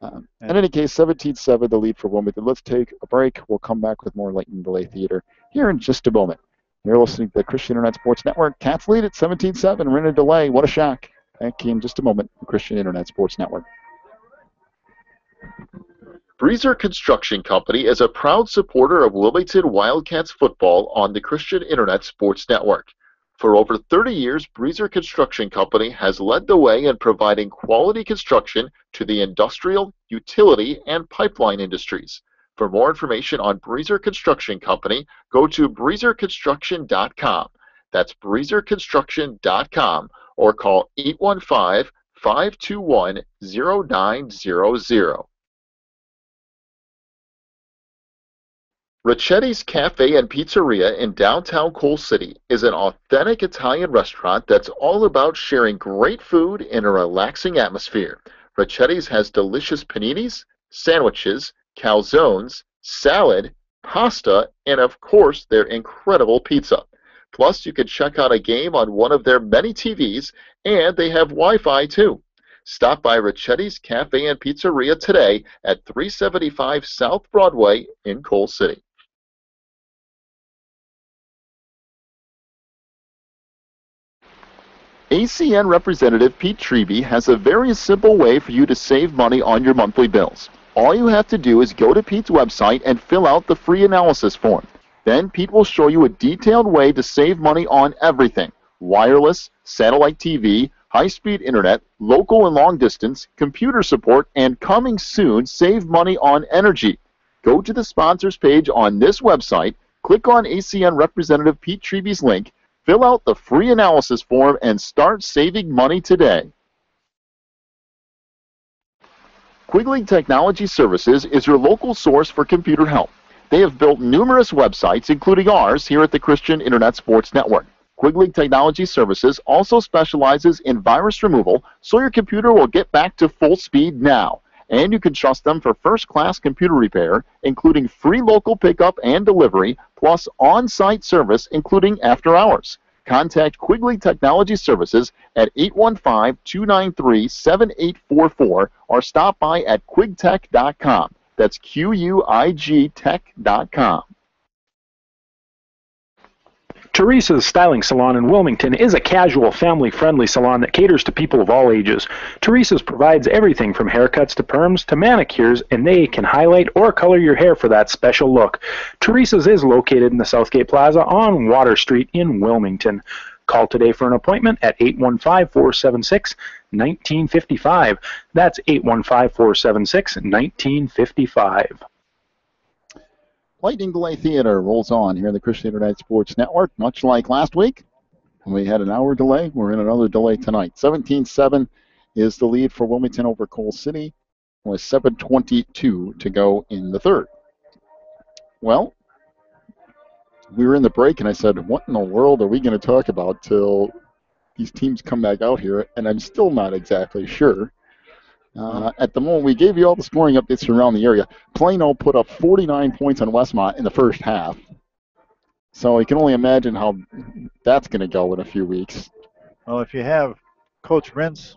In any case, 17-7, the lead for Wilmington. Let's take a break. We'll come back with more Lightning Delay Theater here in just a moment. You're listening to the Christian Internet Sports Network. Cats lead at 17-7. We're in a delay. What a shock. Back in just a moment. The Christian Internet Sports Network. Breezer Construction Company is a proud supporter of Wilmington Wildcats football on the Christian Internet Sports Network. For over 30 years, Breezer Construction Company has led the way in providing quality construction to the industrial, utility, and pipeline industries. For more information on Breezer Construction Company, go to breezerconstruction.com. That's breezerconstruction.com or call 815-521-0900. Ricchetti's Cafe and Pizzeria in downtown Coal City is an authentic Italian restaurant that's all about sharing great food in a relaxing atmosphere. Ricchetti's has delicious paninis, sandwiches, calzones, salad, pasta, and of course their incredible pizza. Plus you can check out a game on one of their many TVs, and they have Wi-Fi too. Stop by Ricchetti's Cafe and Pizzeria today at 375 South Broadway in Coal City. ACN Representative Pete Treby has a very simple way for you to save money on your monthly bills. All you have to do is go to Pete's website and fill out the free analysis form. Then Pete will show you a detailed way to save money on everything: wireless, satellite TV, high-speed internet, local and long distance, computer support, and coming soon, save money on energy. Go to the sponsors page on this website, click on ACN Representative Pete Treby's link, fill out the free analysis form, and start saving money today. Quigling Technology Services is your local source for computer help. They have built numerous websites, including ours here at the Christian Internet Sports Network. Quigling Technology Services also specializes in virus removal, so your computer will get back to full speed now. And you can trust them for first-class computer repair, including free local pickup and delivery, plus on-site service, including after hours. Contact Quigling Technology Services at 815-293-7844 or stop by at quigtech.com. That's QUIG-tech.com. Teresa's Styling Salon in Wilmington is a casual, family-friendly salon that caters to people of all ages. Teresa's provides everything from haircuts to perms to manicures, and they can highlight or color your hair for that special look. Teresa's is located in the Southgate Plaza on Water Street in Wilmington. Call today for an appointment at 815-476-1955. That's 815-476-1955. Lightning Delay Theater rolls on here in the Christian Internet Sports Network. Much like last week, when we had an hour delay, we're in another delay tonight. 17-7 is the lead for Wilmington over Coal City, with 7:22 to go in the third. Well, we were in the break, and I said, what in the world are we going to talk about till these teams come back out here, and I'm still not exactly sure. At the moment, we gave you all the scoring updates around the area. Plano put up 49 points on Westmont in the first half. So you can only imagine how that's going to go in a few weeks. Well, if you have Coach Rentz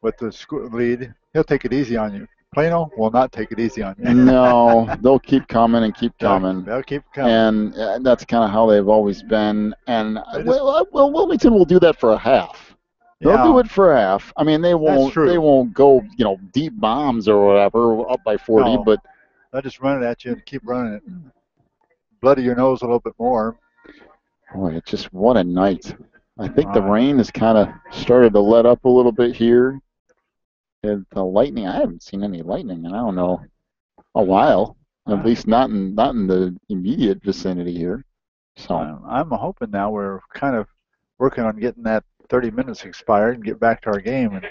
with the lead, he'll take it easy on you. Plano will not take it easy on you. No, they'll keep coming and keep coming. They'll keep coming. And that's kind of how they've always been. And Wilmington will do that for a half. They'll do it for a half. I mean, they won't go, deep bombs or whatever up by 40, no, but they'll just run it at you and keep running it. Bloody your nose a little bit more. Boy, it's just what a night. I think the rain has kind of started to let up a little bit here. And the lightning, I haven't seen any lightning in, I don't know, a while. At least not in the immediate vicinity here. So I'm hoping now we're kind of working on getting that 30 minutes expired and get back to our game and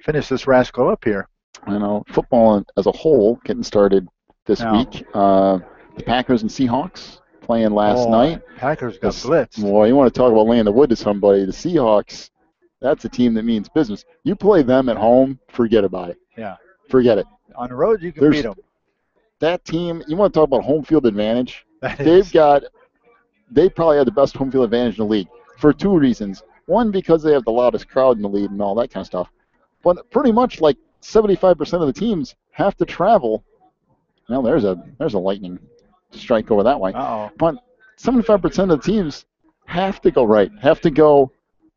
finish this rascal up here. I know football as a whole getting started this week. The Packers and Seahawks playing last night. Packers got blitzed. Boy, you want to talk about laying the wood to somebody. The Seahawks, that's a team that means business. You play them at home, forget about it. Yeah. Forget it. On the road, you can beat them. That team, you want to talk about home field advantage? They probably have the best home field advantage in the league for two reasons. One, because they have the loudest crowd in the league and all that kind of stuff. But pretty much like 75% of the teams have to travel. Well, there's a lightning strike over that way. Uh-oh. But 75% of the teams have to go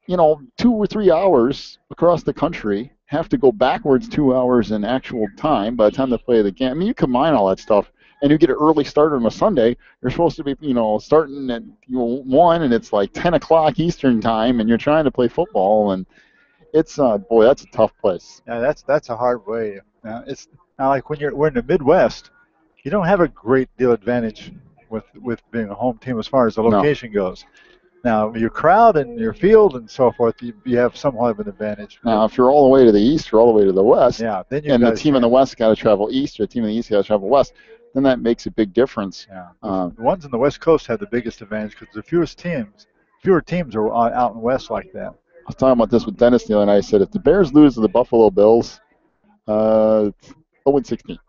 2 or 3 hours across the country, have to go backwards 2 hours in actual time by the time they play the game. I mean, you combine all that stuff, and you get an early start on a Sunday. You're supposed to be, starting at 1, and it's like 10 o'clock Eastern time, and you're trying to play football, and it's that's a tough place. Yeah, that's a hard way. It's not like when we're in the Midwest. You don't have a great deal advantage with being a home team as far as the location goes. Now, your crowd and your field and so forth, you have somewhat of an advantage. Now, if you're all the way to the east or all the way to the west, then the team in the west got to travel east or the team in the east got to travel west, then that makes a big difference. Yeah. The ones in the West Coast have the biggest advantage because the fewer teams are out in West like that. I was talking about this with Dennis the other night. I said, if the Bears lose to the Buffalo Bills, 0-16.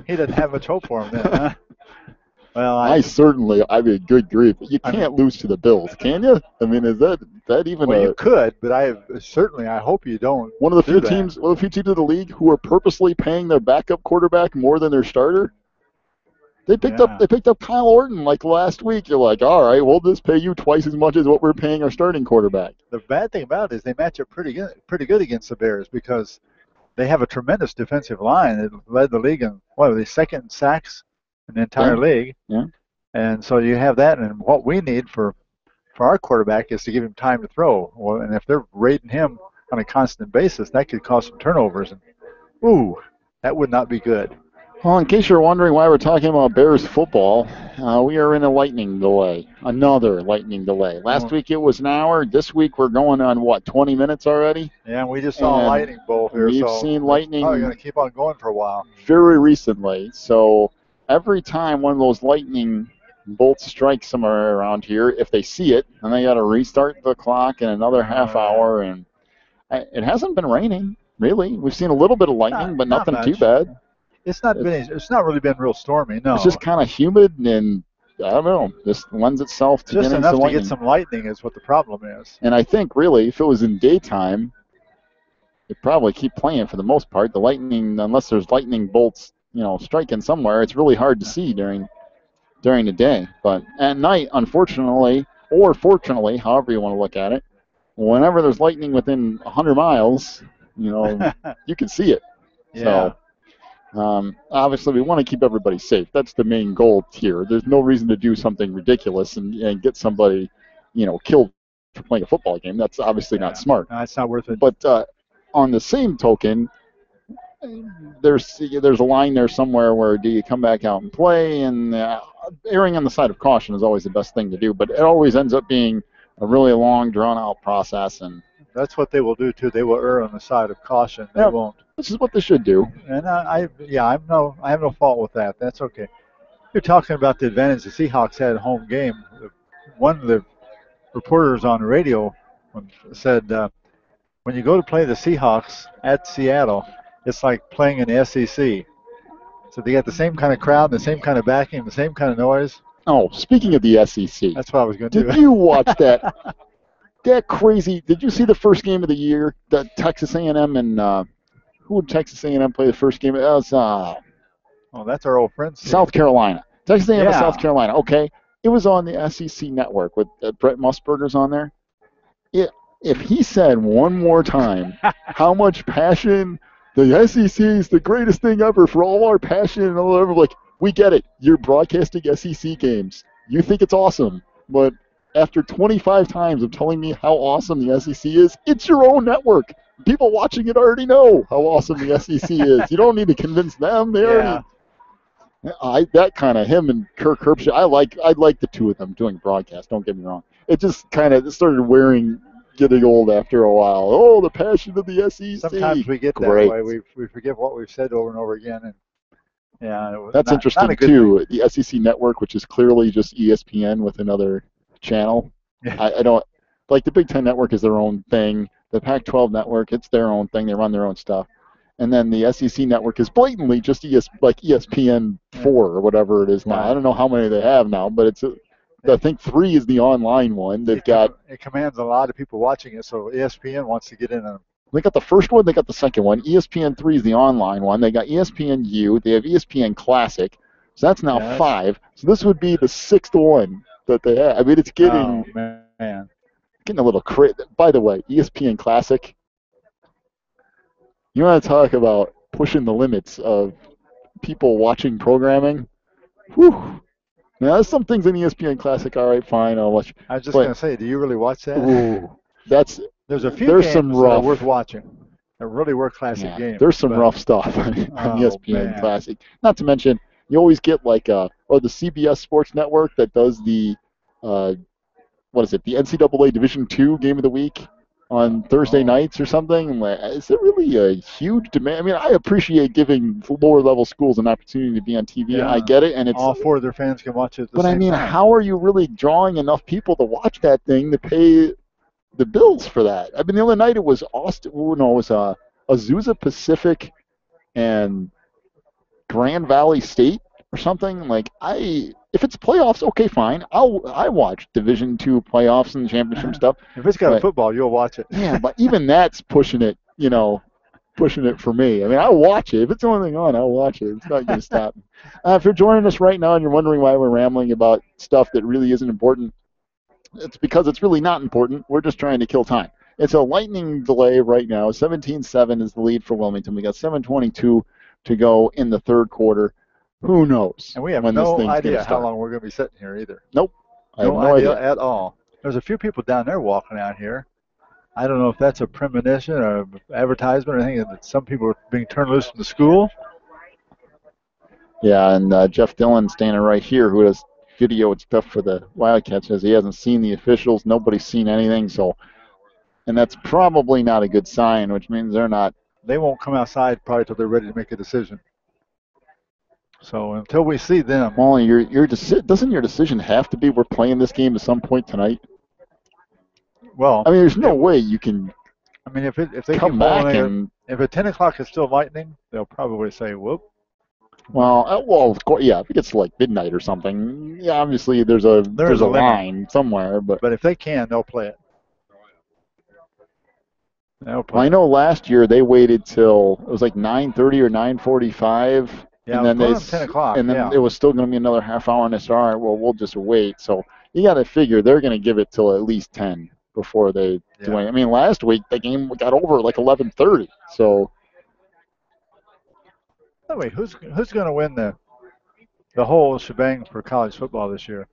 He doesn't have much hope for him then, huh? Well, I mean, good grief. You can't lose to the Bills, can you? I mean, is that even you could, but I hope you don't. One of the few teams in the league who are purposely paying their backup quarterback more than their starter. They picked up Kyle Orton like last week. You're like, all right, we'll just pay you twice as much as what we're paying our starting quarterback. The bad thing about it is they match up pretty good against the Bears because they have a tremendous defensive line. It led the league in second in sacks in the entire league. Yeah. And so you have that, and what we need for our quarterback is to give him time to throw. Well, and if they're rating him on a constant basis, that could cause some turnovers. And that would not be good. Well, in case you're wondering why we're talking about Bears football, we are in a lightning delay. Another lightning delay. Last week it was an hour. This week we're going on, 20 minutes already? Yeah, we just saw a lightning bolt here. We've seen lightning. Probably going to keep on going for a while. Very recently. So every time one of those lightning bolts strikes somewhere around here, if they see it, then they got to restart the clock in another half hour. And it hasn't been raining, really. We've seen a little bit of lightning, but nothing too bad. It's not really been real stormy, no. It's just kind of humid and, I don't know, just lends itself to just getting enough some lightning. To get some lightning is what the problem is. And I think, really, if it was in daytime, it'd probably keep playing for the most part. The lightning, unless there's lightning bolts, striking somewhere, it's really hard to see during the day. But at night, unfortunately, or fortunately, however you want to look at it, whenever there's lightning within 100 miles, you can see it. Yeah. So, obviously, we want to keep everybody safe. That's the main goal here. There's no reason to do something ridiculous and get somebody, killed for playing a football game. That's obviously not smart. No, it's not worth it. But on the same token, there's a line there somewhere where do you come back out and play? And erring on the side of caution is always the best thing to do. But it always ends up being a really long, drawn-out process. And that's what they will do too. They will err on the side of caution. They won't. This is what they should do. And I have no fault with that. That's okay. You're talking about the advantage the Seahawks had at home game. One of the reporters on the radio said when you go to play the Seahawks at Seattle, it's like playing in the SEC. So they got the same kind of crowd, the same kind of backing, the same kind of noise. Oh, speaking of the SEC, that's what I was going to do. Did you watch that? That crazy. Did you see the first game of the year? The Texas A&M and who would Texas A&M play the first game? It was oh, that's our old friends. South Carolina. Texas A&M and South Carolina. Okay, it was on the SEC network with Brett Musburger's on there. If he said one more time how much passion. The SEC is the greatest thing ever for all our passion and all over. Like, we get it. You're broadcasting SEC games. You think it's awesome. But after 25 times of telling me how awesome the SEC is, it's your own network. People watching it already know how awesome the SEC is. You don't need to convince them. They already. That kind of him and Kirk Herbstreit. I like the two of them doing broadcast. Don't get me wrong. It just kind of started getting old after a while. Oh, the passion of the SEC. Sometimes we get that way. We forget what we've said over and over again. And that's interesting too. The SEC network, which is clearly just ESPN with another channel. I don't like the Big Ten network is their own thing. The Pac-12 network, it's their own thing. They run their own stuff. And then the SEC network is blatantly just ESPN 4 or whatever it is now. I don't know how many they have now, but it's I think 3 is the online one. It commands a lot of people watching it, so ESPN wants to get in on. They got the first one, they got the second one. ESPN 3 is the online one. They got ESPNU. They have ESPN Classic. So that's now 5. So this would be the 6th one that they have. I mean, it's getting getting a little crazy. By the way, ESPN Classic. You want to talk about pushing the limits of people watching programming? Whew. Now, there's some things in ESPN Classic. All right, fine, I'll watch. I was just going to say, do you really watch that? Ooh, there's a few games some rough. That are worth watching. They really were classic games. There's some rough stuff on ESPN Classic. Not to mention, you always get like the CBS Sports Network that does the the NCAA Division II Game of the Week on Thursday nights or something. Is it really a huge demand? I mean, I appreciate giving lower-level schools an opportunity to be on TV, and I get it. And it's all 4 of their fans can watch it at the same time. How are you really drawing enough people to watch that thing to pay the bills for that? I mean, the other night it was Azusa Pacific and Grand Valley State or something. If it's playoffs, okay, fine. I watch Division II playoffs and championship stuff. If it's got football, you'll watch it. Yeah, but even that's pushing it for me. I mean, I'll watch it. If it's the only thing on, I'll watch it. It's not going to stop me. If you're joining us right now and you're wondering why we're rambling about stuff that really isn't important, it's because it's really not important. We're just trying to kill time. It's a lightning delay right now. 17-7 is the lead for Wilmington. We got 7:22 to go in the third quarter. Who knows? And we have no idea how long we're going to be sitting here either. Nope. I have no idea at all. There's a few people down there walking out here. I don't know if that's a premonition or advertisement or anything that some people are being turned loose from the school. Yeah, and Jeff Dillon standing right here, who does video and stuff for the Wildcats, says he hasn't seen the officials. Nobody's seen anything. And that's probably not a good sign, which means they won't come outside probably until they're ready to make a decision. So until we see them. Well, doesn't your decision have to be we're playing this game at some point tonight? Well, I mean, there's no way you can. I mean, if they come back if at 10 o'clock it's still lightning, they'll probably say, "Whoop." Well, of course, yeah. If it gets to like midnight or something, yeah, obviously there's a line somewhere, but if they can, they'll play it. I know last year they waited till it was like 9:30 or 9:45. Yeah, and then 10 o'clock. And then it was still going to be another half hour, and they said, all right, well, we'll just wait. So you got to figure they're going to give it till at least 10 before they do anything. I mean, last week the game got over at like 11:30. So. Wait, who's going to win the whole shebang for college football this year?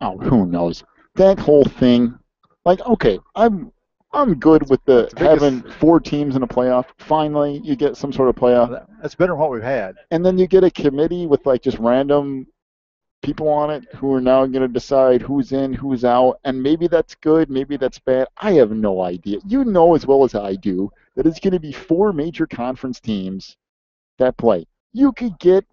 Oh, who knows? That whole thing, okay, I'm good with having 4 teams in a playoff. Finally, you get some sort of playoff. That's better than what we've had. And then you get a committee with just random people on it who are now going to decide who's in, who's out, and maybe that's good, maybe that's bad. I have no idea. You know as well as I do that it's going to be 4 major conference teams that play. You could get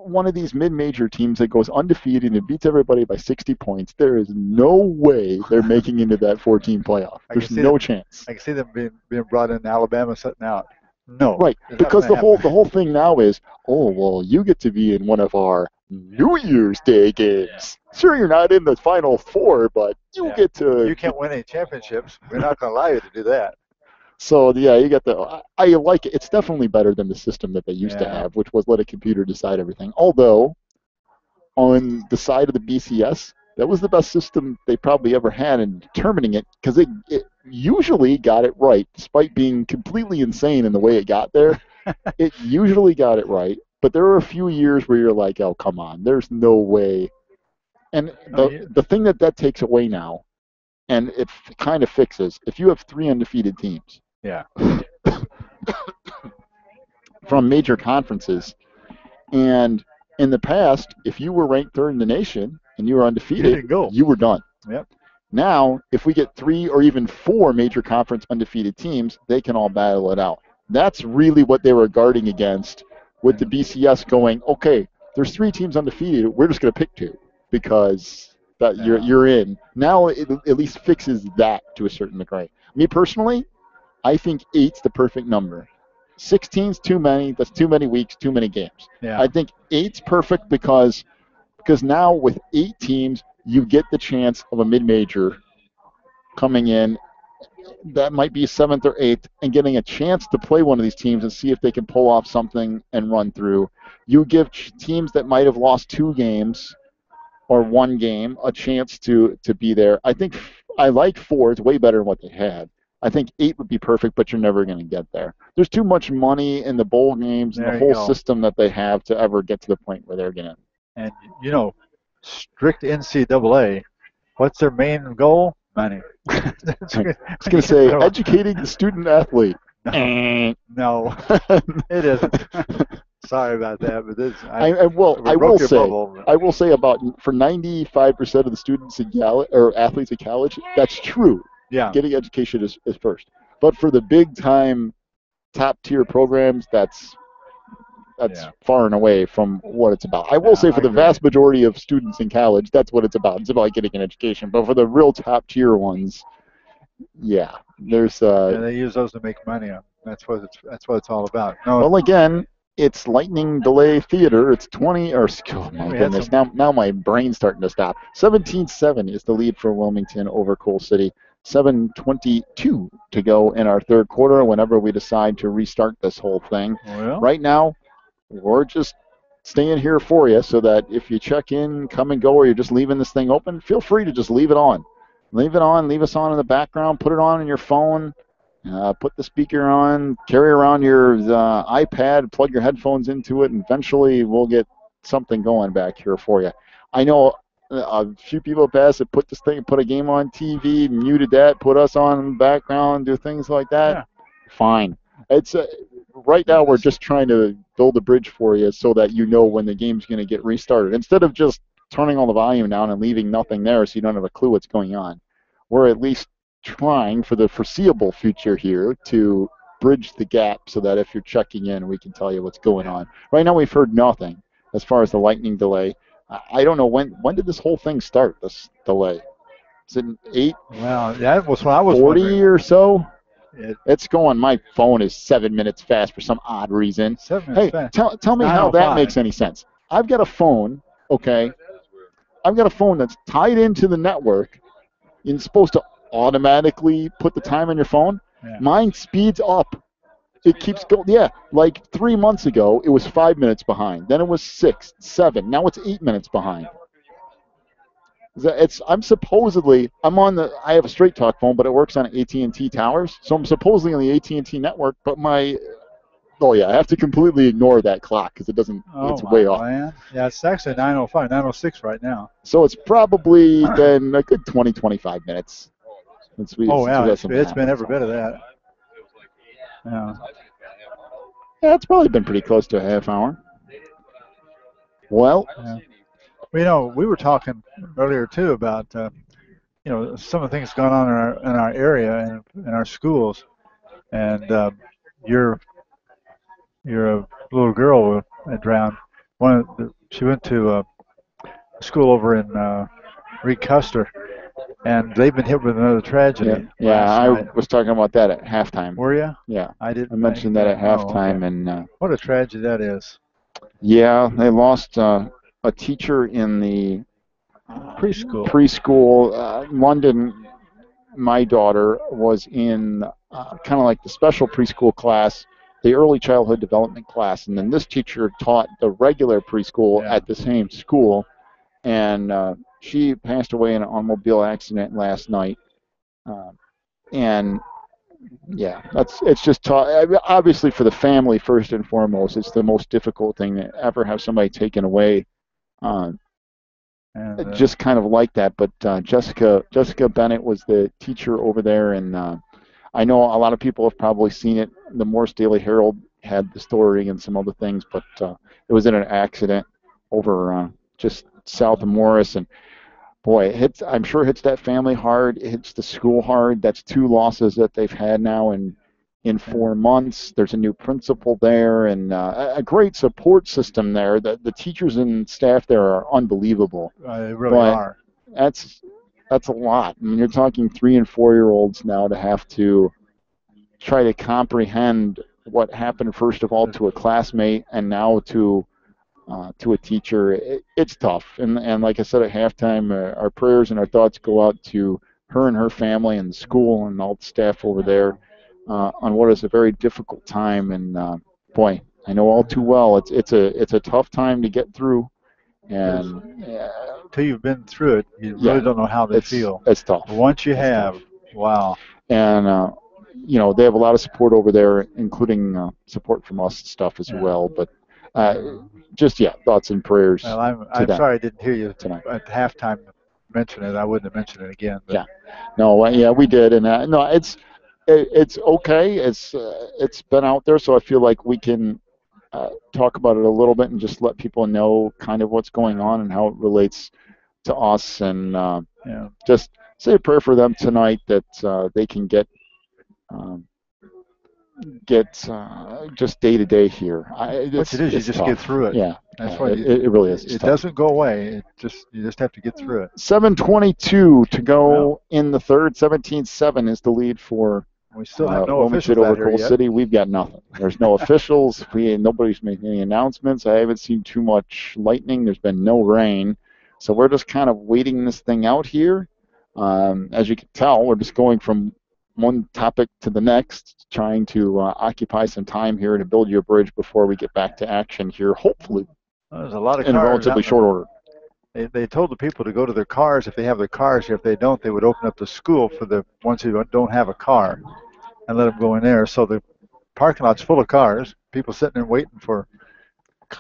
one of these mid-major teams that goes undefeated and beats everybody by 60 points, there is no way they're making into that 14 playoff. There's no chance. I can see them being brought in, Alabama sitting out. No. Right, because the whole thing now is, oh, well, you get to be in one of our New Year's Day games. Sure, you're not in the Final Four, but you get to. You can't win any championships. We're not going to allow you to do that. So, yeah, you got the. I like it. It's definitely better than the system that they used to have, which was let a computer decide everything. Although, on the side of the BCS, that was the best system they probably ever had in determining it, because it usually got it right, despite being completely insane in the way it got there. It usually got it right, but there were a few years where you're like, oh, come on, there's no way. And the thing that takes away now, and it kind of fixes, if you have 3 undefeated teams from major conferences, and in the past, if you were ranked 3rd in the nation and you were undefeated, you were done. Yep. Now, if we get 3 or even 4 major conference undefeated teams, they can all battle it out. That's really what they were guarding against with the BCS going, okay, there's 3 teams undefeated, we're just going to pick 2 because you're in. Now it at least fixes that to a certain degree. Me personally, I think 8's the perfect number. 16's too many. That's too many weeks, too many games. Yeah. I think 8's perfect because now with 8 teams, you get the chance of a mid-major coming in that might be 7th or 8th and getting a chance to play one of these teams and see if they can pull off something and run through. You give teams that might have lost 2 games or 1 game a chance to be there. I think I like 4. It's way better than what they had. I think 8 would be perfect, but you're never going to get there. There's too much money in the bowl games and the whole system that they have to ever get to the point where they're going to. And, strict NCAA, what's their main goal? Money. I was going to say, educating the student athlete. No, it isn't. Sorry about that, but this. I will say about for 95% of the students in or athletes in college, that's true. Yeah. Getting education is first. But for the big time, top tier programs, that's far and away from what it's about. I will say for the vast majority of students in college, that's what it's about. It's about getting an education. But for the real top tier ones, there's they use those to make money on. That's what it's all about. No, well, again, it's lightning delay theater. It's 20 or oh my goodness. Now my brain's starting to stop. 17-7 is the lead for Wilmington over Coal City. 7:22 to go in our 3rd quarter whenever we decide to restart this whole thing. Well, right now, we're just staying here for you so that if you check in, come and go, or you're just leaving this thing open, feel free to just leave it on. Leave it on, leave us on in the background, put it on in your phone, put the speaker on, carry around your iPad, plug your headphones into it, and eventually we'll get something going back here for you. I know a few people past it put a game on TV, muted that, put us on in the background, do things like that. Yeah. Fine. It's right now we're just trying to build a bridge for you so that you know when the game's going to get restarted. Instead of just turning all the volume down and leaving nothing there so you don't have a clue what's going on, we're at least trying for the foreseeable future here to bridge the gap so that if you're checking in, we can tell you what's going on. Right now we've heard nothing as far as the lightning delay. I don't know when did this whole thing start, this delay? Is it 8? Well, that was what I was 40 wondering. or so? It's going. My phone is 7 minutes fast for some odd reason. 7 minutes fast. Tell me how that makes any sense. I've got a phone, okay? I've got a phone that's tied into the network. You're supposed to automatically put the time on your phone. Yeah. Mine speeds up. It keeps going. Yeah, like 3 months ago, it was 5 minutes behind. Then it was 6, 7. Now it's 8 minutes behind. I have a Straight Talk phone, but it works on AT&T towers. So I'm supposedly on the AT&T network, but I have to completely ignore that clock because it's way off. Man. Yeah, it's actually 9:05, 9:06 right now. So it's probably been a good 20, 25 minutes. It's been every bit of that. Yeah. Yeah, it's probably been pretty close to a half hour. Well, we were talking earlier too about some of the things going on in our area and in our schools, and your little girl that drowned. she went to school over in Reed Custer, and they've been hit with another tragedy. Yeah, last I night. was talking about that at halftime. Were you? Yeah, I didn't. I mentioned that at halftime, okay. and What a tragedy that is. yeah, they lost a teacher in the Preschool. London, my daughter was in kind of like the special preschool class, the early childhood development class, and then this teacher taught the regular preschool at the same school, and she passed away in an automobile accident last night. And yeah, it's just obviously for the family first and foremost. It's the most difficult thing to ever have somebody taken away. Just kind of like that, but Jessica Bennett was the teacher over there, and I know a lot of people have probably seen it. The Morris Daily Herald had the story and some other things, but it was in an accident over just south of Morris, and boy, I'm sure it hits that family hard. It hits the school hard. That's 2 losses that they've had now in 4 months. There's a new principal there and a great support system there. The teachers and staff there are unbelievable. They really are. That's a lot. I mean, you're talking 3- and 4-year-olds now to have to try to comprehend what happened first of all to a classmate and now to a teacher. It's tough. And like I said at halftime, our prayers and our thoughts go out to her and her family and the school and all the staff over there on what is a very difficult time. And boy, I know all too well it's a tough time to get through. And until you've been through it, you really don't know how they feel. It's tough. But once you have, wow. And they have a lot of support over there, including support from us and stuff as well. But thoughts and prayers. Well, I'm sorry I didn't hear you tonight at halftime mention it. I wouldn't have mentioned it again. But. Yeah, no, we did, and no, it's okay. It's been out there, so I feel like we can talk about it a little bit and just let people know kind of what's going on and how it relates to us, and just say a prayer for them tonight that they can get just day to day here. What it is, you just tough. Get through it. Yeah, that's why it really is. It doesn't go away. You just have to get through it. 7:22 to go in the third. 17-7 is the lead for. We still have no Wilmington officials over Coal City. We've got nothing. There's no officials. Nobody's making any announcements. I haven't seen too much lightning. There's been no rain, so we're just kind of waiting this thing out here. As you can tell, we're just going from one topic to the next, trying to occupy some time here to build you a bridge before we get back to action here, hopefully. There's a lot of in cars a relatively short order. They told the people to go to their cars if they have their cars here. If they don't, they would open up the school for the ones who don't have a car and let them go in there. So the parking lot's full of cars, people sitting there waiting for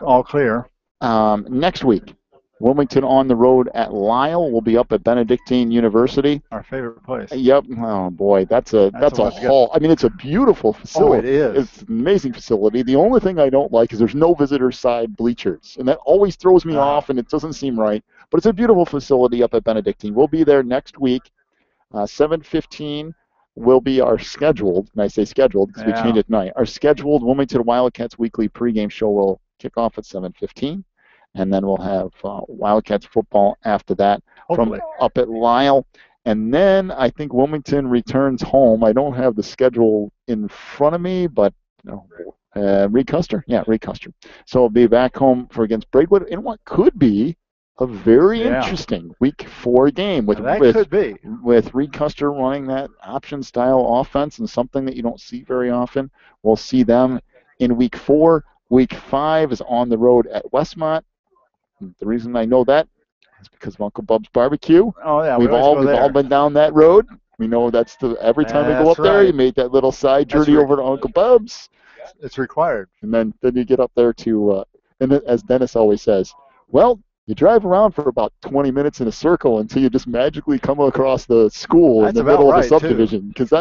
all clear. Next week, Wilmington on the road at Lisle. We'll be up at Benedictine University. Our favorite place. Yep. Oh boy, that's a hall. I mean, it's a beautiful facility. Oh, it is. It's an amazing facility. The only thing I don't like is there's no visitor side bleachers, and that always throws me off, and it doesn't seem right. But it's a beautiful facility up at Benedictine. We'll be there next week. 7:15 will be our scheduled, and I say scheduled because we changed it tonight. Our scheduled Wilmington Wildcats weekly pregame show will kick off at 7:15. And then we'll have Wildcats football after that from up at Lisle. And then I think Wilmington returns home. I don't have the schedule in front of me, but Reed Custer. Yeah, Reed Custer. So we'll be back home for against Braidwood in what could be a very interesting Week 4 game with Reed Custer running that option-style offense and something that you don't see very often. We'll see them in Week 4. Week 5 is on the road at Westmont. The reason I know that is because of Uncle Bub's Barbecue. Oh yeah, we've all been down that road. We know that's every time we go up there, you make that little side journey over to Uncle Bub's. It's required. And then you get up there to, and as Dennis always says, well, you drive around for about 20 minutes in a circle until you just magically come across the school in the middle of a subdivision. Because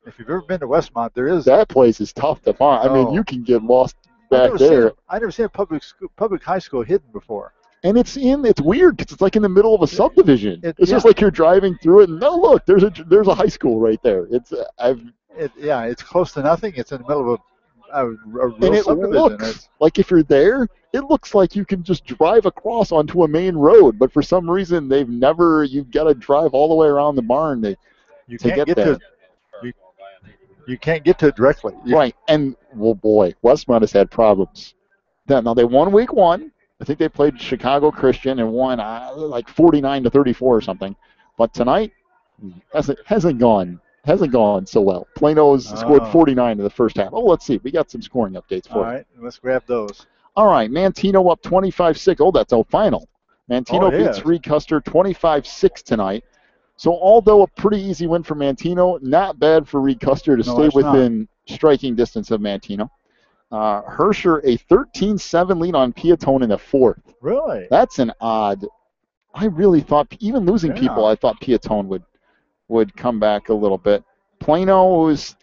if you've ever been to Westmont, that place is tough to find. I mean, you can get lost back there. I never seen a public high school hidden before. And it's weird because it's like in the middle of a subdivision. It's just like you're driving through it, and look, there's a high school right there. It's close to nothing. It's in the middle of a real And it subdivision. looks like if you're there, it looks like you can just drive across onto a main road. But for some reason, you've got to drive all the way around the barn to get there. You can't get to it directly. Right. And, well, boy, Westmont has had problems. Now, they won week 1. I think they played Chicago Christian and won like 49-34 or something. But tonight hasn't gone so well. Plano's scored 49 in the first half. Oh, let's see. We got some scoring updates for you. All right, let's grab those. All right, Mantino up 25-6. Oh, that's a final. Mantino beats Reed Custer 25-6 tonight. So although a pretty easy win for Mantino, not bad for Reed Custer to stay within striking distance of Mantino. Herscher a 13-7 lead on Piatone in the 4th. Really? That's an odd. I really thought, even losing people, I thought Piatone would come back a little bit. Plano was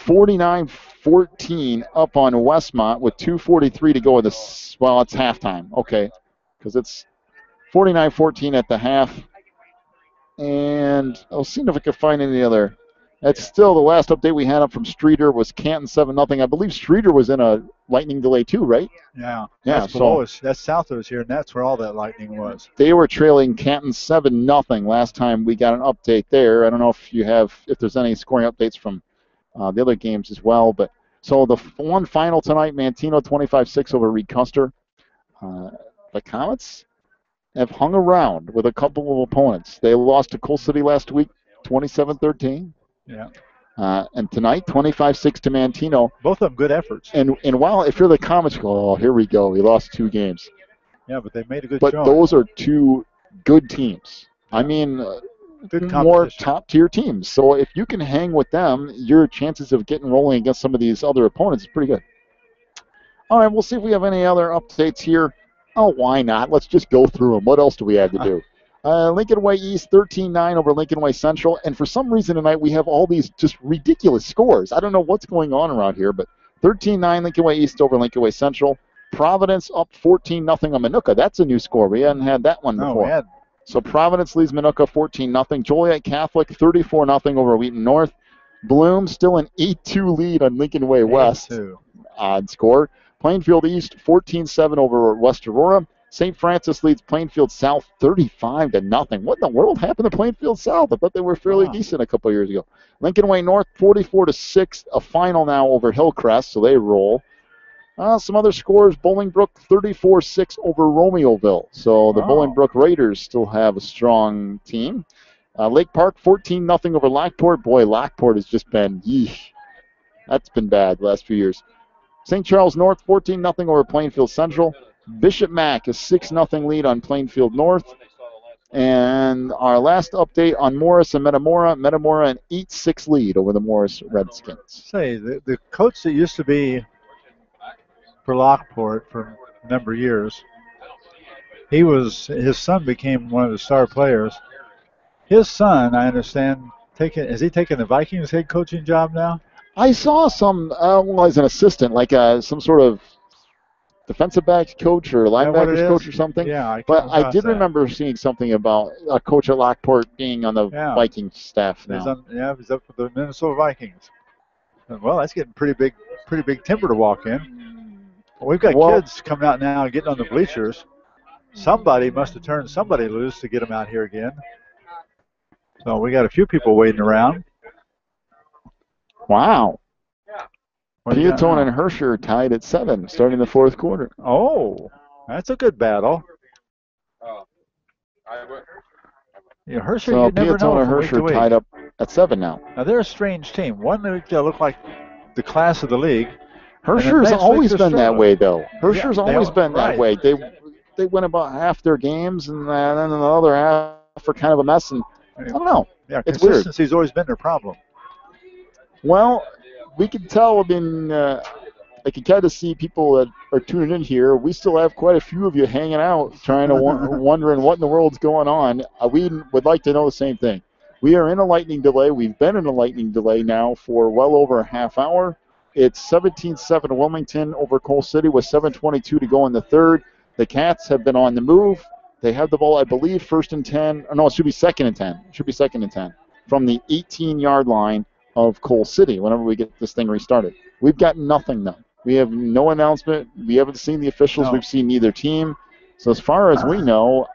49-14 up on Westmont with 2:43 to go in this. Well, it's halftime. Okay, because it's 49-14 at the half. And I'll see if I can find any other. That's still the last update we had up from Streeter was Canton 7-0. I believe Streeter was in a lightning delay too, right? Yeah. Yeah. That's below us. That's south of us here, and that's where all that lightning was. They were trailing Canton 7-0 last time we got an update there. I don't know if there's any scoring updates from the other games as well. But so the one final tonight, Mantino 25-6 over Reed Custer. The Comets have hung around with a couple of opponents. They lost to Coal City last week, 27-13. Yeah. And tonight, 25-6 to Mantino. Both of them good efforts. And while if you're the Comets, oh, here we go. We lost 2 games. Yeah, but they made a good But showing. those are 2 good teams. I mean, good more top-tier teams. So if you can hang with them, your chances of getting rolling against some of these other opponents is pretty good. All right, we'll see if we have any other updates here. Oh, why not? Let's just go through them. What else do we have to do? Lincoln Way East 13-9 over Lincoln Way Central. And for some reason tonight, we have all these just ridiculous scores. I don't know what's going on around here, but 13-9 Lincoln Way East over Lincoln Way Central. Providence up 14-0 on Minooka. That's a new score. We hadn't had that one before. No, So Providence leads Minooka 14-0. Joliet Catholic 34-0 over Wheaton North. Bloom still an 8-2 lead on Lincoln Way West. 8-2. Odd score. Plainfield East 14-7 over West Aurora. St. Francis leads Plainfield South 35-0. What in the world happened to Plainfield South? I thought they were fairly decent a couple years ago. Lincoln Way North 44-6, a final now over Hillcrest, so they roll. Some other scores: Bolingbrook 34-6 over Romeoville. So the Bolingbrook Raiders still have a strong team. Lake Park 14-0 over Lockport. Boy, Lockport has just been, that's been bad the last few years. St. Charles North 14-0 over Plainfield Central. Bishop Mack a 6-0 lead on Plainfield North. And our last update on Morris and Metamora an 8-6 lead over the Morris Redskins. Say, the coach that used to be for Lockport for a number of years, his son became one of the star players. His son, I understand, is he taking the Vikings head coaching job now? I saw some, as an assistant, like some sort of defensive backs coach or linebackers coach or something. Yeah, I did remember seeing something about a coach at Lockport being on the Vikings staff now. He's up with the Minnesota Vikings. Well, that's getting pretty big timber to walk in. Well, we've got kids coming out now and getting on the bleachers. Somebody must have turned somebody loose to get them out here again. So we got a few people waiting around. Wow. Piatone and Herscher tied at 7, starting the 4th quarter. Oh, that's a good battle. Yeah, Herscher, so you never know. Piatone and Herscher tied up at 7 now. Now they're a strange team. One week they look like the class of the league. Herscher's always been that way, though. Herscher's always been that way. They win about half their games, and then the other half are kind of a mess. And I don't know. Yeah, it's consistency's weird. Always been their problem. Well, we can tell. I mean, I can kind of see people that are tuning in here. We still have quite a few of you hanging out, trying to wondering what in the world's going on. We would like to know the same thing. We are in a lightning delay. We've been in a lightning delay now for well over a half hour. It's 17-7 Wilmington over Coal City with 7:22 to go in the 3rd. The Cats have been on the move. They have the ball, I believe, 1st and 10. Or no, it should be 2nd and 10. It should be 2nd and 10 from the 18-yard line of Coal City whenever we get this thing restarted. We've got nothing though. We have no announcement. We haven't seen the officials. No. We've seen neither team. So as far as we know,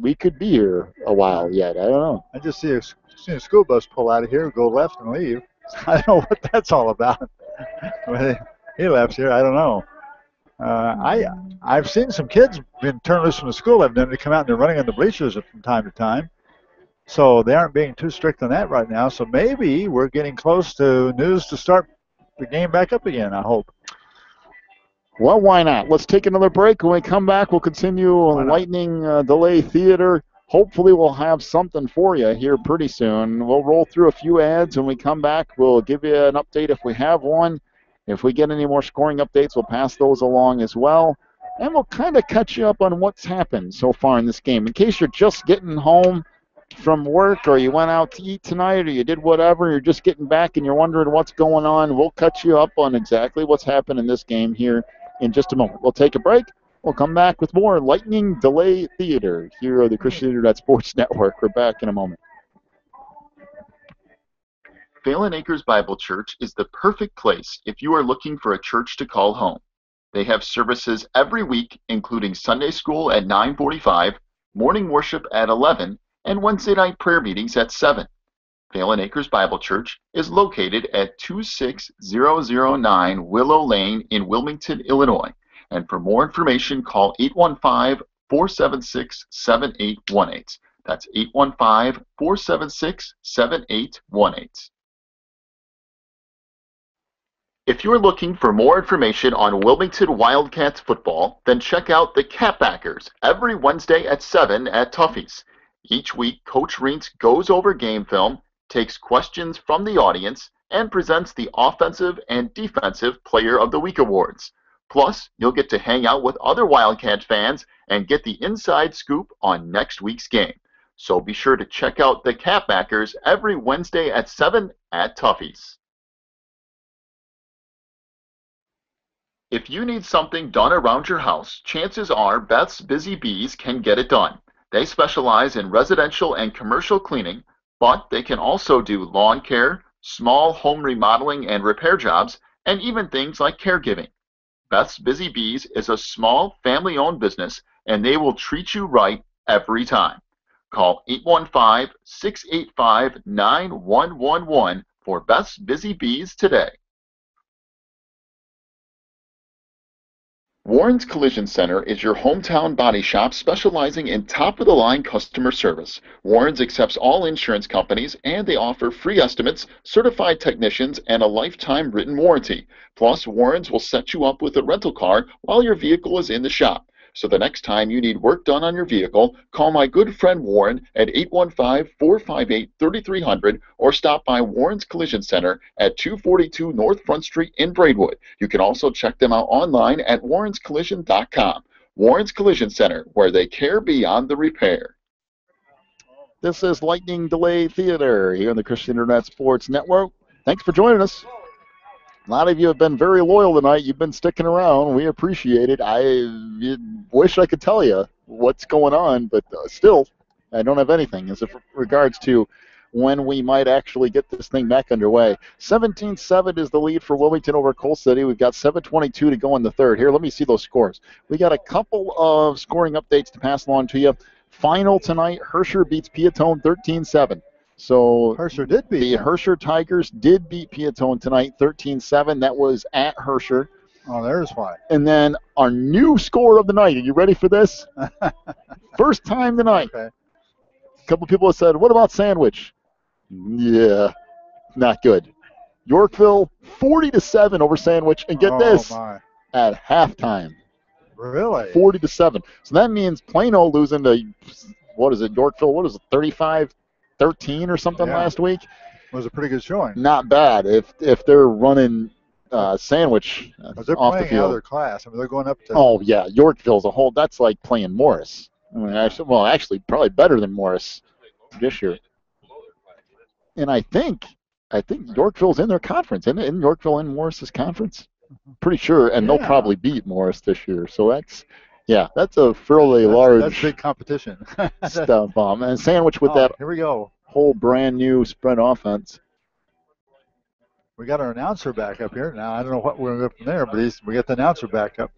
we could be here a while yet. I don't know. I just seen a school bus pull out of here, go left and leave. I don't know what that's all about. When he left here, I don't know. I've seen some kids been turned loose from the school. I've known to come out and they're running on the bleachers from time to time. So they aren't being too strict on that right now. So maybe we're getting close to news to start the game back up again, I hope. Well, why not? Let's take another break. When we come back, we'll continue Lightning Delay Theater. Hopefully we'll have something for you here pretty soon. We'll roll through a few ads. When we come back, we'll give you an update if we have one. If we get any more scoring updates, we'll pass those along as well. And we'll kind of catch you up on what's happened so far in this game. In case you're just getting home from work or you went out to eat tonight or you did whatever, you're just getting back and you're wondering what's going on, we'll catch you up on exactly what's happened in this game here in just a moment. We'll take a break. We'll come back with more Lightning Delay Theater here on the Christian Internet Sports Network. We're back in a moment. Phelan Acres Bible Church is the perfect place if you are looking for a church to call home. They have services every week, including Sunday school at 9:45, morning worship at 11, and Wednesday night prayer meetings at 7. Phelan Acres Bible Church is located at 26009 Willow Lane in Wilmington, Illinois. And for more information, call 815-476-7818. That's 815-476-7818. If you're looking for more information on Wilmington Wildcats football, then check out the Catbackers every Wednesday at 7 at Tuffy's. Each week, Coach Reentz goes over game film, takes questions from the audience, and presents the Offensive and Defensive Player of the Week awards. Plus, you'll get to hang out with other Wildcat fans and get the inside scoop on next week's game. So be sure to check out the Catbackers every Wednesday at 7 at Tuffy's. If you need something done around your house, chances are Beth's Busy Bees can get it done. They specialize in residential and commercial cleaning, but they can also do lawn care, small home remodeling and repair jobs, and even things like caregiving. Beth's Busy Bees is a small family-owned business, and they will treat you right every time. Call 815-685-9111 for Beth's Busy Bees today. Warren's Collision Center is your hometown body shop specializing in top-of-the-line customer service. Warren's accepts all insurance companies, and they offer free estimates, certified technicians, and a lifetime written warranty. Plus, Warren's will set you up with a rental car while your vehicle is in the shop. So the next time you need work done on your vehicle, call my good friend Warren at 815-458-3300 or stop by Warren's Collision Center at 242 North Front Street in Braidwood. You can also check them out online at warrenscollision.com. Warren's Collision Center, where they care beyond the repair. This is Lightning Delay Theater here on the Christian Internet Sports Network. Thanks for joining us. A lot of you have been very loyal tonight. You've been sticking around. We appreciate it. I wish I could tell you what's going on, but still, I don't have anything as regards to when we might actually get this thing back underway. 17-7 is the lead for Wilmington over Coal City. We've got 7:22 to go in the third. Here, let me see those scores. We got a couple of scoring updates to pass along to you. Final tonight, Herscher beats Piatone 13-7. So Herscher did beat the them. Herscher Tigers did beat Piatone tonight, 13-7. That was at Herscher. Oh, there's why. And then our new score of the night. Are you ready for this? First time tonight. Okay. A couple people have said, what about Sandwich? Yeah, not good. Yorkville, 40-7 over Sandwich. And get this, my. at halftime. Really? 40-7. So that means Plano losing to, what is it, Yorkville, what is it, 35-13 or something last week? It was a pretty good showing. Not bad if they're running Sandwich They're off the playing out of field. their class. I mean, they're going up to. Oh, yeah, Yorkville's a whole, that's like playing Morris. I mean, actually probably better than Morris this year. And I think Yorkville's in their conference. Isn't Yorkville in Morris's conference? Pretty sure, and they'll probably beat Morris this year. So that's a fairly large That's big competition. stuff. And Sandwich with that Here we go. whole brand new spread offense. We got our announcer back up here. Now, I don't know what we're going to go from there, but we got the announcer back up.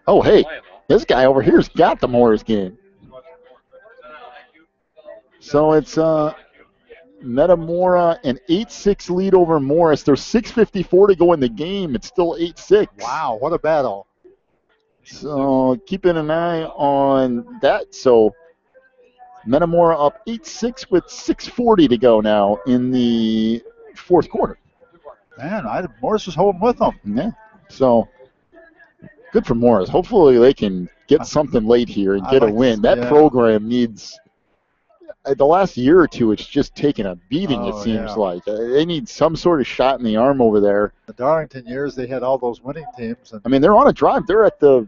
Oh, hey, this guy over here's got the Morris game. So it's Metamora an 8-6 lead over Morris. There's 6:54 to go in the game. It's still 8-6. Wow, what a battle. So keeping an eye on that. So Metamora up 8-6 with 6:40 to go now in the fourth quarter. Man, Morris is holding with them. Yeah. So good for Morris. Hopefully they can get something late here and get a win. That program needs, the last year or two, it's just taken a beating, it seems like. They need some sort of shot in the arm over there. The Darlington years, they had all those winning teams. I mean, they're on a drive. They're at the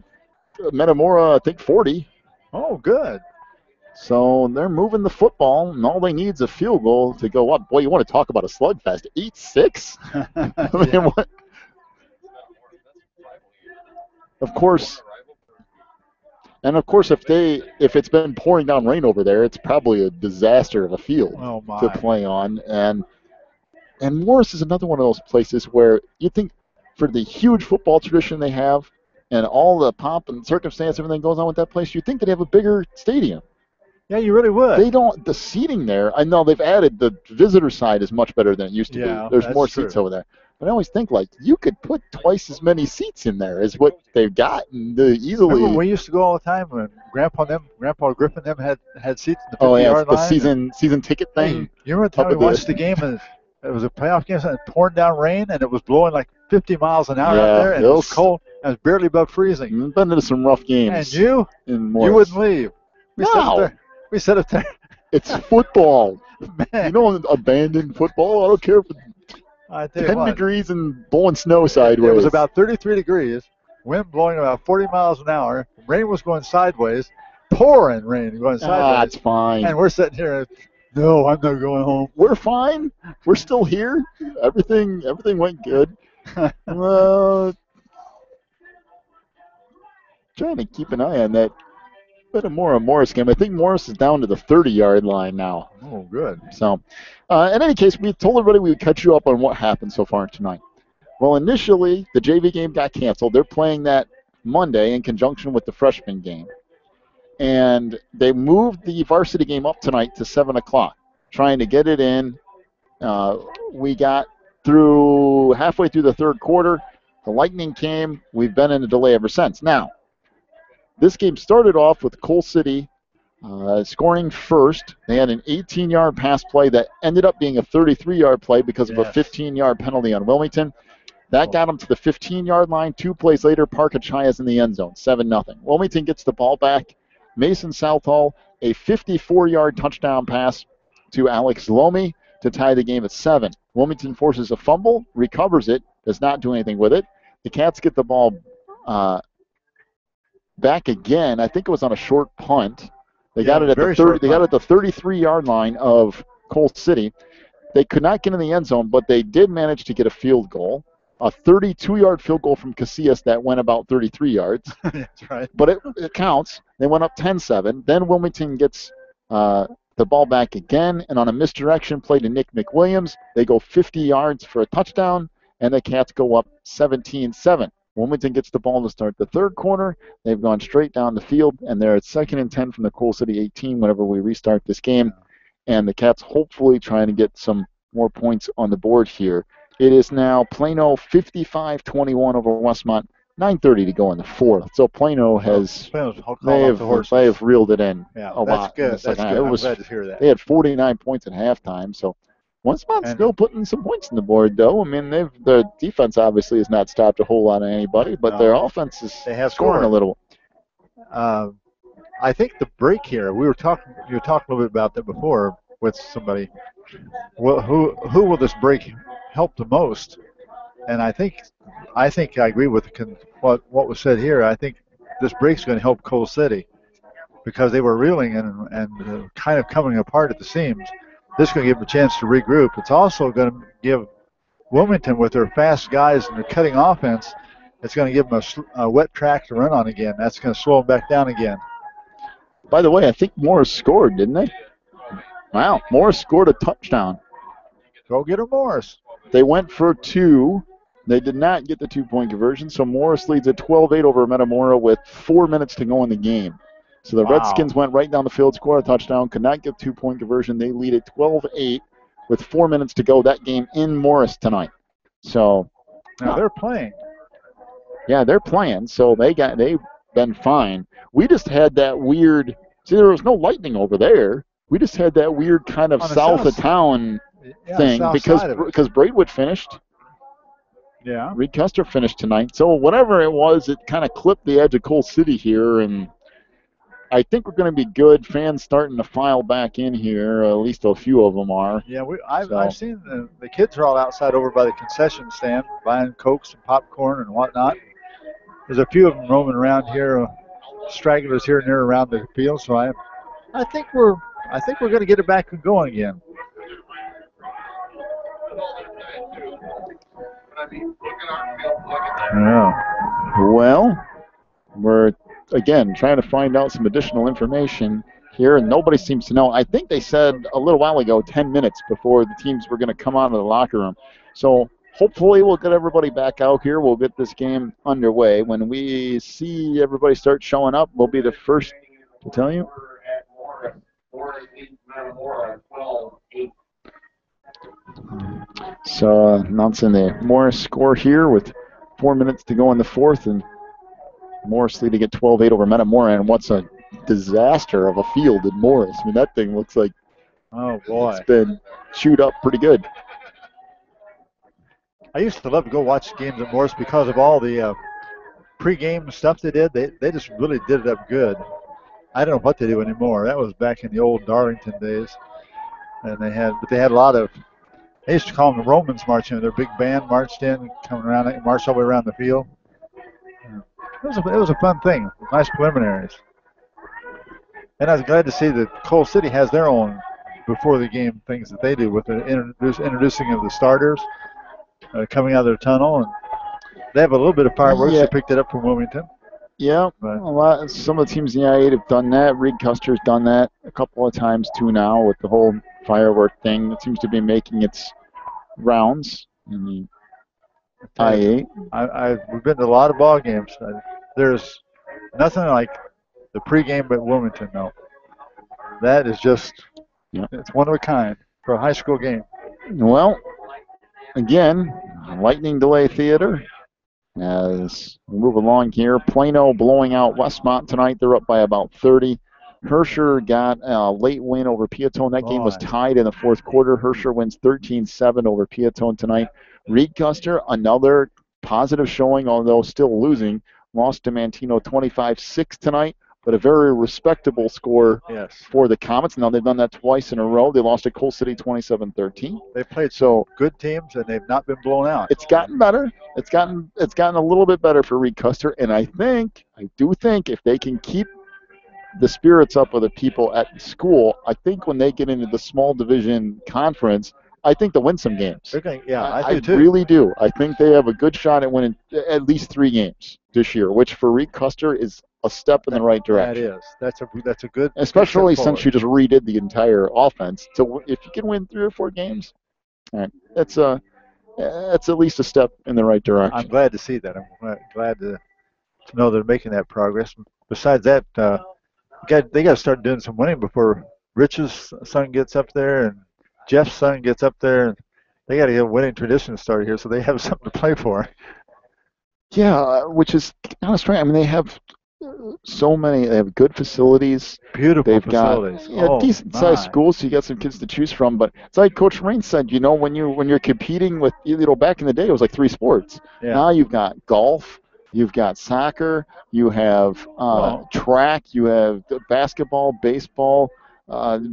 Metamora, I think, 40. Oh, good. So they're moving the football, and all they need is a field goal to go up. Boy, you want to talk about a slugfest. 8-6? I mean, what? Of course, if it's been pouring down rain over there, it's probably a disaster of a field to play on. And Morris is another one of those places where you think, for the huge football tradition they have and all the pomp and circumstance, everything goes on with that place, you'd think they'd have a bigger stadium. Yeah, you really would. They don't. The seating there, I know they've added, the visitor side is much better than it used to be. There's more seats over there. But I always think, like, you could put twice as many seats in there as what they've got, and easily. Remember, we used to go all the time when Grandpa Griffin them had seats in the 50-yard line. The season ticket thing. Hey, you remember the time we watched the game and it was a playoff game and it poured down rain and it was blowing like 50 miles an hour out there and it was cold and it was barely above freezing. We've been into some rough games. And you wouldn't leave. We sat up there. It's football. Man. You don't abandon football. I don't care if it's 10 degrees and blowing snow sideways. It was about 33 degrees, wind blowing about 40 miles an hour, rain was going sideways, pouring rain going sideways. That's fine. And we're sitting here, no, I'm not going home. We're fine. We're still here. Everything went good. Trying to keep an eye on that Metamora Morris game. I think Morris is down to the 30-yard line now. Oh, good. So, in any case, we told everybody we would catch you up on what happened so far tonight. Well, initially, the JV game got canceled. They're playing that Monday in conjunction with the freshman game. And they moved the varsity game up tonight to 7 o'clock, trying to get it in. We got through halfway through the third quarter. The Lightning came. We've been in a delay ever since. Now, this game started off with Coal City scoring first. They had an 18-yard pass play that ended up being a 33-yard play because of a 15-yard penalty on Wilmington. That got them to the 15-yard line. 2 plays later, Parkachaya's in the end zone, 7-0. Wilmington gets the ball back. Mason Southall, a 54-yard touchdown pass to Alex Lomi to tie the game at 7. Wilmington forces a fumble, recovers it, does not do anything with it. The Cats get the ball back again. I think it was on a short punt. They got it at the 30. They got it at the 33-yard line of Coal City. They could not get in the end zone, but they did manage to get a field goal, a 32-yard field goal from Casillas that went about 33 yards. That's right. But it counts. They went up 10-7. Then Wilmington gets the ball back again, and on a misdirection play to Nick McWilliams, they go 50 yards for a touchdown, and the Cats go up 17-7. Wilmington gets the ball to start the third quarter. They've gone straight down the field, and they're at 2nd and 10 from the Coal City 18 whenever we restart this game. And the Cats hopefully trying to get some more points on the board here. It is now Plano 55-21 over Westmont. 9:30 to go in the fourth. So Plano has they have reeled it in a lot. Good. That's good. I'm glad to hear that. They had 49 points at halftime. So Westmont's still putting some points on the board, though. I mean, their defense obviously has not stopped a whole lot of anybody, but their offense is scoring a little. I think the break here, you were talking a little bit about that before with somebody. Well, who will this break help the most? And I think I agree with what was said here. I think this break's going to help Coal City because they were reeling and kind of coming apart at the seams. This is going to give them a chance to regroup. It's also going to give Wilmington, with their fast guys and their cutting offense, it's going to give them a wet track to run on again. That's going to slow them back down again. By the way, I think Morris scored, didn't they? Wow, Morris scored a touchdown. Go get her, Morris. They went for 2. They did not get the 2-point conversion, so Morris leads at 12-8 over Metamora with 4 minutes to go in the game. So the Wow. Redskins went right down the field, scored a touchdown, could not get 2-point conversion. They lead at 12-8 with 4 minutes to go. That game in Morris tonight. So now they're playing. Yeah, they're playing, so they've been fine. We just had that weird. See, there was no lightning over there. We just had that weird kind of south of town thing because Braidwood finished. Yeah. Reed Custer finished tonight. So whatever it was, it kind of clipped the edge of Coal City here, and I think we're going to be good. Fans starting to file back in here. At least a few of them are. Yeah, I've seen the kids are all outside over by the concession stand buying Cokes and popcorn and whatnot. There's a few of them roaming around here, stragglers here and there around the field. So I think we're going to get it back and going again. Yeah. Well, we're again trying to find out some additional information here, and nobody seems to know. I think they said a little while ago 10 minutes before the teams were going to come out of the locker room. So hopefully we'll get everybody back out here. We'll get this game underway. When we see everybody start showing up, we'll be the first to tell you. So announcing the Morris score here with 4 minutes to go in the fourth, and Morris leading at 12-8 over Metamora. And what's a disaster of a field in Morris. I mean, that thing looks like it's been chewed up pretty good. I used to love to go watch games at Morris because of all the pregame stuff they did. They just really did it up good. I don't know what they do anymore. That was back in the old Darlington days. And they had a lot of, they used to call them the Romans marching. Their big band marched in, coming around, marched all the way around the field. It was a fun thing. Nice preliminaries. And I was glad to see that Coal City has their own before the game things that they do with the introducing of the starters coming out of their tunnel. And they have a little bit of fireworks. They picked it up from Wilmington. Yeah, some of the teams in the I-8 have done that. Reed Custer's done that a couple of times too now with the whole firework thing. It seems to be making its rounds in the I-8. We've been to a lot of ball games. There's nothing like the pregame at Wilmington, though. That is just, it's one of a kind for a high school game. Well, again, lightning delay theater as we move along here. Plano blowing out Westmont tonight. They're up by about 30. Herscher got a late win over Piatone. That game was tied in the fourth quarter. Herscher wins 13-7 over Piatone tonight. Reed Custer, another positive showing, although still losing. Lost to Mantino 25-6 tonight, but a very respectable score for the Comets. Now they've done that twice in a row. They lost to Coal City 27-13. They've played good teams, and they've not been blown out. It's gotten better. It's gotten a little bit better for Reed Custer, and I do think if they can keep the spirits up of the people at school, I think when they get into the small division conference, I think they'll win some games. Okay, I do too. I really do. I think they have a good shot at winning at least 3 games this year, which for Reed Custer is a step in the right direction. That is. That's a good. Especially since you just redid the entire offense. So if you can win 3 or 4 games, that's at least a step in the right direction. I'm glad to see that. I'm glad to know they're making that progress. Besides that, they got to start doing some winning before Rich's son gets up there and Jeff's son gets up there, and they got to get a winning tradition started here so they have something to play for. Yeah, which is kind of strange. I mean, they have so many. They have good facilities. Beautiful facilities. Got decent-sized schools, so you got some kids to choose from. But it's like Coach Rain said, when you're competing with, back in the day, it was like 3 sports. Yeah. Now you've got golf, you've got soccer, you have track, you have basketball, baseball,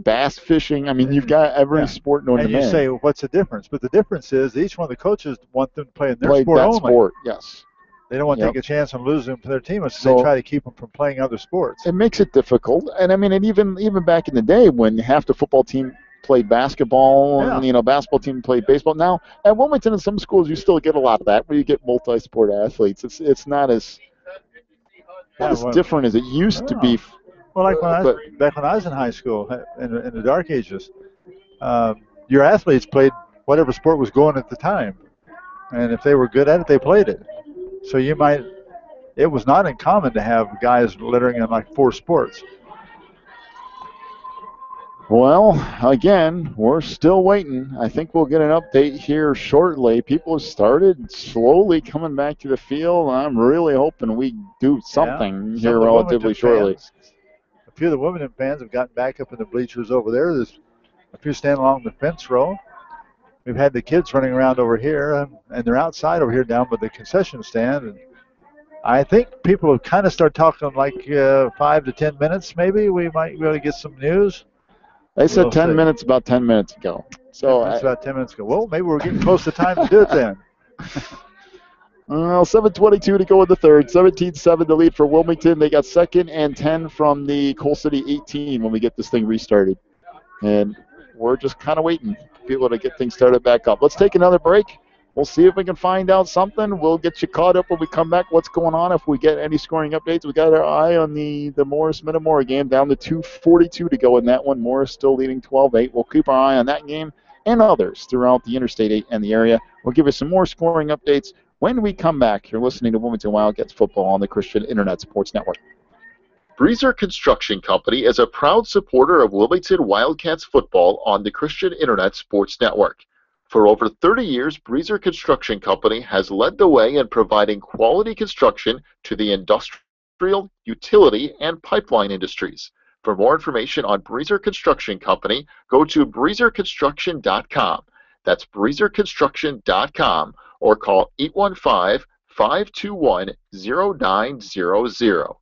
bass fishing. I mean, you've got every sport known to man. And you say, what's the difference? But the difference is each one of the coaches want them to play in their sport only. Sport, yes. They don't want to take a chance on losing to their team, so they try to keep them from playing other sports. It makes it difficult. And, I mean, even back in the day when half the football team played basketball and, basketball team played baseball. Now, at Wilmington, in some schools, you still get a lot of that where you get multi-sport athletes. It's not as different as it used to be. Well, like back when I was in high school, in the dark ages, your athletes played whatever sport was going at the time. And if they were good at it, they played it. So it was not uncommon to have guys littering in like 4 sports. Well, again, we're still waiting. I think we'll get an update here shortly. People have started slowly coming back to the field. I'm really hoping we do something here relatively shortly. A few of the Wilmington fans have gotten back up in the bleachers over there. There's a few standing along the fence row. We've had the kids running around over here, and they're outside over here down by the concession stand. And I think people have kind of started talking like 5 to 10 minutes maybe. We might be able to get some news. They said 10 minutes about 10 minutes ago. So that's about 10 minutes ago. Well, maybe we're getting close to time to do it then. Well, 7:22 to go in the third. 17-7 the lead for Wilmington. They got 2nd and 10 from the Coal City 18 when we get this thing restarted. And we're just kind of waiting for people to get things started back up. Let's take another break. We'll see if we can find out something. We'll get you caught up when we come back. What's going on? If we get any scoring updates, we got our eye on the Morris-Metamora game, down to 2:42 to go in that one. Morris still leading 12-8. We'll keep our eye on that game and others throughout the Interstate 8 and the area. We'll give you some more scoring updates when we come back. You're listening to Wilmington Wildcats football on the Christian Internet Sports Network. Breezer Construction Company is a proud supporter of Wilmington Wildcats football on the Christian Internet Sports Network. For over 30 years, Breezer Construction Company has led the way in providing quality construction to the industrial, utility, and pipeline industries. For more information on Breezer Construction Company, go to breezerconstruction.com. That's breezerconstruction.com, or call 815-521-0900.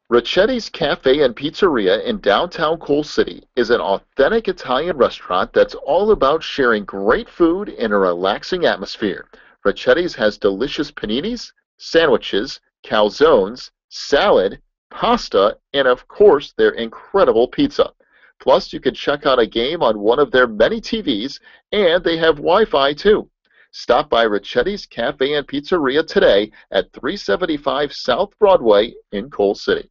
Ricchetti's Cafe and Pizzeria in downtown Coal City is an authentic Italian restaurant that's all about sharing great food in a relaxing atmosphere. Ricchetti's has delicious paninis, sandwiches, calzones, salad, pasta, and of course their incredible pizza. Plus, you can check out a game on one of their many TVs, and they have Wi-Fi too. Stop by Ricchetti's Cafe and Pizzeria today at 375 South Broadway in Coal City.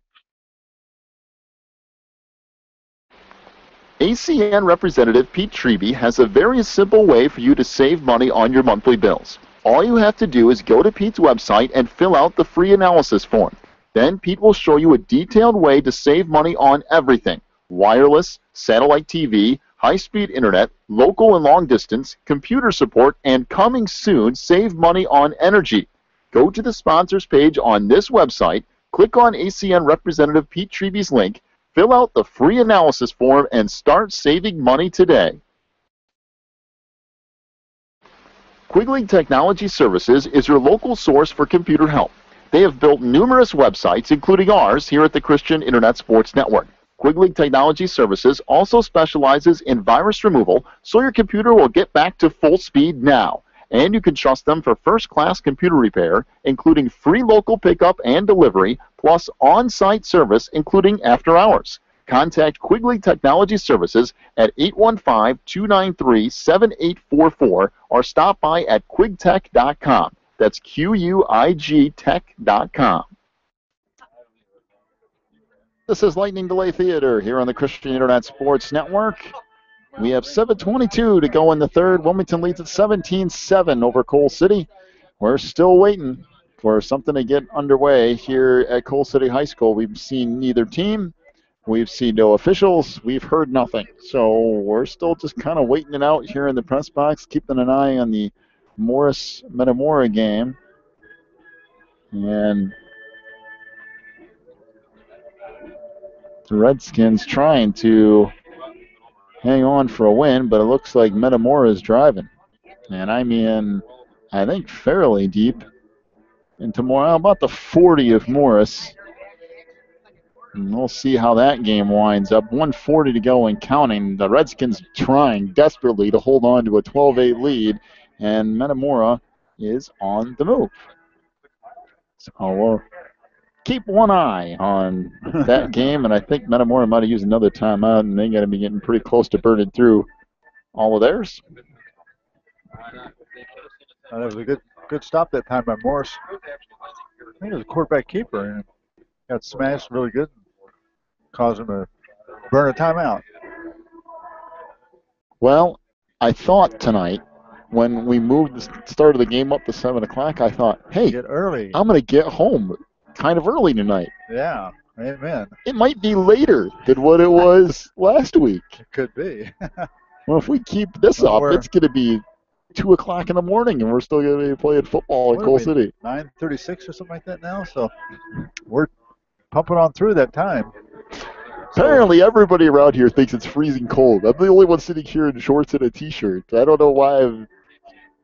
ACN Representative Pete Treby has a very simple way for you to save money on your monthly bills. All you have to do is go to Pete's website and fill out the free analysis form. Then Pete will show you a detailed way to save money on everything: wireless, satellite TV, high-speed internet, local and long distance, computer support, and coming soon, save money on energy. Go to the sponsors page on this website, click on ACN Representative Pete Treby's link, fill out the free analysis form, and start saving money today. Quigley Technology Services is your local source for computer help. They have built numerous websites, including ours, here at the Christian Internet Sports Network. Quigley Technology Services also specializes in virus removal, so your computer will get back to full speed now. And you can trust them for first-class computer repair, including free local pickup and delivery, plus on-site service, including after hours. Contact Quigley Technology Services at 815-293-7844 or stop by at quigtech.com. That's QUIG tech.com. This is Lightning Delay Theater here on the Christian Internet Sports Network. We have 7:22 to go in the third. Wilmington leads at 17-7 over Coal City. We're still waiting for something to get underway here at Coal City High School. We've seen neither team. We've seen no officials. We've heard nothing. So we're still just kind of waiting it out here in the press box, keeping an eye on the Morris-Metamora game. And the Redskins trying to hang on for a win, but it looks like Metamora is driving. And I mean, I think fairly deep into more, about the 40 of Morris. And we'll see how that game winds up. 1:40 to go and counting. The Redskins trying desperately to hold on to a 12-8 lead, and Metamora is on the move. So we'll keep one eye on that game, and I think Metamora might have used another timeout, and they got to be getting pretty close to burning through all of theirs. That was a good stop that time by Morris. I think it was a quarterback keeper, and got smashed really good, caused him to burn a timeout. Well, I thought tonight when we moved the start of the game up to 7 o'clock, I thought, hey, Get early. I'm going to get home kind of early tonight. Yeah, amen. It might be later than what it was last week. It could be. Well, if we keep this up, it's going to be 2 o'clock in the morning, and we're still going to be playing football in Coal City. 9:36 or something like that now, so we're pumping on through that time. Apparently, everybody around here thinks it's freezing cold. I'm the only one sitting here in shorts and a T-shirt. I don't know why.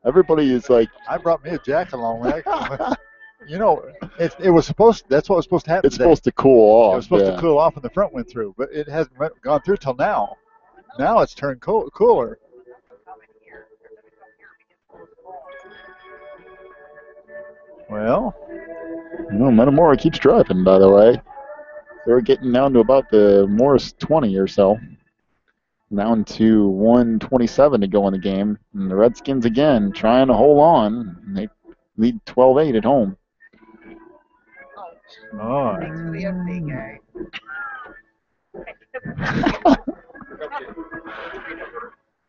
Everybody is like. I brought me a jacket along. You know, it was supposed. That's what was supposed to happen. It's supposed to cool off. It was supposed to cool off when the front went through, but it hasn't gone through till now. Now it's turned cooler. Well, Metamora keeps driving, by the way. They're getting down to about the Morris 20 or so. Down to 1:27 to go in the game. And the Redskins, again, trying to hold on. They lead 12-8 at home. Oh.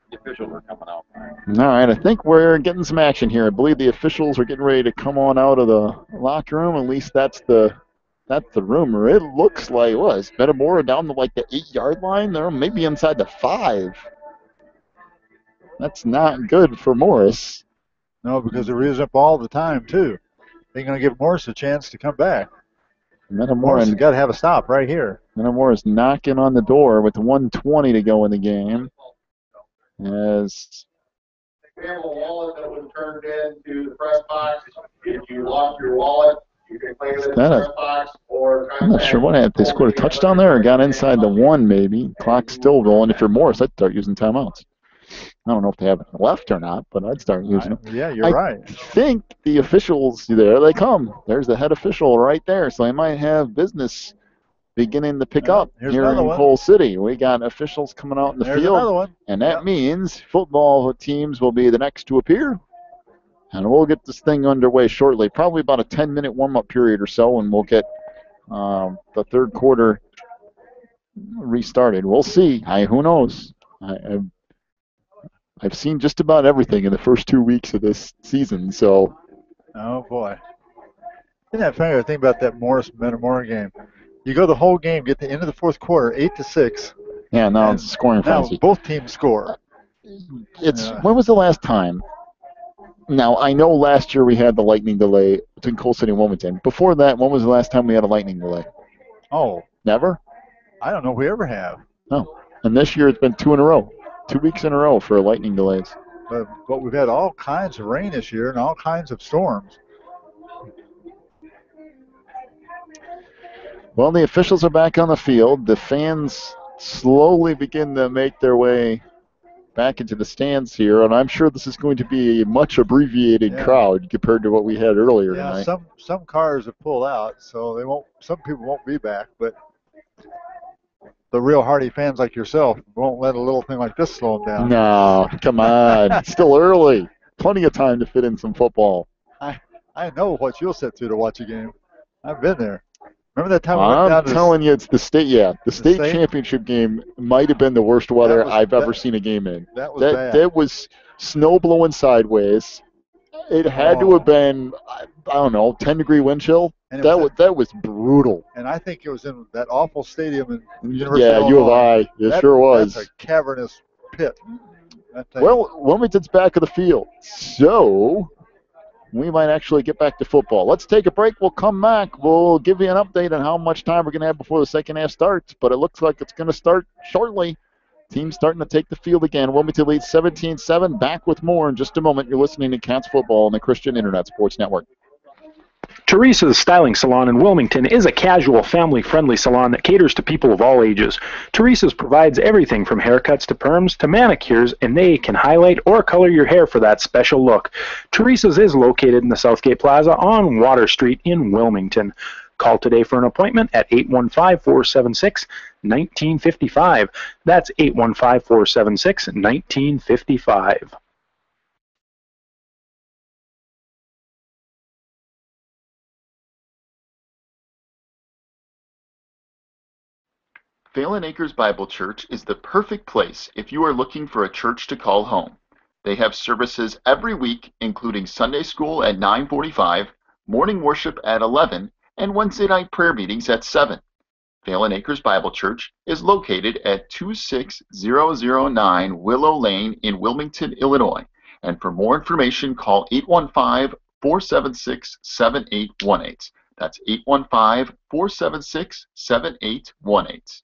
The officials are coming out. All right, I think we're getting some action here. I believe the officials are getting ready to come on out of the locker room. At least that's the rumor. It looks like it was Metamora down to like the 8-yard line. They're maybe inside the 5. That's not good for Morris. No, because they're using up all the time too. They're going to give Morris a chance to come back. Morris has got to have a stop right here. Metamora is knocking on the door with 1:20 to go in the game. As We have a wallet that was turned into the press box. If you lost your wallet, you can claim it in the press box or. I'm not sure what happened. They scored a touchdown there or got inside the 1 maybe. Clock's still rolling. If you're Morris, I'd start using timeouts. I don't know if they have it left or not, but I'd start using them. Yeah, you're right. I think the officials, there they come. There's the head official right there. So they might have business beginning to pick up here in Coal City. We got officials coming out in the field, and that means football teams will be the next to appear. And we'll get this thing underway shortly, probably about a 10-minute warm-up period or so, and we'll get the third quarter restarted. We'll see. Who knows? I've seen just about everything in the first 2 weeks of this season, so. Oh, boy. Isn't that funny to think about that Morris-Metamora game? You go the whole game, get the end of the fourth quarter, 8-6. Yeah, now it's scoring frenzy. Now both teams score. When was the last time? Now, I know last year we had the lightning delay between Coal City and Wilmington. Before that, when was the last time we had a lightning delay? Oh. Never? I don't know if we ever have. No. And this year it's been 2 in a row. 2 weeks in a row for lightning delays. But we've had all kinds of rain this year and all kinds of storms. Well, the officials are back on the field. The fans slowly begin to make their way back into the stands here, and I'm sure this is going to be a much abbreviated crowd compared to what we had earlier tonight. Some cars have pulled out, so they won't. Some people won't be back, but the real hardy fans like yourself won't let a little thing like this slow them down. No, come on. It's still early. Plenty of time to fit in some football. I know what you'll sit through to watch a game. I've been there. Remember that time we went down I'm telling you, it's the state. Yeah, the state championship game might have been the worst weather I've ever seen a game in. That was bad. That was snow blowing sideways. It had to have been, I don't know, 10-degree wind chill. That was brutal. And I think it was in that awful stadium in University of U of I. It sure was. That's a cavernous pit. Well, Wilmington's back of the field, so we might actually get back to football. Let's take a break. We'll come back. We'll give you an update on how much time we're going to have before the second half starts, but it looks like it's going to start shortly. Team starting to take the field again. Wilmington leads 17-7. Back with more in just a moment. You're listening to Cats Football on the Christian Internet Sports Network. Teresa's Styling Salon in Wilmington is a casual, family-friendly salon that caters to people of all ages. Teresa's provides everything from haircuts to perms to manicures, and they can highlight or color your hair for that special look. Teresa's is located in the Southgate Plaza on Water Street in Wilmington. Call today for an appointment at 815-476-1955. That's 815-476-1955. Phelan Acres Bible Church is the perfect place if you are looking for a church to call home. They have services every week, including Sunday school at 9:45, morning worship at 11, and Wednesday night prayer meetings at 7. Phelan Acres Bible Church is located at 26009 Willow Lane in Wilmington, Illinois. And for more information, call 815-476-7818. That's 815-476-7818.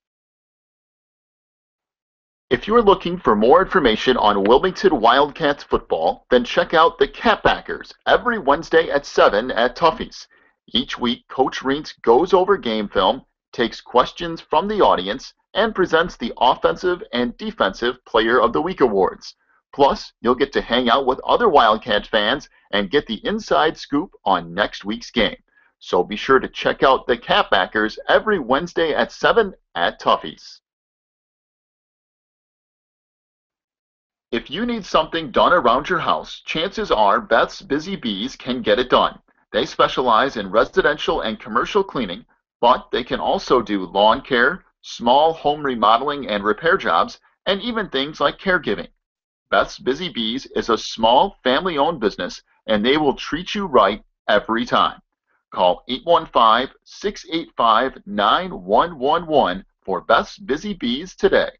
If you're looking for more information on Wilmington Wildcats football, then check out the Catbackers every Wednesday at 7 at Tuffy's. Each week, Coach Reentz goes over game film, takes questions from the audience, and presents the Offensive and Defensive Player of the Week awards. Plus, you'll get to hang out with other Wildcat fans and get the inside scoop on next week's game. So be sure to check out the Catbackers every Wednesday at 7 at Tuffy's. If you need something done around your house, chances are Beth's Busy Bees can get it done. They specialize in residential and commercial cleaning, but they can also do lawn care, small home remodeling and repair jobs, and even things like caregiving. Beth's Busy Bees is a small family-owned business, and they will treat you right every time. Call 815-685-9111 for Beth's Busy Bees today.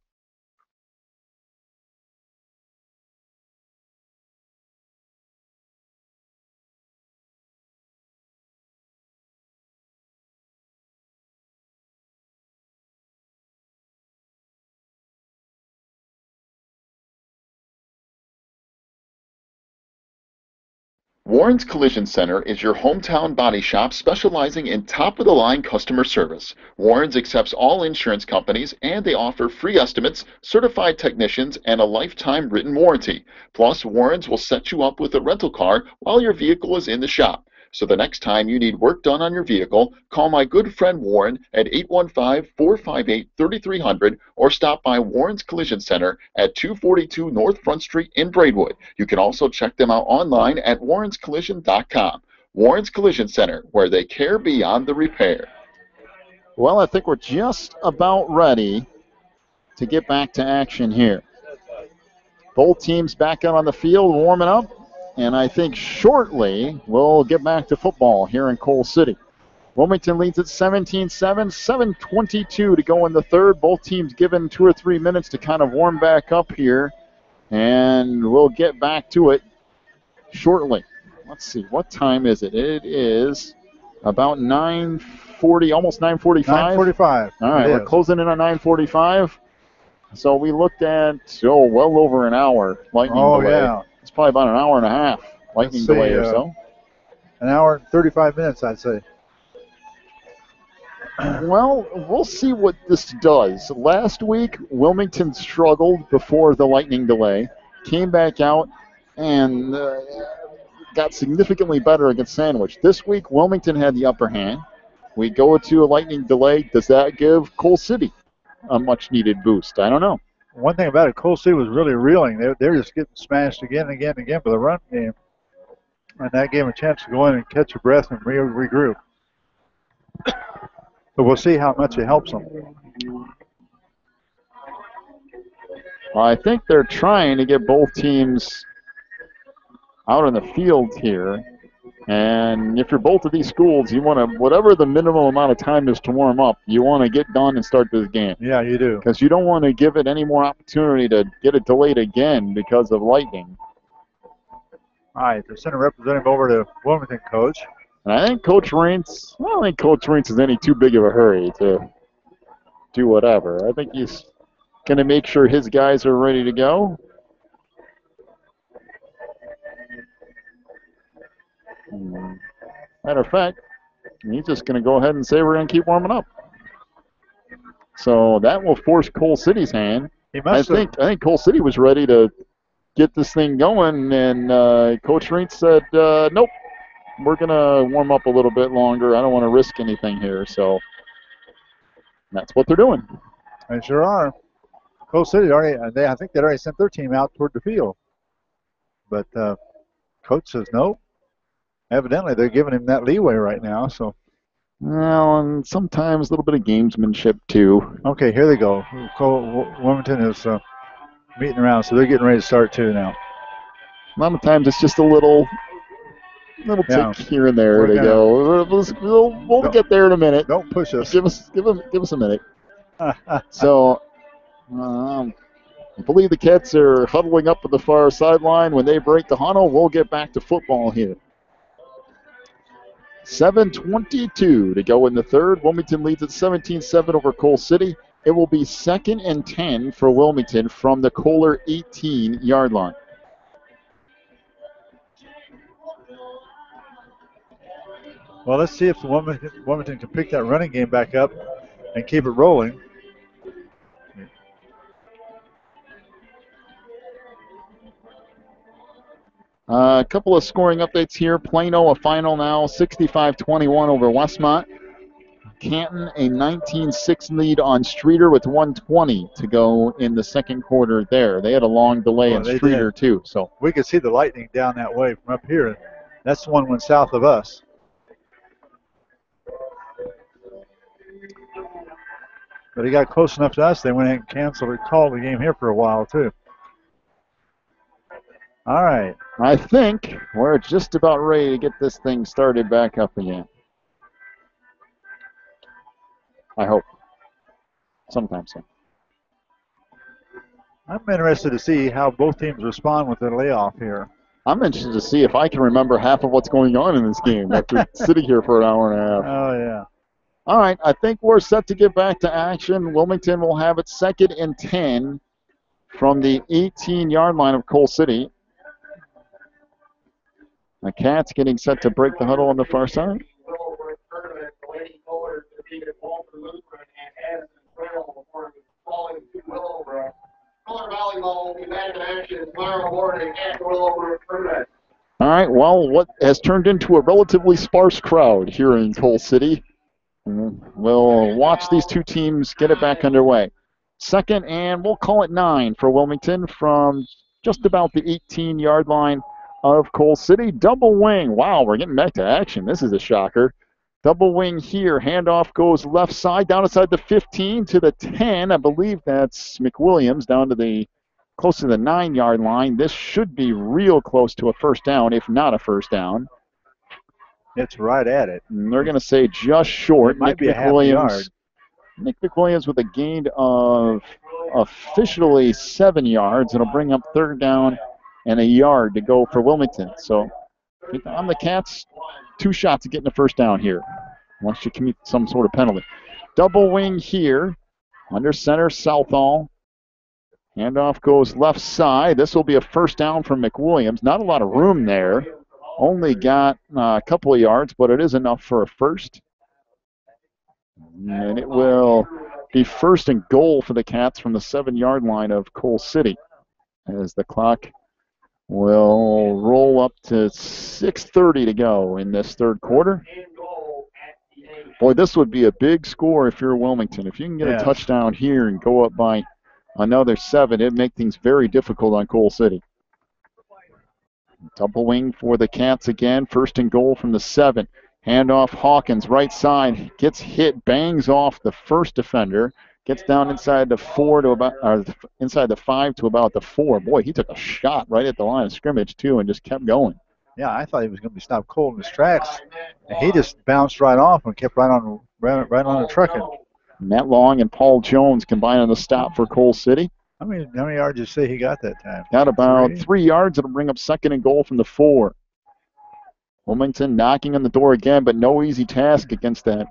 Warren's Collision Center is your hometown body shop specializing in top-of-the-line customer service. Warren's accepts all insurance companies, and they offer free estimates, certified technicians, and a lifetime written warranty. Plus, Warren's will set you up with a rental car while your vehicle is in the shop. So the next time you need work done on your vehicle, call my good friend Warren at 815-458-3300 or stop by Warren's Collision Center at 242 North Front Street in Braidwood. You can also check them out online at warrenscollision.com. Warren's Collision Center, where they care beyond the repair. Well, I think we're just about ready to get back to action here. Both teams back out on the field warming up. And I think shortly we'll get back to football here in Coal City. Wilmington leads at 17-7, 7:22 to go in the third. Both teams given 2 or 3 minutes to kind of warm back up here. And we'll get back to it shortly. Let's see, what time is it? It is about 9:40, almost 9:45. 9:45. All right, we're closing in on 9:45. So we looked at, well over an hour lightning delay. Yeah. It's probably about an hour and a half lightning delay or so. An hour and 35 minutes, I'd say. Well, we'll see what this does. Last week, Wilmington struggled before the lightning delay, came back out, and got significantly better against Sandwich. This week, Wilmington had the upper hand. We go to a lightning delay. Does that give Coal City a much-needed boost? I don't know. One thing about it, Coal City was really reeling. They're just getting smashed again and again and again for the run game. And that gave them a chance to go in and catch a breath and regroup. But we'll see how much it helps them. Well, I think they're trying to get both teams out on the field here. And if you're both of these schools, you want to, whatever the minimum amount of time is to warm up, you want to get done and start this game. Yeah, you do. Because you don't want to give it any more opportunity to get it delayed again because of lightning. All right, the center representative over to Wilmington coach. And I think Coach Reentz, I don't think Coach Reentz is any too big of a hurry to do whatever. I think he's going to make sure his guys are ready to go. Matter of fact, he's just going to go ahead and say we're going to keep warming up. So that will force Coal City's hand. I think Coal City was ready to get this thing going, and Coach Reentz said, nope, we're going to warm up a little bit longer. I don't want to risk anything here. So that's what they're doing. They sure are. Coal City I think they'd already sent their team out toward the field. But Coach says no. Evidently, they're giving him that leeway right now. So, Well, and sometimes a little bit of gamesmanship too. Okay, here they go. Wilmington is meeting around, so they're getting ready to start too now. A lot of times it's just a little Yeah. tick here and there to go. We'll get there in a minute. Don't push us. Give us a minute. So, I believe the Cats are huddling up at the far sideline. When they break the huddle, we'll get back to football here. 7:22 to go in the third. Wilmington leads at 17-7 over Coal City. It will be 2nd and 10 for Wilmington from the Kohler 18-yard line. Well, let's see if Wilmington can pick that running game back up and keep it rolling. A couple of scoring updates here. Plano a final now, 65-21 over Westmont. Canton a 19-6 lead on Streeter with 1:20 to go in the second quarter there. They had a long delay in Streeter too. So we could see the lightning down that way from up here. That's the one went south of us. But he got close enough to us, they went ahead and canceled or called the game here for a while too. All right. I think we're just about ready to get this thing started back up again. I hope. Sometime soon. I'm interested to see how both teams respond with their layoff here. I'm interested to see if I can remember half of what's going on in this game after sitting here for an hour and a half. Oh, yeah. All right, I think we're set to get back to action. Wilmington will have it 2nd and 10 from the 18-yard line of Coal City. The Cats getting set to break the huddle on the far side. All right, well, what has turned into a relatively sparse crowd here in Coal City. We'll watch these two teams get it back underway. 2nd and we'll call it 9 for Wilmington from just about the 18-yard line of Coal City. Double wing. Wow, we're getting back to action. This is a shocker. Double wing here. Handoff goes left side down inside the 15 to the 10. I believe that's McWilliams down to the close to the 9-yard line. This should be real close to a first down, if not a first down. It's right at it. And they're going to say just short. It might be a half yard. Nick McWilliams with a gain of officially 7 yards. It'll bring up 3rd down and a yard to go for Wilmington. So on the Cats, 2 shots at getting a first down here once you commit some sort of penalty. Double wing here. Under center, Southall. Handoff goes left side. This will be a first down from McWilliams. Not a lot of room there. Only got a couple of yards, but it is enough for a first. And it will be 1st and goal for the Cats from the 7-yard line of Coal City as the clock will roll up to 6:30 to go in this third quarter. Boy, this would be a big score if you're Wilmington. If you can get a touchdown here and go up by another 7, it'd make things very difficult on Coal City. Double wing for the Cats again. 1st and goal from the 7. Handoff Hawkins, right side, gets hit, bangs off the first defender, gets down inside the 4 to about, or inside the 5 to about the 4. Boy, he took a shot right at the line of scrimmage too, and just kept going. Yeah, I thought he was going to be stopped cold in his tracks, and he just bounced right off and kept right on the trucking. Matt Long and Paul Jones combine on the stop for Coal City. How many yards did you say he got that time? Got about 3 yards. It'll bring up 2nd and goal from the 4. Wilmington knocking on the door again, but no easy task against that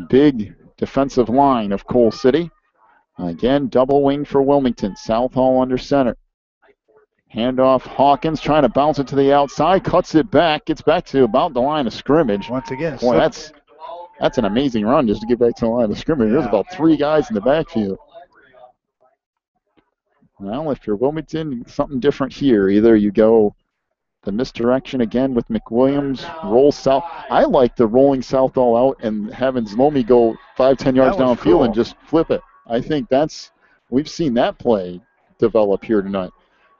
big defensive line of Coal City. Again, double wing for Wilmington. Southall under center. Handoff Hawkins trying to bounce it to the outside, cuts it back, gets back to about the line of scrimmage. Once again, boy, that's an amazing run just to get back to the line of scrimmage. There's about 3 guys in the backfield. Well, if you're Wilmington, something different here. Either you go the misdirection again with McWilliams, roll south. I like the rolling Southall out and having Zlomi go 5-10 yards downfield and just flip it. I think we've seen that play develop here tonight.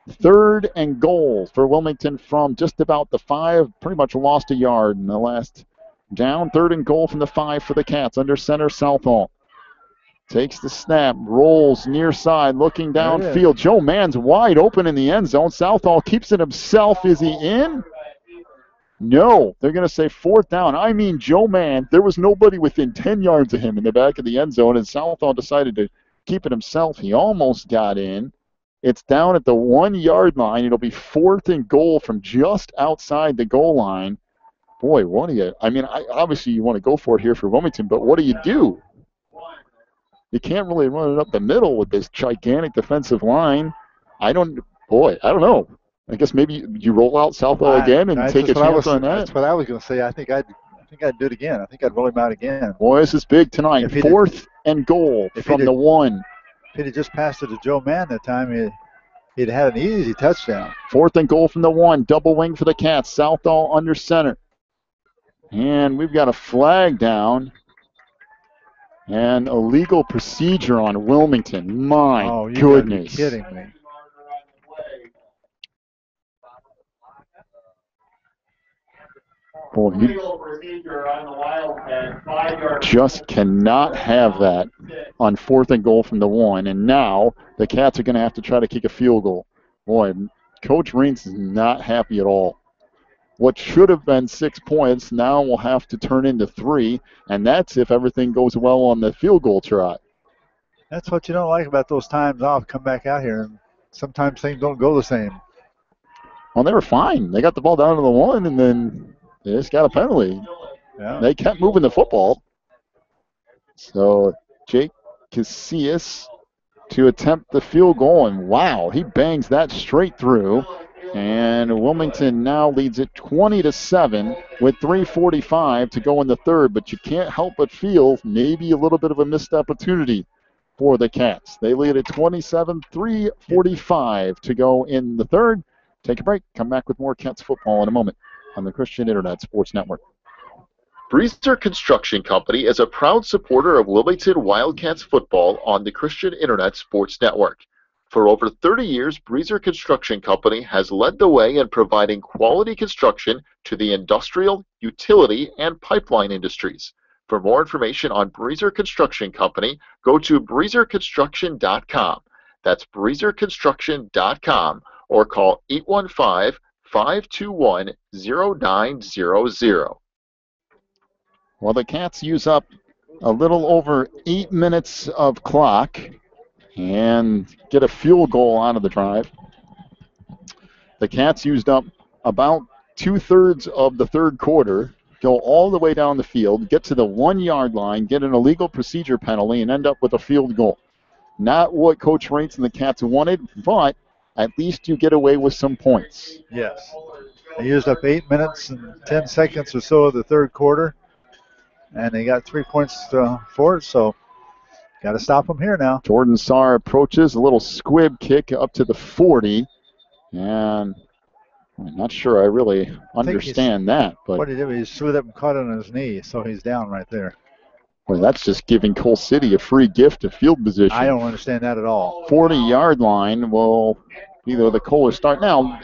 3rd and goal for Wilmington from just about the 5. Pretty much lost a yard in the last Down, 3rd and goal from the 5 for the Cats. Under center, Southall. Takes the snap, rolls near side, looking downfield. Joe Mann's wide open in the end zone. Southall keeps it himself. Is he in? No. They're going to say 4th down. I mean, Joe Mann, there was nobody within 10 yards of him in the back of the end zone, and Southall decided to keep it himself. He almost got in. It's down at the 1-yard line. It'll be 4th and goal from just outside the goal line. Boy, what do you – I mean, obviously you want to go for it here for Wilmington, but what do you do? You can't really run it up the middle with this gigantic defensive line. I don't know. I guess maybe you roll out Southall again and take a chance on that. That's what I was going to say. I think I'd do it again. I think I'd roll him out again. Boy, this is big tonight. 4th and goal from the 1. If he'd have just passed it to Joe Mann that time, he'd had an easy touchdown. 4th and goal from the 1. Double wing for the Cats. Southall under center. And we've got a flag down. And illegal procedure on Wilmington. My goodness. You're kidding me. Boy, you just cannot have that on 4th and goal from the 1. And now the Cats are going to have to try to kick a field goal. Boy, Coach Reins is not happy at all. What should have been 6 points now will have to turn into 3, and that's if everything goes well on the field goal trot. That's what you don't like about those times off. Come back out here, and sometimes things don't go the same. Well, they were fine. They got the ball down to the 1, and then they just got a penalty. Yeah. They kept moving the football. So Jake Casillas to attempt the field goal, and wow, he bangs that straight through. And Wilmington now leads it 20-7 with 3:45 to go in the 3rd. But you can't help but feel maybe a little bit of a missed opportunity for the Cats. They lead at 27, 3:45 to go in the 3rd. Take a break. Come back with more Cats football in a moment on the Christian Internet Sports Network. Breezer Construction Company is a proud supporter of Wilmington Wildcats football on the Christian Internet Sports Network. For over 30 years, Breezer Construction Company has led the way in providing quality construction to the industrial, utility, and pipeline industries. For more information on Breezer Construction Company, go to breezerconstruction.com. That's breezerconstruction.com, or call 815-521-0900. Well, the Cats use up a little over 8 minutes of clock and get a field goal out of the drive. The Cats used up about 2/3 of the 3rd quarter, go all the way down the field, get to the 1-yard line, get an illegal procedure penalty, and end up with a field goal. Not what Coach Reins and the Cats wanted, but at least you get away with some points. Yes. They used up 8 minutes and 10 seconds or so of the 3rd quarter, and they got 3 points for it, so got to stop them here now. Jordan Sarr approaches, a little squib kick up to the 40. And I'm not sure I really understand that. But what he did, he slid up and caught it on his knee, so he's down right there. Well, that's just giving Coal City a free gift of field position. I don't understand that at all. 40-yard line will be the Kohler start. Now,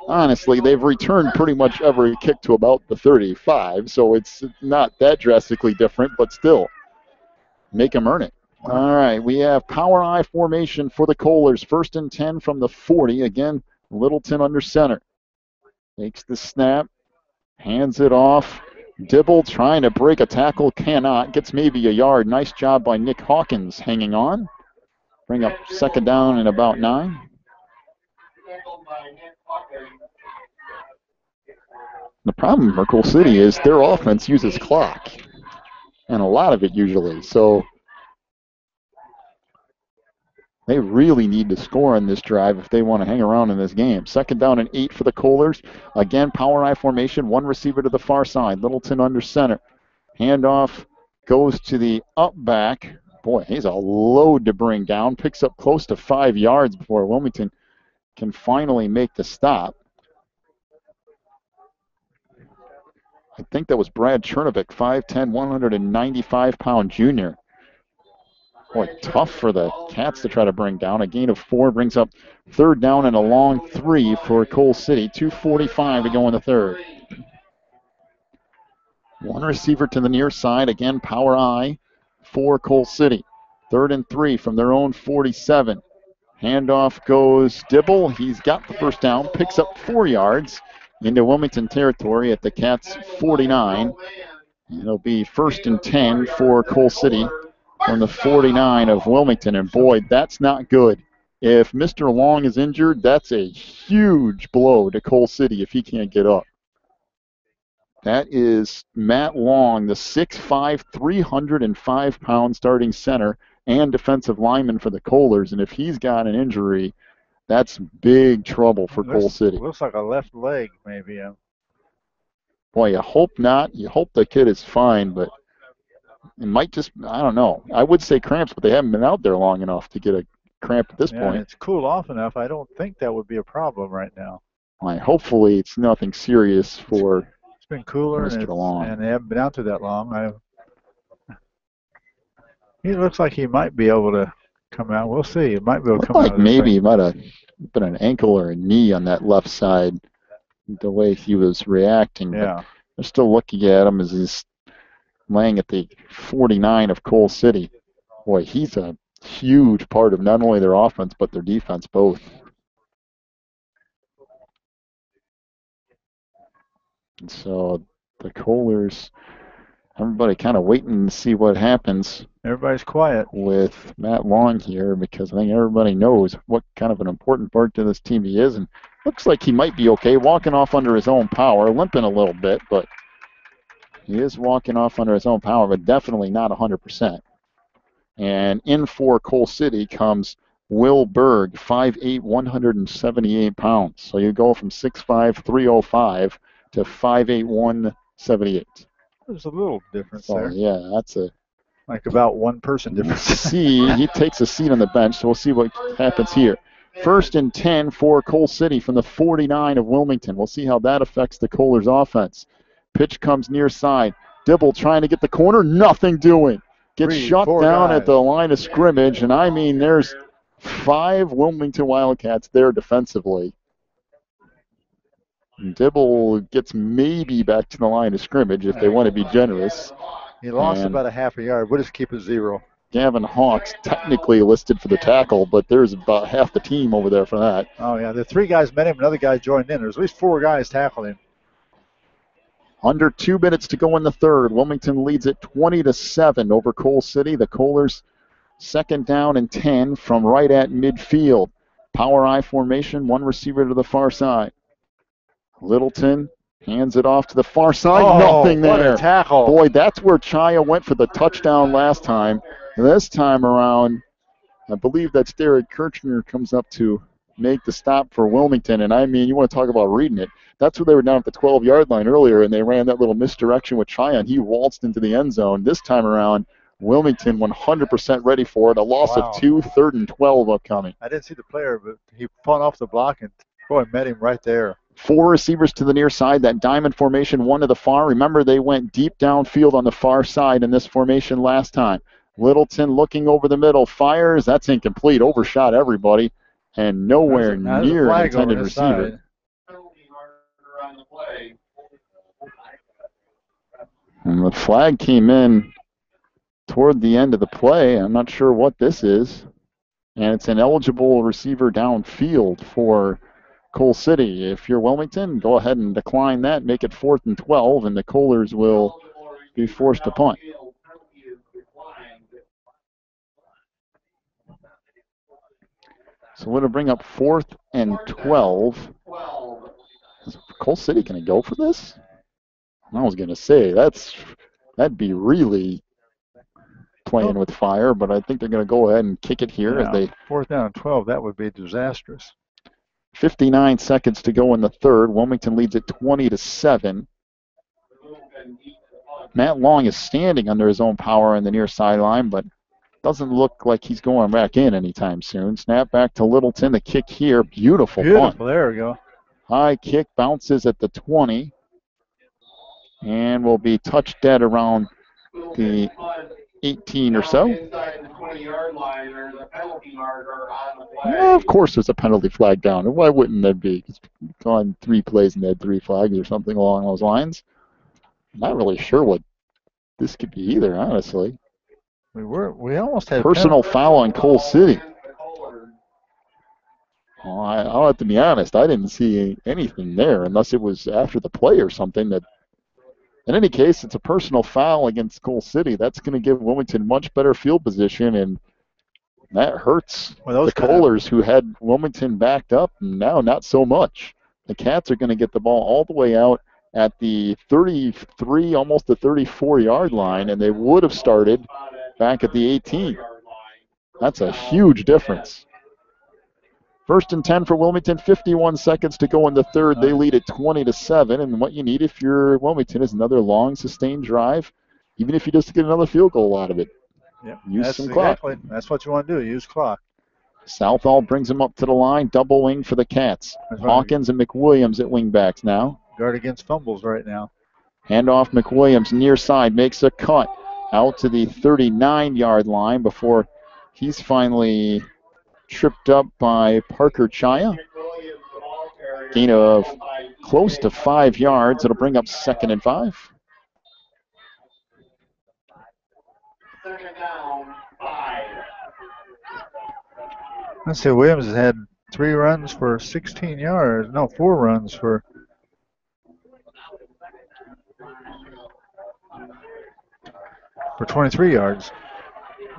honestly, they've returned pretty much every kick to about the 35, so it's not that drastically different, but still, make them earn it. All right, we have power I formation for the Kohlers. 1st and 10 from the 40. Again, Littleton under center. Takes the snap, hands it off. Dibble trying to break a tackle, cannot. Gets maybe a yard. Nice job by Nick Hawkins hanging on. Bring up 2nd down and about 9. The problem for Coal City is their offense uses clock, and a lot of it usually. So they really need to score on this drive if they want to hang around in this game. 2nd down and 8 for the Kohlers. Again, power I formation, 1 receiver to the far side. Littleton under center. Handoff goes to the up back. Boy, he's a load to bring down. Picks up close to 5 yards before Wilmington can finally make the stop. I think that was Brad Chernovic, 5'10", 195-pound junior. Boy, tough for the Cats to try to bring down. A gain of 4 brings up 3rd down and a long 3 for Coal City. 2:45 to go in the 3rd. One receiver to the near side. Again, power I for Coal City. 3rd and 3 from their own 47. Handoff goes Dibble. He's got the first down, picks up 4 yards into Wilmington territory at the Cats' 49. It'll be 1st and 10 for Coal City from the 49 of Wilmington. And boy, that's not good. If Mr. Long is injured, that's a huge blow to Coal City if he can't get up. That is Matt Long, the 6'5", 305-pound starting center and defensive lineman for the Kohlers. And if he's got an injury, that's big trouble for Coal City. Looks like a left leg, maybe. Boy, you hope not. You hope the kid is fine, but it might just, I don't know. I would say cramps, but they haven't been out there long enough to get a cramp at this point. It's cooled off enough. I don't think that would be a problem right now. Hopefully it's nothing serious for It's been cooler, Mr. Long. And they haven't been out there that long. He looks like he might be able to come out. We'll see. It might be able to come out. Like maybe he might have been an ankle or a knee on that left side, the way he was reacting. Yeah. But they're still looking at him as he's laying at the 49 of Coal City. Boy, he's a huge part of not only their offense but their defense both. And so the Kohlers, everybody kind of waiting to see what happens. Everybody's quiet with Matt Long here because I think everybody knows what kind of an important part to this team he is, and looks like he might be okay, walking off under his own power, limping a little bit, but he is walking off under his own power, but definitely not 100%. And in for Coal City comes Will Berg, 5'8", 178 pounds. So you go from 6'5", 305 to 5'8", 178. There's a little difference So, there. yeah, that's like about one person difference. He takes a seat on the bench, so we'll see what happens here. 1st and 10 for Coal City from the 49 of Wilmington. We'll see how that affects the Kohlers offense. Pitch comes near side. Dibble trying to get the corner, nothing doing. Gets shut down at the line of scrimmage, and I mean there's 5 Wilmington Wildcats there defensively. And Dibble gets maybe back to the line of scrimmage if they want to be generous. He lost about a half a yard. We'll just keep it 0. Gavin Hawks technically listed for the tackle, but there's about half the team over there for that. Oh, yeah. The 3 guys met him, another guy joined in. There's at least 4 guys tackling him. Under 2 minutes to go in the third. Wilmington leads it 20-7 over Coal City. The Kohlers 2nd down and 10 from right at midfield. Power I formation, 1 receiver to the far side. Littleton hands it off to the far side. Nothing there. What a tackle. Boy, that's where Chaya went for the touchdown last time. This time around, I believe that's Derek Kirchner comes up to make the stop for Wilmington. And I mean, you want to talk about reading it. That's where they were down at the 12-yard line earlier, and they ran that little misdirection with Chaya, and he waltzed into the end zone. This time around, Wilmington 100% ready for it. A loss of 2, 3rd and 12 upcoming. I didn't see the player, but he fought off the block and boy, met him right there. 4 receivers to the near side, that diamond formation, 1 to the far. Remember, they went deep downfield on the far side in this formation last time. Littleton looking over the middle, fires. That's incomplete, overshot everybody, and nowhere near the intended receiver. And the flag came in toward the end of the play. I'm not sure what this is. And it's an eligible receiver downfield for Coal City. If you're Wilmington, go ahead and decline that, make it 4th and 12, and the Kohlers will be forced to punt. So we're going to bring up 4th and 12. Is Coal City going to go for this? I was going to say, that'd be really playing with fire, but I think they're going to go ahead and kick it here as they 4th down and 12. That would be disastrous. 59 seconds to go in the third. Wilmington leads it 20-7. Matt Long is standing under his own power on the near sideline, but doesn't look like he's going back in anytime soon. Snap back to Littleton. The kick here. Beautiful punt. There we go. High kick bounces at the 20 and will be touched dead around the 18 or so. Yeah, of course there's a penalty flag down. Why wouldn't there be? It's gone 3 plays and they had 3 flags or something along those lines. Not really sure what this could be either, honestly. We almost had personal foul on Cole City. Oh, I'll have to be honest. I didn't see anything there unless it was after the play or something. That, in any case, it's a personal foul against Cole City. That's going to give Wilmington much better field position, and that hurts the Kohlers who had Wilmington backed up. And now, not so much. The Cats are going to get the ball all the way out at the 33, almost the 34-yard line, and they would have started back at the 18. That's a huge difference. 1st and 10 for Wilmington, 51 seconds to go in the third. They lead at 20-7, and what you need if you're Wilmington is another long, sustained drive, even if you just get another field goal out of it. Yep. Use some clock. That's what you want to do, use clock. Southall brings him up to the line, double wing for the Cats. Hawkins and McWilliams at wingbacks now. Guard against fumbles right now. Handoff, McWilliams near side, makes a cut out to the 39-yard line before he's finally tripped up by Parker Chaya. Gain of close to 5 yards. It'll bring up 2nd and 5. Let's see, Williams has had 3 runs for 16 yards. No, 4 runs for 23 yards.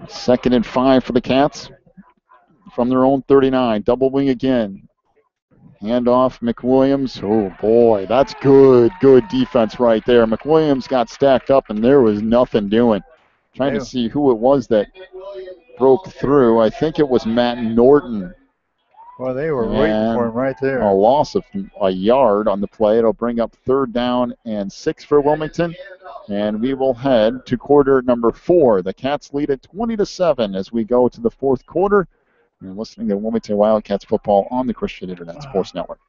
2nd and 5 for the Cats from their own 39. Double wing again. Handoff, McWilliams. Oh, boy, that's good defense right there. McWilliams got stacked up, and there was nothing doing. Trying to see who it was that broke through. I think it was Matt Norton. Well, they were waiting for him right there. A loss of a yard on the play. It'll bring up 3rd down and 6 for Wilmington. And we will head to quarter number 4. The Cats lead at 20-7 as we go to the 4th quarter. You're listening to Wilmington Wildcats football on the Christian Internet Sports Network.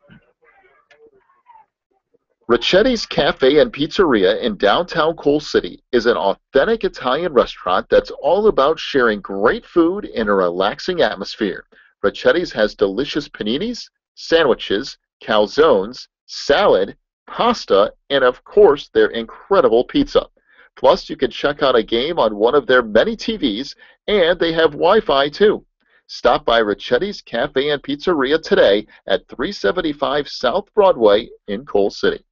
Ricchetti's Cafe and Pizzeria in downtown Coal City is an authentic Italian restaurant that's all about sharing great food in a relaxing atmosphere. Ricchetti's has delicious paninis, sandwiches, calzones, salad, pasta, and of course their incredible pizza. Plus you can check out a game on one of their many TVs, and they have Wi-Fi too. Stop by Ricchetti's Cafe and Pizzeria today at 375 South Broadway in Coal City.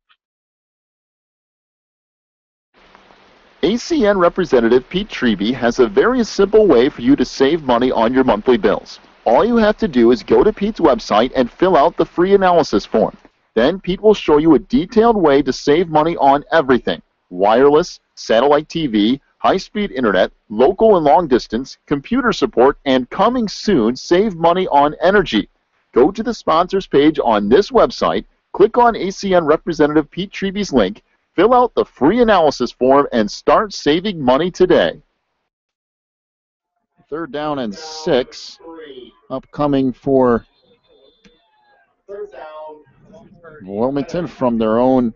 ACN representative Pete Treby has a very simple way for you to save money on your monthly bills. All you have to do is go to Pete's website and fill out the free analysis form. Then Pete will show you a detailed way to save money on everything: wireless, satellite TV, high-speed internet, local and long distance, computer support, and coming soon, save money on energy. Go to the sponsors page on this website, click on ACN representative Pete Treby's link, fill out the free analysis form, and start saving money today. 3rd down and 6 upcoming for Wilmington from their own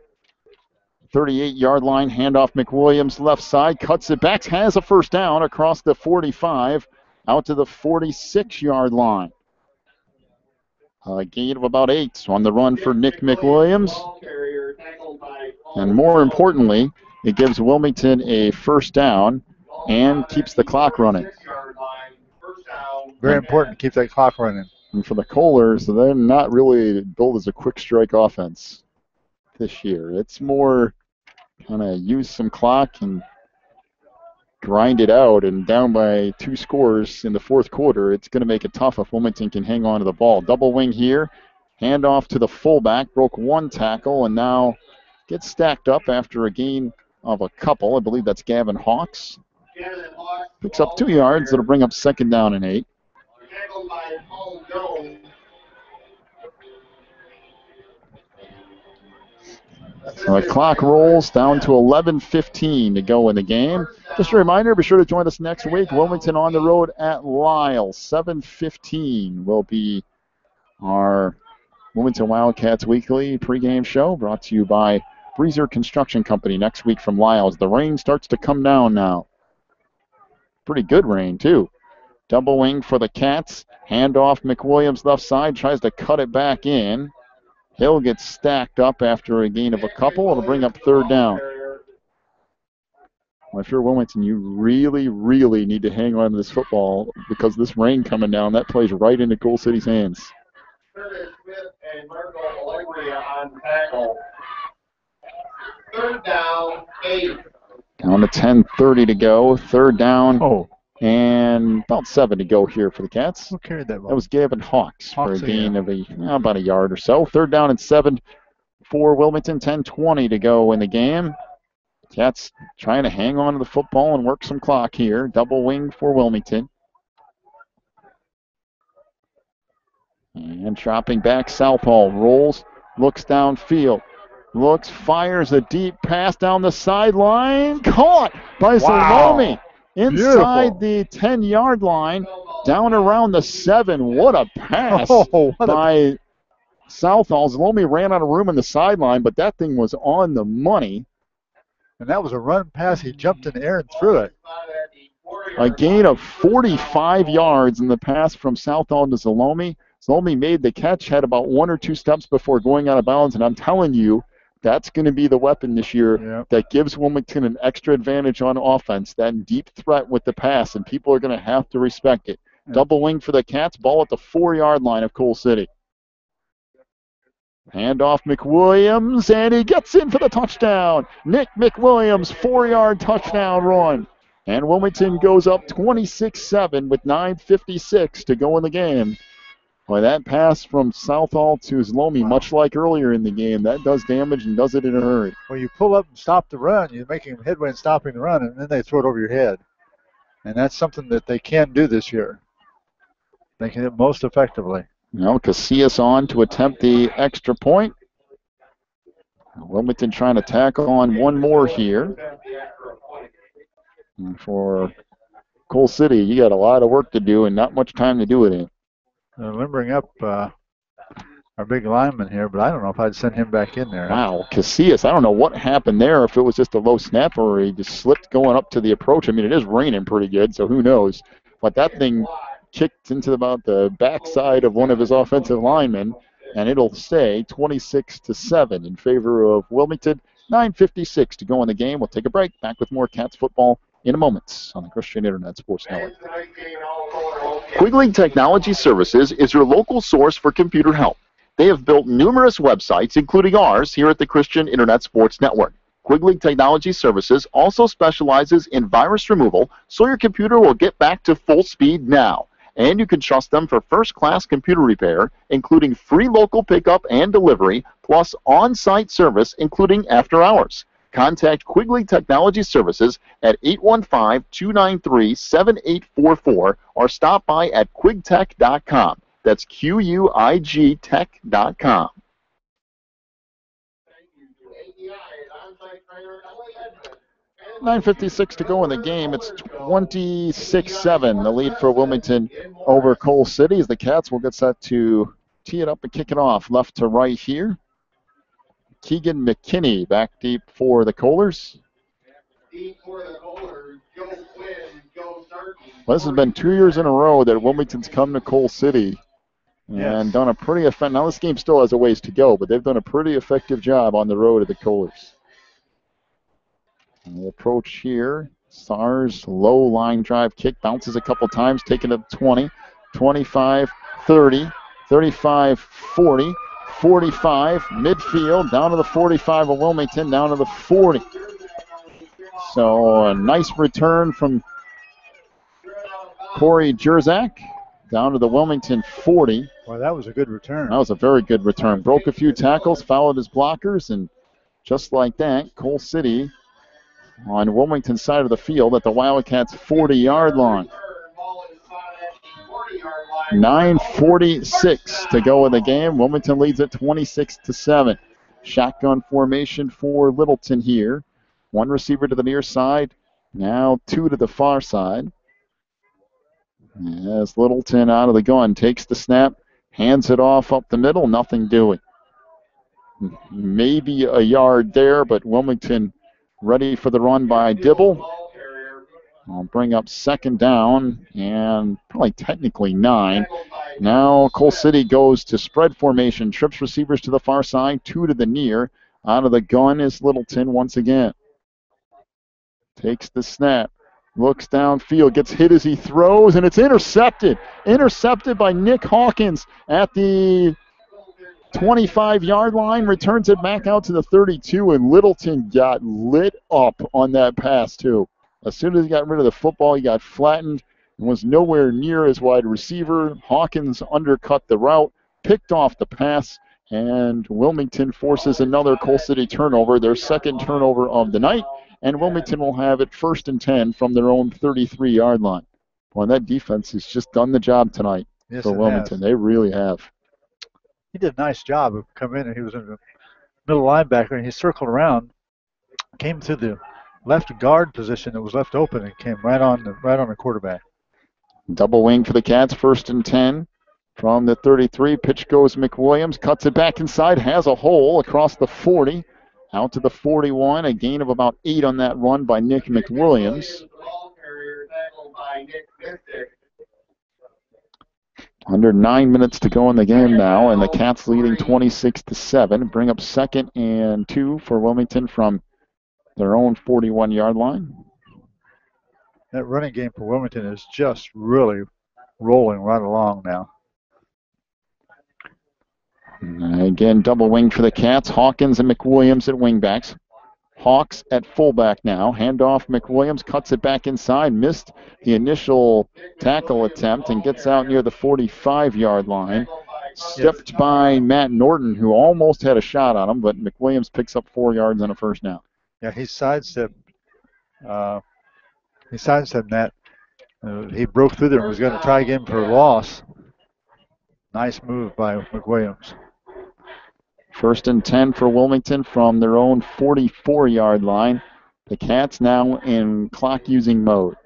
38-yard line. Handoff, McWilliams left side, cuts it back, has a 1st down across the 45 out to the 46-yard line. A gain of about 8 on the run for Nick McWilliams. And more importantly, it gives Wilmington a 1st down and keeps the clock running. Very important to keep that clock running. And for the Kohlers, they're not really built as a quick strike offense this year. It's more kind of use some clock and grind it out, and down by 2 scores in the 4th quarter, it's going to make it tough if Wilmington can hang on to the ball. Double wing here, handoff to the fullback, broke 1 tackle, and now gets stacked up after a gain of a couple. I believe that's Gavin Hawks. Picks up 2 yards. It'll bring up 2nd down and 8. So the clock rolls down to 11:15 to go in the game. Just a reminder, be sure to join us next week. Wilmington on the road at Lyle. 7:15 will be our Wilmington Wildcats Weekly pregame show, brought to you by Breezer Construction Company next week from Lyle as the rain starts to come down now. Pretty good rain, too. Double wing for the Cats. Handoff, McWilliams left side, tries to cut it back in. Hill gets stacked up after a gain of a couple. It'll bring up 3rd down. Well, if you're Wilmington, you really, really need to hang on to this football because this rain coming down, that plays right into Coal City's hands. Third down, 8. Down to 10:30 to go. Third down. Oh. And about 7 to go here for the Cats. Who carried that ball? That was Gavin Hawks for a Hawks, gain of about a yard or so. Third down and 7 for Wilmington. 10:20 to go in the game. Cats trying to hang on to the football and work some clock here. Double wing for Wilmington. And dropping back, Southall rolls, looks downfield. Looks, fires a deep pass down the sideline. Caught by Salome inside the 10-yard line, down around the 7. What a pass by Southall. Salome ran out of room in the sideline, but that thing was on the money. And that was a run pass. He jumped in the air and threw it. A gain of 45 yards in the pass from Southall to Salome. Salome made the catch, had about 1 or 2 steps before going out of bounds, and I'm telling you, that's going to be the weapon this year that gives Wilmington an extra advantage on offense, that deep threat with the pass, and people are going to have to respect it. Double wing for the Cats, ball at the 4-yard line of Coal City. Handoff McWilliams, and he gets in for the touchdown. Nick McWilliams, 4-yard touchdown run. And Wilmington goes up 26-7 with 9:56 to go in the game. Boy, that pass from Southall to Salome, much like earlier in the game, that does damage and does it in a hurry. Well, you pull up and stop the run, you're making headway and stopping the run, and then they throw it over your head. And that's something that they can do this year. They can do it most effectively. Now Casillas on to attempt the extra point. Wilmington trying to tackle on one more here. And for Coal City, you got a lot of work to do and not much time to do it in. Limbering up our big lineman here, but I don't know if I'd send him back in there. Wow, Casillas, I don't know what happened there, if it was just a low snap or he just slipped going up to the approach. I mean, it is raining pretty good, so who knows. But that thing kicked into about the backside of one of his offensive linemen, and it'll stay 26-7 in favor of Wilmington. 9:56 to go in the game. We'll take a break. Back with more Cats football in a moment on the Christian Internet Sports Network. Quigley Technology Services is your local source for computer help. They have built numerous websites, including ours, here at the Christian Internet Sports Network. Quigley Technology Services also specializes in virus removal, so your computer will get back to full speed now. And you can trust them for first-class computer repair, including free local pickup and delivery, plus on-site service, including after hours. Contact Quigley Technology Services at 815-293-7844 or stop by at quigtech.com. That's QUIG tech.com. $9:56 to go in the game. It's 26-7, the lead for Wilmington over Coal City as the Cats will get set to tee it up and kick it off left to right here. Keegan McKinney back deep for the Kohlers. Well, this has been 2 years in a row that Wilmington's come to Coal City and done a pretty effective. Now this game still has a ways to go, but they've done a pretty effective job on the road at the Kohlers. And the approach here, Stars low line drive kick, bounces a couple times, taking it to 20, 25, 30, 35, 40, 45, midfield, down to the 45 of Wilmington, down to the 40. So a nice return from Corey Jerzak, down to the Wilmington 40. Well, that was a good return. That was a very good return. Broke a few tackles, fouled his blockers, and just like that, Coal City on Wilmington's side of the field at the Wildcats' 40-yard line. 9:46 to go in the game. Wilmington leads at 26-7. Shotgun formation for Littleton here. One receiver to the near side, now two to the far side. As Littleton out of the gun, takes the snap, hands it off up the middle, nothing doing. Maybe a yard there, but Wilmington ready for the run by Dibble. I'll bring up second down and probably technically 9. Now Coal City goes to spread formation, trips receivers to the far side, two to the near. Out of the gun is Littleton once again. Takes the snap. Looks downfield, gets hit as he throws, and it's intercepted. Intercepted by Nick Hawkins at the 25-yard line, returns it back out to the 32, and Littleton got lit up on that pass, too. As soon as he got rid of the football, he got flattened and was nowhere near his wide receiver. Hawkins undercut the route, picked off the pass, and Wilmington forces another Coal City turnover, their second turnover of the night, and Wilmington will have it 1st and 10 from their own 33-yard line. Well, that defense has just done the job tonight for Wilmington. They really have. He did a nice job of coming in, and he was in the middle linebacker, and he circled around, came to the left guard position that was left open, and came right on the quarterback. Double wing for the Cats, 1st and 10 from the 33. Pitch goes McWilliams, cuts it back inside, has a hole across the 40, out to the 41. A gain of about 8 on that run by Nick McWilliams. Under 9 minutes to go in the game now, and the Cats leading 26-7. Bring up 2nd and 2 for Wilmington from their own 41-yard line. That running game for Wilmington is just really rolling right along now. Again, double wing for the Cats. Hawkins and McWilliams at wingbacks. Hawks at fullback now. Handoff, McWilliams cuts it back inside. Missed the initial tackle attempt and gets out near the 45-yard line. Stepped by Matt Norton, who almost had a shot on him, but McWilliams picks up 4 yards on a first down. Yeah, he sidestepped that. He broke through there and was going to try again for a loss. Nice move by McWilliams. 1st and 10 for Wilmington from their own 44-yard line. The Cats now in clock-using mode.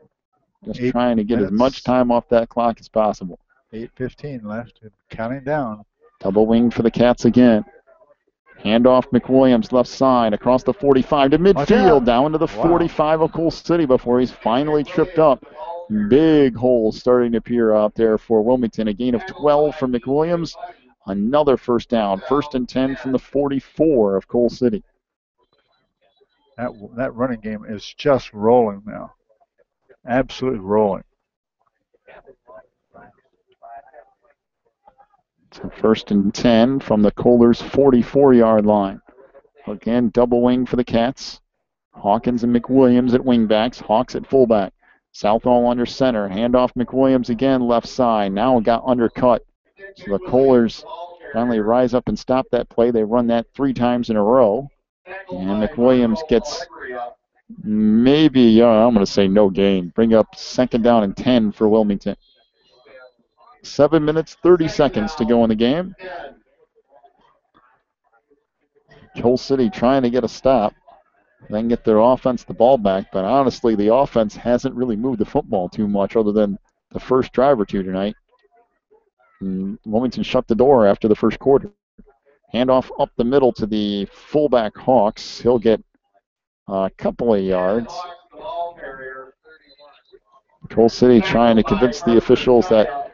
Just trying to get as much time off that clock as possible. 8:15 left, counting down. Double wing for the Cats again. Handoff McWilliams left side across the 45 to midfield, down to the 45 of Coal City before he's finally tripped up. Big holes starting to appear out there for Wilmington. A gain of 12 for McWilliams. Another first down. 1st and 10 from the 44 of Coal City. That running game is just rolling now. Absolutely rolling. So 1st and 10 from the Kohlers' 44-yard line. Again, double wing for the Cats. Hawkins and McWilliams at wingbacks. Hawks at fullback. Southall under center. Handoff McWilliams again, left side. Now got undercut. So the Kohlers finally rise up and stop that play. They run that 3 times in a row. And McWilliams gets maybe, I'm going to say no gain. Bring up 2nd down and 10 for Wilmington. 7 minutes, 30 seconds to go in the game. Coal City trying to get a stop. Then get their offense the ball back. But honestly, the offense hasn't really moved the football too much other than the first drive or two tonight. And Wilmington shut the door after the first quarter. Handoff up the middle to the fullback Hawks. He'll get a couple of yards. Coal City trying to convince the officials that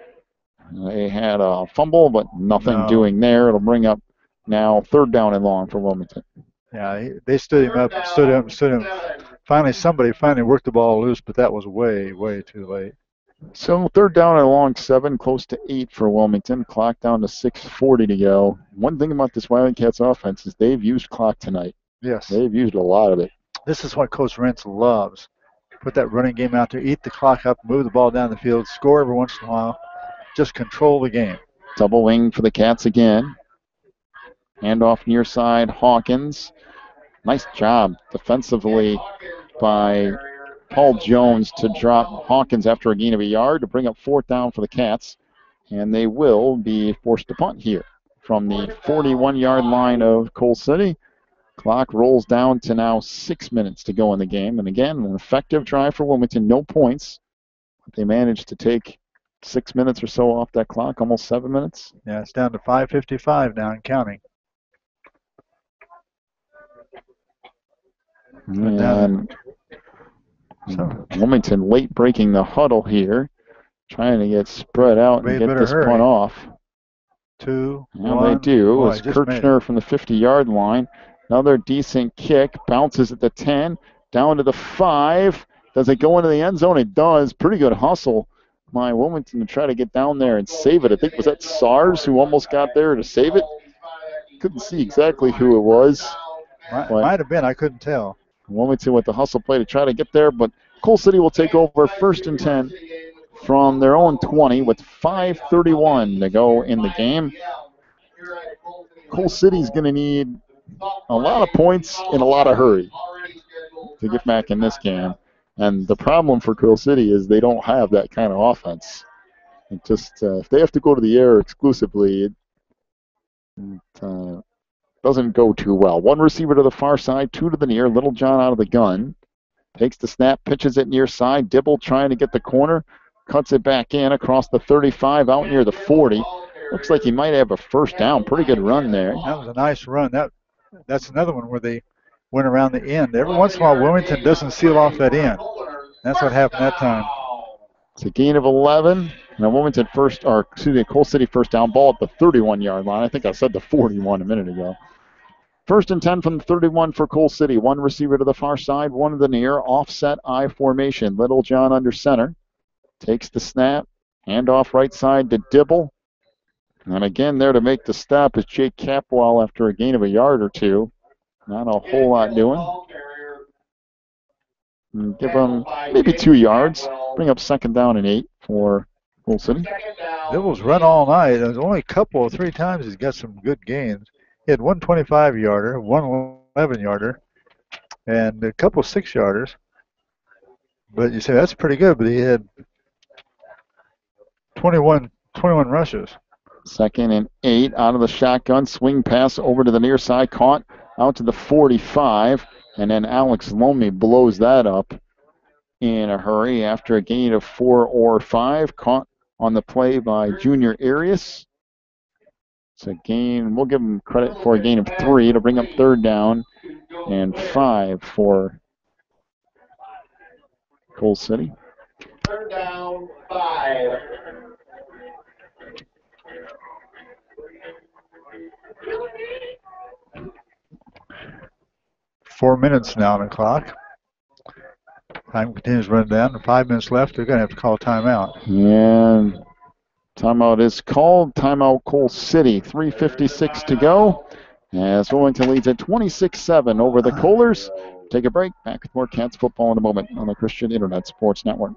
they had a fumble, but nothing doing there. It'll bring up now 3rd down and long for Wilmington. Yeah, they stood him up, stood him. Finally, somebody worked the ball loose, but that was way, way too late. So 3rd down and long, 7, close to 8 for Wilmington. Clock down to 6:40 to go. One thing about this Wildcats offense is they've used clock tonight. Yes. They've used a lot of it. This is what Coach Rentz loves. Put that running game out there, eat the clock up, move the ball down the field, score every once in a while. Just control the game. Double wing for the Cats again. Handoff near side, Hawkins. Nice job defensively by Paul Jones to drop Hawkins after a gain of a yard to bring up 4th down for the Cats. And they will be forced to punt here from the 41-yard line of Coal City. Clock rolls down to now 6 minutes to go in the game. And again, an effective drive for Wilmington. No points. But they managed to take 6 minutes or so off that clock, almost 7 minutes. Yeah, it's down to 5:55 now and counting. And Wilmington late breaking the huddle here, trying to get spread out and get this punt off. 2, Well, 1. they do. Oh, It's Kirchner from the 50-yard line. Another decent kick. Bounces at the 10. Down to the 5. Does it go into the end zone? It does. Pretty good hustle by Wilmington to try to get down there and save it. I think, was that SARS who almost got there to save it? Couldn't see exactly who it was. Might have been. I couldn't tell. Wilmington with the hustle play to try to get there, but Coal City will take over 1st and 10 from their own 20 with 5:31 to go in the game. Coal City's going to need a lot of points in a lot of hurry to get back in this game. And the problem for Coal City is they don't have that kind of offense. It just if they have to go to the air exclusively, it doesn't go too well. One receiver to the far side, 2 to the near. Little John out of the gun. Takes the snap, pitches it near side. Dibble trying to get the corner. Cuts it back in across the 35, out near the 40. Looks like he might have a first down. Pretty good run there. That was a nice run. That's another one where they went around the end. Every once in a while, Wilmington doesn't seal off that end. That's what happened that time. It's a gain of 11. And a Wilmington Coal City first down, ball at the 31-yard line. I think I said the 41 a minute ago. 1st and 10 from the 31 for Coal City. One receiver to the far side, one to the near. Offset I formation. Little John under center. Takes the snap. Handoff right side to Dibble. And again there to make the stop is Jake Capwell after a gain of a yard or two. Not a whole lot doing. And give him maybe 2 yards. Bring up 2nd down and 8 for Coal City. Dibble's run all night. There's only a couple or 3 times he's got some good gains. He had one 25-yarder, one 11-yarder, and a couple 6-yarders. But you say that's pretty good, but he had 21 rushes. 2nd and 8 out of the shotgun. Swing pass over to the near side. Caught out to the 45. And then Alex Lomi blows that up in a hurry after a gain of 4 or 5. Caught on the play by Junior Arias. It's a gain. We'll give him credit for a gain of 3 to bring up 3rd down and 5 for Coal City. 3rd down, 5. Four minutes now on the clock. Time continues to run down. 5 minutes left. They're going to have to call a timeout. And timeout is called. Timeout Coal City. 3:56 to go. As Wilmington leads at 26-7 over the Kohlers. Take a break. Back with more Cats football in a moment on the Christian Internet Sports Network.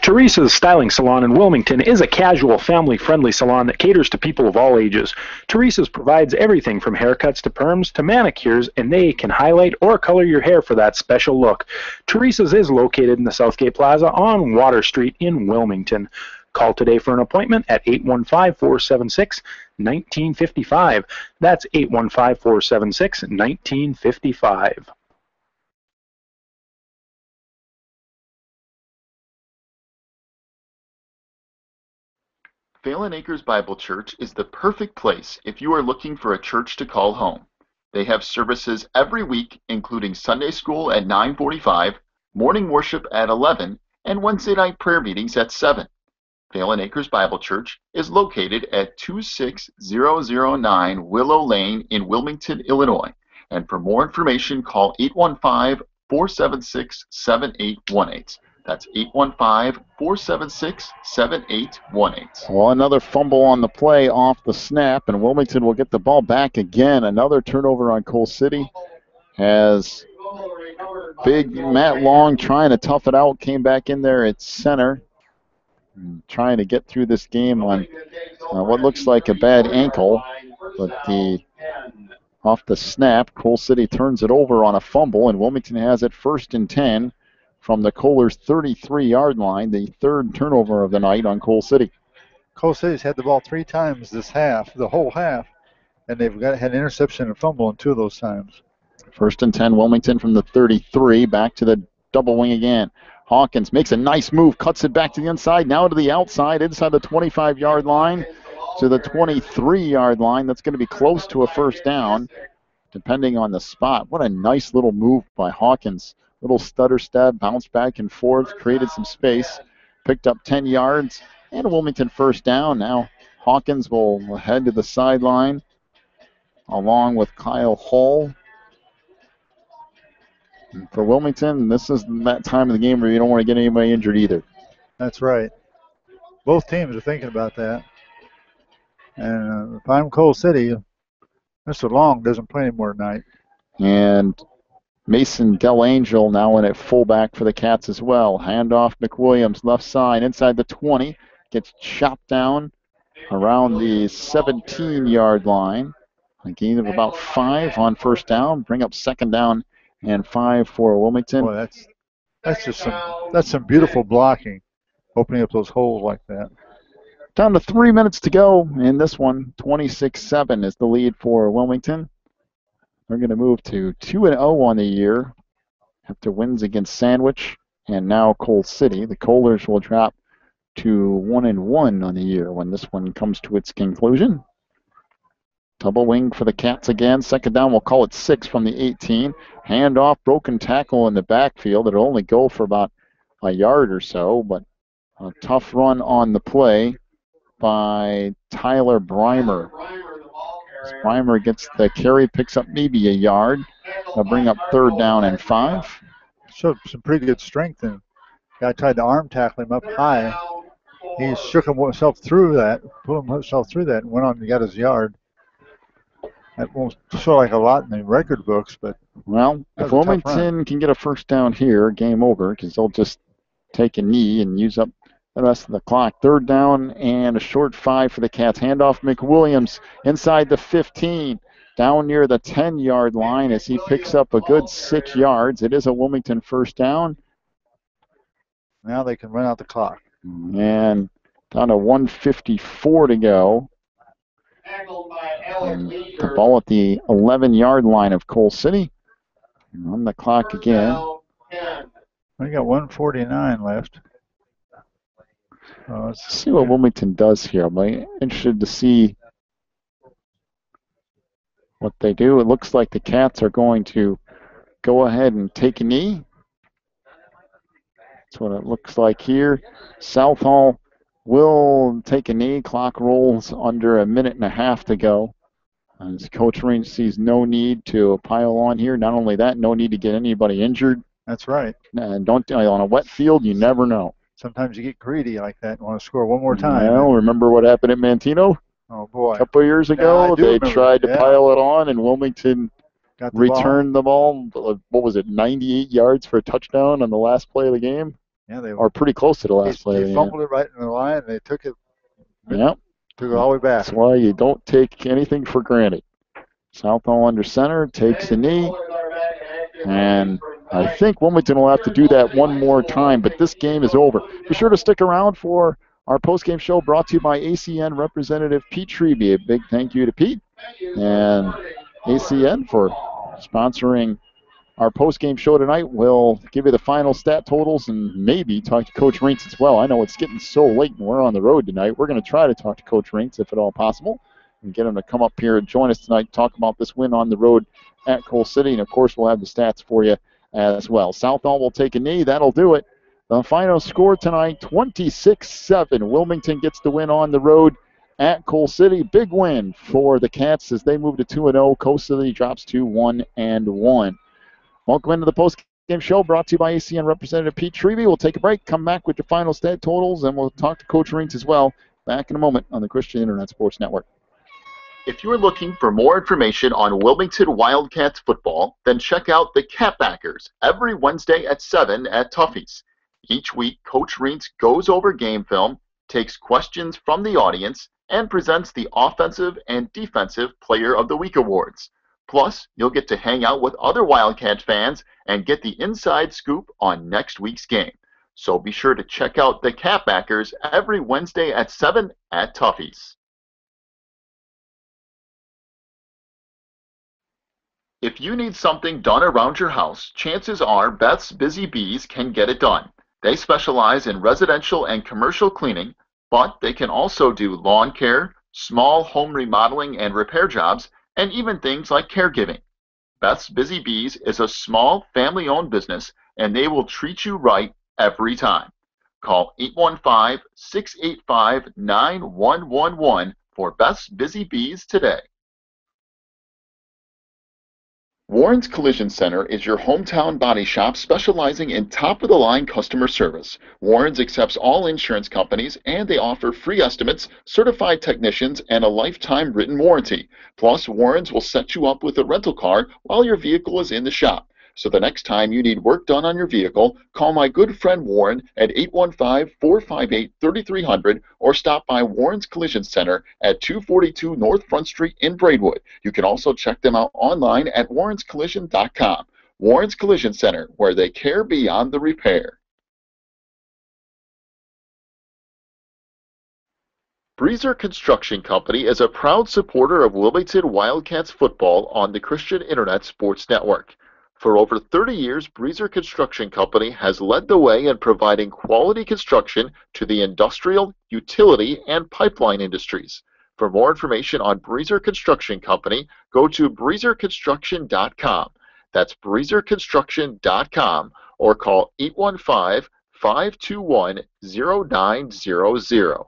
Teresa's Styling Salon in Wilmington is a casual, family-friendly salon that caters to people of all ages. Teresa's provides everything from haircuts to perms to manicures, and they can highlight or color your hair for that special look. Teresa's is located in the Southgate Plaza on Water Street in Wilmington. Call today for an appointment at 815-476-1955. That's 815-476-1955. Phelan Acres Bible Church is the perfect place if you are looking for a church to call home. They have services every week, including Sunday school at 9:45, morning worship at 11, and Wednesday night prayer meetings at 7. Phelan Acres Bible Church is located at 26009 Willow Lane in Wilmington, Illinois. And for more information, call 815-476-7818. That's 815-476-7818. Well, another fumble on the play off the snap, and Wilmington will get the ball back again. Another turnover on Coal City. As big Matt Long trying to tough it out, came back in there at center, trying to get through this game on what looks like a bad ankle. But off the snap, Coal City turns it over on a fumble, and Wilmington has it 1st and 10. From the Kohlers' 33-yard line, the 3rd turnover of the night on Coal City. Coal City's had the ball 3 times this half, the whole half, and they've had an interception and fumble on 2 of those times. 1st and 10, Wilmington from the 33, back to the double wing again. Hawkins makes a nice move, cuts it back to the inside, now to the outside, inside the 25-yard line to the 23-yard line. That's going to be close to a first down, depending on the spot. What a nice little move by Hawkins. Little stutter step, bounce back and forth, created some space, picked up 10 yards, and a Wilmington first down. Now Hawkins will head to the sideline along with Kyle Hull. For Wilmington, this is that time of the game where you don't want to get anybody injured either. That's right. Both teams are thinking about that. And if I'm Coal City, Mr. Long doesn't play anymore tonight. And Mason Delangel now in at fullback for the Cats as well. Handoff McWilliams, left side, inside the 20. Gets chopped down around the 17-yard line. A gain of about 5 on first down. Bring up second down and 5 for Wilmington. Boy, that's some beautiful blocking, opening up those holes like that. Down to 3 minutes to go in this one. 26-7 is the lead for Wilmington. They're going to move to 2-0 on the year after wins against Sandwich and now Coal City. The Coalers will drop to 1-1 on the year when this one comes to its conclusion. Double wing for the Cats again. Second down, we'll call it 6 from the 18. Handoff, broken tackle in the backfield. It'll only go for about a yard or so, but a tough run on the play by Tyler Breimer. As Breimer gets the carry, picks up maybe a yard. They'll bring up third down and 5. Showed some pretty good strength, and guy tried to arm tackle him up high. He shook himself through that, pulled himself through that, and went on and got his yard. That won't show like a lot in the record books, but well, if Wilmington can get a first down here, game over, because they'll just take a knee and use up the rest of the clock. Third down and a short 5 for the Cats. Handoff McWilliams inside the 15, down near the 10-yard line as he picks up a good 6 yards. It is a Wilmington first down. Now they can run out the clock. And down to 1:54 to go. And the ball at the 11-yard line of Coal City. And on the clock again. We got 1:49 left. Let's see what Wilmington does here. I'm interested to see what they do. It looks like the Cats are going to go ahead and take a knee. That's what it looks like here. Southall will take a knee. Clock rolls under a minute and a half to go. As Coach Range sees no need to pile on here. Not only that, no need to get anybody injured. That's right. And don't on a wet field, you never know. Sometimes you get greedy like that and want to score one more time. Well, remember what happened at Mantino? Oh, boy. A couple of years ago, they tried to pile it on, and Wilmington returned the ball. What was it, 98 yards for a touchdown on the last play of the game? Yeah, they were pretty close to the last play of the game. They fumbled it right in the line, and they took it. Yep. Took it all the way back. That's why you don't take anything for granted. Southall under center, takes a knee, and I think Wilmington will have to do that one more time, but this game is over. Be sure to stick around for our postgame show brought to you by ACN Representative Pete Treby. A big thank you to Pete and ACN for sponsoring our postgame show tonight. We'll give you the final stat totals and maybe talk to Coach Rinks as well. I know it's getting so late and we're on the road tonight. We're going to try to talk to Coach Rinks if at all possible and get him to come up here and join us tonight, talk about this win on the road at Coal City. And, of course, we'll have the stats for you as well. Southall will take a knee. That'll do it. The final score tonight, 26-7. Wilmington gets the win on the road at Coal City. Big win for the Cats as they move to 2-0. Coal City drops to 1-1. Welcome into the post-game show brought to you by ACN Representative Pete Treby. We'll take a break, come back with the final stat totals, and we'll talk to Coach Rinks as well. Back in a moment on the Christian Internet Sports Network. If you're looking for more information on Wilmington Wildcats football, then check out the Catbackers every Wednesday at 7 at Tuffy's. Each week, Coach Rinks goes over game film, takes questions from the audience, and presents the Offensive and Defensive Player of the Week awards. Plus, you'll get to hang out with other Wildcat fans and get the inside scoop on next week's game. So be sure to check out the Catbackers every Wednesday at 7 at Tuffy's. If you need something done around your house, chances are Beth's Busy Bees can get it done. They specialize in residential and commercial cleaning, but they can also do lawn care, small home remodeling and repair jobs, and even things like caregiving. Beth's Busy Bees is a small family-owned business, and they will treat you right every time. Call 815-685-9111 for Beth's Busy Bees today. Warren's Collision Center is your hometown body shop specializing in top-of-the-line customer service. Warren's accepts all insurance companies, and they offer free estimates, certified technicians, and a lifetime written warranty. Plus, Warren's will set you up with a rental car while your vehicle is in the shop. So the next time you need work done on your vehicle, call my good friend Warren at 815-458-3300 or stop by Warren's Collision Center at 242 North Front Street in Braidwood. You can also check them out online at warrenscollision.com. Warren's Collision Center, where they care beyond the repair. Breezer Construction Company is a proud supporter of Wilmington Wildcats football on the Christian Internet Sports Network. For over 30 years, Breezer Construction Company has led the way in providing quality construction to the industrial, utility, and pipeline industries. For more information on Breezer Construction Company, go to breezerconstruction.com. That's breezerconstruction.com or call 815-521-0900.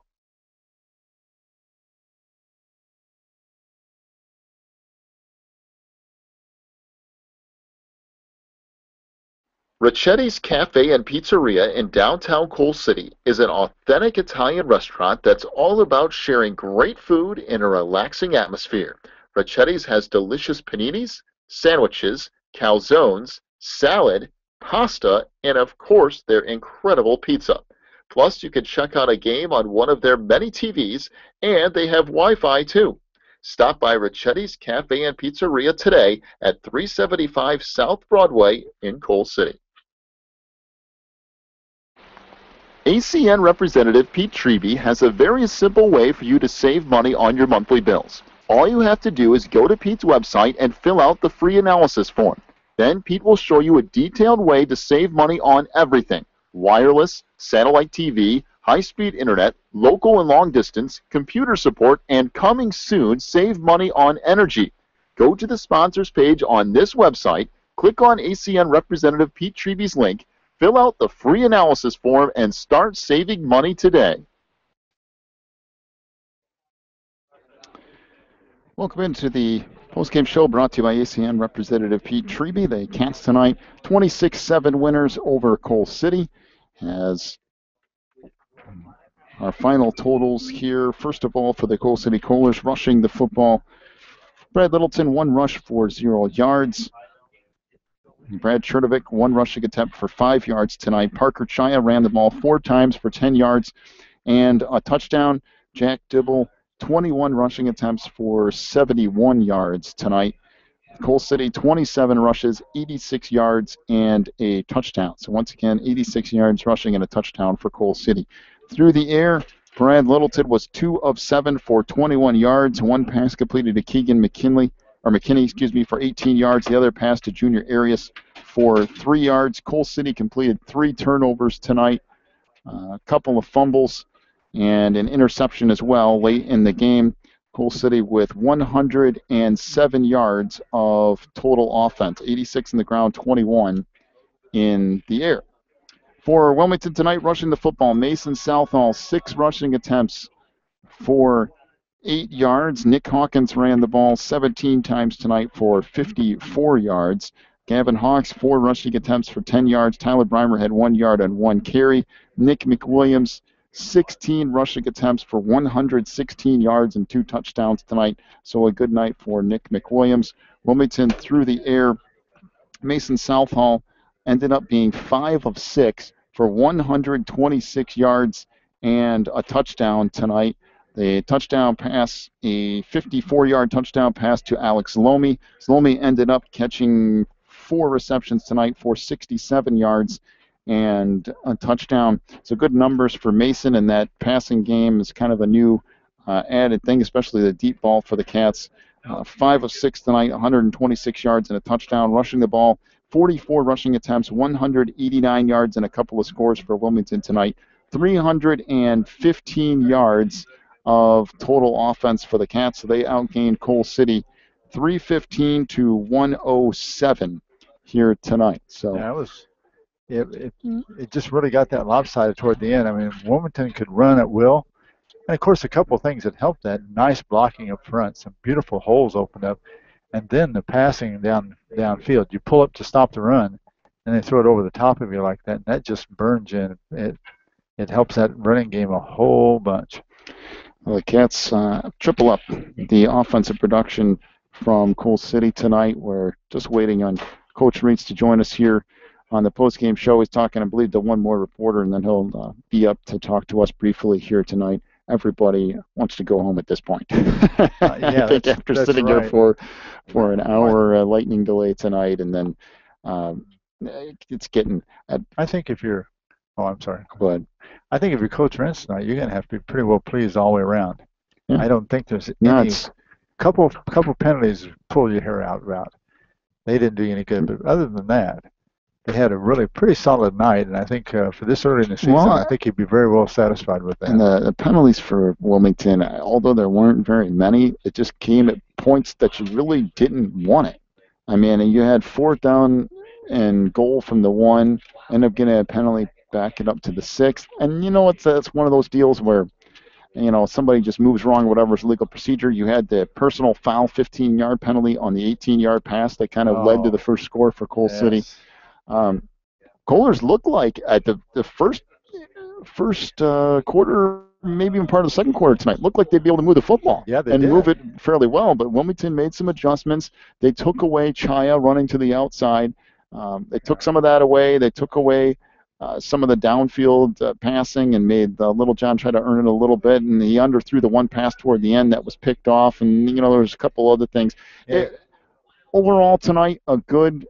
Ricchetti's Cafe and Pizzeria in downtown Coal City is an authentic Italian restaurant that's all about sharing great food in a relaxing atmosphere. Ricchetti's has delicious paninis, sandwiches, calzones, salad, pasta, and of course their incredible pizza. Plus, you can check out a game on one of their many TVs, and they have Wi-Fi too. Stop by Ricchetti's Cafe and Pizzeria today at 375 South Broadway in Coal City. ACN Representative Pete Treby has a very simple way for you to save money on your monthly bills. All you have to do is go to Pete's website and fill out the free analysis form. Then Pete will show you a detailed way to save money on everything: wireless, satellite TV, high-speed internet, local and long distance, computer support, and coming soon, save money on energy. Go to the sponsors page on this website, click on ACN Representative Pete Treby's link, fill out the free analysis form, and start saving money today. Welcome into the postgame show brought to you by ACN Representative Pete Treby. The Cats tonight, 26-7 winners over Coal City. As our final totals here, first of all, for the Coal City Coalers rushing the football, Brad Littleton, 1 rush for 0 yards. Brad Chertovic, 1 rushing attempt for 5 yards tonight. Parker Chaya ran the ball 4 times for 10 yards and a touchdown. Jack Dibble, 21 rushing attempts for 71 yards tonight. Coal City, 27 rushes, 86 yards, and a touchdown. So once again, 86 yards rushing and a touchdown for Coal City. Through the air, Brad Littleton was 2 of 7 for 21 yards. 1 pass completed to Keegan McKinney, for 18 yards. The other pass to Junior Arias for 3 yards. Coal City completed 3 turnovers tonight, a couple of fumbles, and an interception as well late in the game. Coal City with 107 yards of total offense, 86 in the ground, 21 in the air. For Wilmington tonight, rushing the football, Mason Southall, 6 rushing attempts for 8 yards. Nick Hawkins ran the ball 17 times tonight for 54 yards. Gavin Hawks, 4 rushing attempts for 10 yards. Tyler Breimer had 1 yard and 1 carry. Nick McWilliams, 16 rushing attempts for 116 yards and 2 touchdowns tonight. So a good night for Nick McWilliams. Wilmington through the air. Mason Southall ended up being 5 of 6 for 126 yards and a touchdown tonight. The touchdown pass, a 54-yard touchdown pass to Alex Lomi. Lomi ended up catching 4 receptions tonight for 67 yards and a touchdown. So good numbers for Mason, and that passing game is kind of a new added thing, especially the deep ball for the Cats. 5 of 6 tonight, 126 yards and a touchdown. Rushing the ball, 44 rushing attempts, 189 yards and a couple of scores for Wilmington tonight. 315 yards of total offense for the Cats. So they outgained Coal City 315 to 107 here tonight. So yeah, it just really got that lopsided toward the end. I mean, Wilmington could run at will. And, of course, a couple of things that helped that. Nice blocking up front. Some beautiful holes opened up. and then the passing downfield. You pull up to stop the run, and they throw it over the top of you like that, and that just burns you. And it helps that running game a whole bunch. Well, the Cats triple up the offensive production from Coal City tonight. We're just waiting on Coach Reitz to join us here on the postgame show. He's talking, I believe, to one more reporter, and then he'll be up to talk to us briefly here tonight. Everybody wants to go home at this point. I think after sitting here for an hour lightning delay tonight, and then it's getting. I think if you're, I'm sorry. Go ahead. I think if you're Coach Rentz tonight, you're going to have to be pretty well pleased all the way around. Yeah. I don't think there's any couple penalties pull your hair out route. They didn't do you any good, but other than that, they had a really pretty solid night, and I think for this early in the season, I think he'd be very well satisfied with that. And the penalties for Wilmington, although there weren't very many, it just came at points that you really didn't want it. I mean, you had 4th down and goal from the 1, end up getting a penalty, back it up to the 6th, and you know that's one of those deals where somebody just moves wrong, whatever's legal procedure. You had the personal foul 15-yard penalty on the 18-yard pass that kind of led to the first score for Coal City. Kohlers looked like at the first quarter, maybe even part of the second quarter tonight, looked like they'd be able to move the football move it fairly well. But Wilmington made some adjustments. They took away Chaya running to the outside. They took some of that away. They took away some of the downfield passing and made Little John try to earn it a little bit. And he underthrew the one pass toward the end that was picked off. And, there was a couple other things. Overall tonight, a good,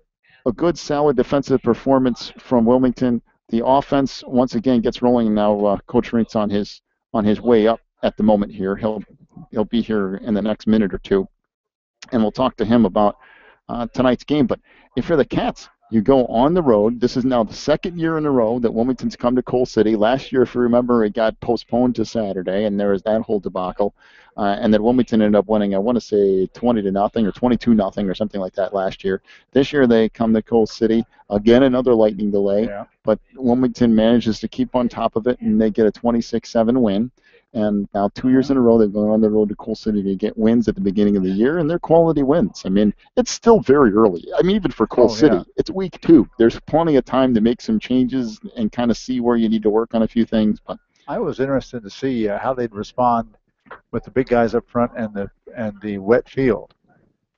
solid defensive performance from Wilmington. The offense once again gets rolling now. Coach Reitz on his way up at the moment here. He'll be here in the next minute or two, and we'll talk to him about tonight's game. But if you're the Cats, you go on the road. This is now the second year in a row that Wilmington's come to Coal City. Last year, if you remember, it got postponed to Saturday, and there was that whole debacle. And then Wilmington ended up winning, I want to say 20-0 or 22-0 or something like that last year. This year they come to Coal City. Again, another lightning delay. But Wilmington manages to keep on top of it, and they get a 26-7 win. And now 2 years in a row, they've gone on the road to Coal City to get wins at the beginning of the year, and they're quality wins. I mean, it's still very early. I mean, even for Coal City, it's week 2. There's plenty of time to make some changes and kind of see where you need to work on a few things. But I was interested to see how they'd respond with the big guys up front and the wet field,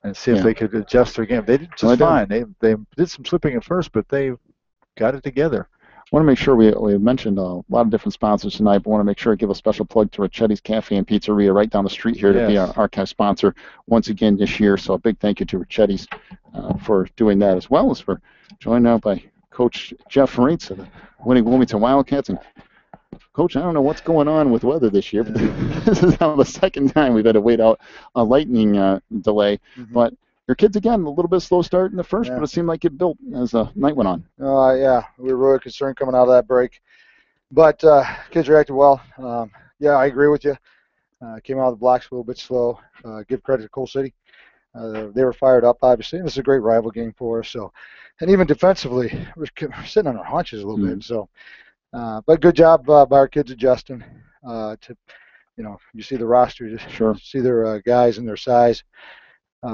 and see if they could adjust their game. They did just fine. They did some slipping at first, but they got it together. I want to make sure we mentioned a lot of different sponsors tonight, but want to make sure I give a special plug to Ricetti's Cafe and Pizzeria right down the street here to be our archive sponsor once again this year. So a big thank you to Ricetti's for doing that, as well as for joined now by Coach Jeff Reitz of the winning Wilmington Wildcats. And Coach, I don't know what's going on with weather this year, but this is now the second time we've had to wait out a lightning delay. But your kids, again, a little bit slow start in the first, but it seemed like it built as the night went on. We were really concerned coming out of that break. But kids reacted well. I agree with you. Came out of the blocks a little bit slow. Give credit to Coal City. They were fired up, obviously. And this is a great rival game for us. So, and even defensively, we're sitting on our haunches a little bit. So, but good job by our kids adjusting to, you see the roster, you see their guys and their size.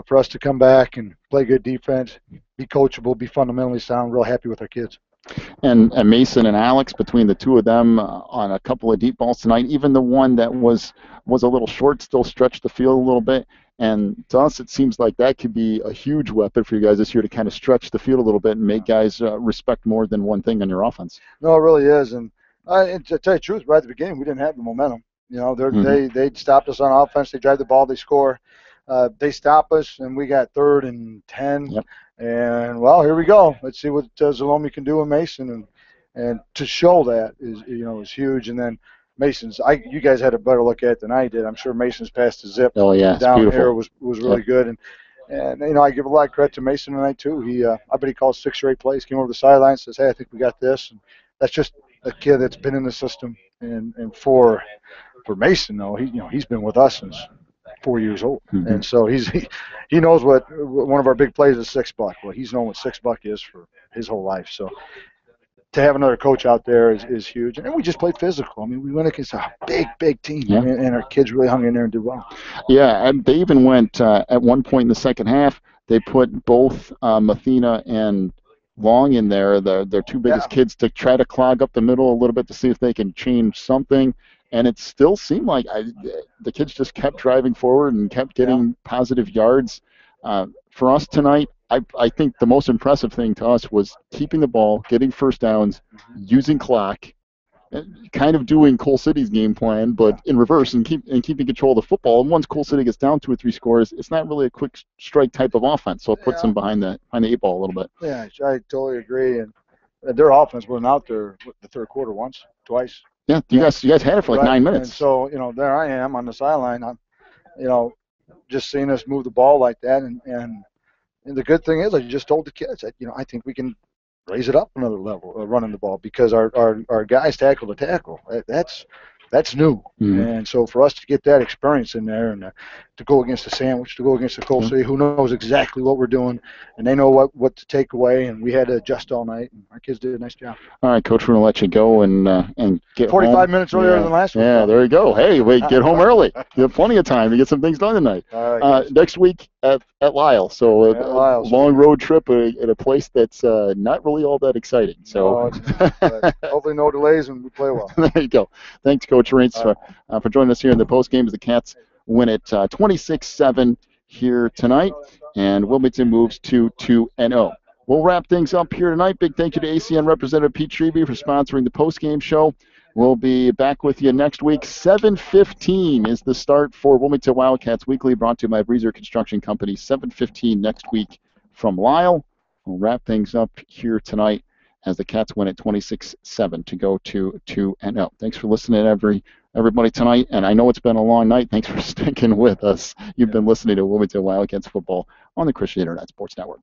For us to come back and play good defense, be coachable, be fundamentally sound, real happy with our kids. And Mason and Alex, between the two of them on a couple of deep balls tonight, even the one that was a little short still stretched the field a little bit. And to us, it seems like that could be a huge weapon for you guys this year to kind of stretch the field a little bit and make guys respect more than one thing on your offense. No, it really is. And to tell you the truth, right at the beginning, we didn't have the momentum. They stopped us on offense. They drive the ball, they score. They stop us, and we got 3rd and 10. And, well, here we go. Let's see what Zalomi can do with Mason. And to show that is huge. And then Mason's, you guys had a better look at it than I did. I'm sure Mason's pass to Zip down here was really good. And I give a lot of credit to Mason tonight, too. I bet he called 6 or 8 plays, came over the sideline, says, hey, I think we got this. And that's just a kid that's been in the system. And for Mason, though, he's been with us since 4 years old, and so he knows what one of our big plays is $6. Well, he's known what $6 is for his whole life. So to have another coach out there is huge. And we just played physical. I mean, we went against a big team, Yeah. and our kids really hung in there and did well. Yeah, and they even went at one point in the second half. They put both Mathena and Long in there, their two biggest kids, to try to clog up the middle a little bit to see if they can change something. And it still seemed like the kids just kept driving forward and kept getting positive yards. For us tonight, I think the most impressive thing to us was keeping the ball, getting first downs, using clock, kind of doing Coal City's game plan, but in reverse, and keeping control of the football. And once Coal City gets down 2 or 3 scores, it's not really a quick strike type of offense, so it puts them behind the 8 ball a little bit. Yeah, I totally agree. And their offense wasn't out there the third quarter twice. Yeah, you guys had it for like 9 minutes. And so, there I am on the sideline. I'm, just seeing us move the ball like that. And the good thing is, I just told the kids that, I think we can raise it up another level, running the ball, because our guys tackle to tackle. That's new. Mm-hmm. And so for us to get that experience in there and to go against the Sandwich, to go against the Coal City, who knows exactly what we're doing, and they know what to take away, and we had to adjust all night, and our kids did a nice job. All right, Coach, we're going to let you go and get 45 home. minutes earlier than last week. Yeah, there you go. Hey, get home early. You have plenty of time to get some things done tonight. All right, next week at Lyle. So at Lyle. Long road trip at a place that's not really all that exciting. So hopefully no delays and we play well. There you go. Thanks, Coach Raints, for joining us here in the post game as the Cats win it 26-7 here tonight, and Wilmington moves to 2-0. We'll wrap things up here tonight. Big thank you to ACN Representative Pete Shreve for sponsoring the post game show. We'll be back with you next week. 7:15 is the start for Wilmington Wildcats Weekly, brought to you by Breezer Construction Company. 7:15 next week from Lyle. We'll wrap things up here tonight as the Cats win at 26-7 to go to 2-0. Thanks for listening, everybody tonight. And I know it's been a long night. Thanks for sticking with us. You've been listening to Wilmington Wildcats football on the Christian Internet Sports Network.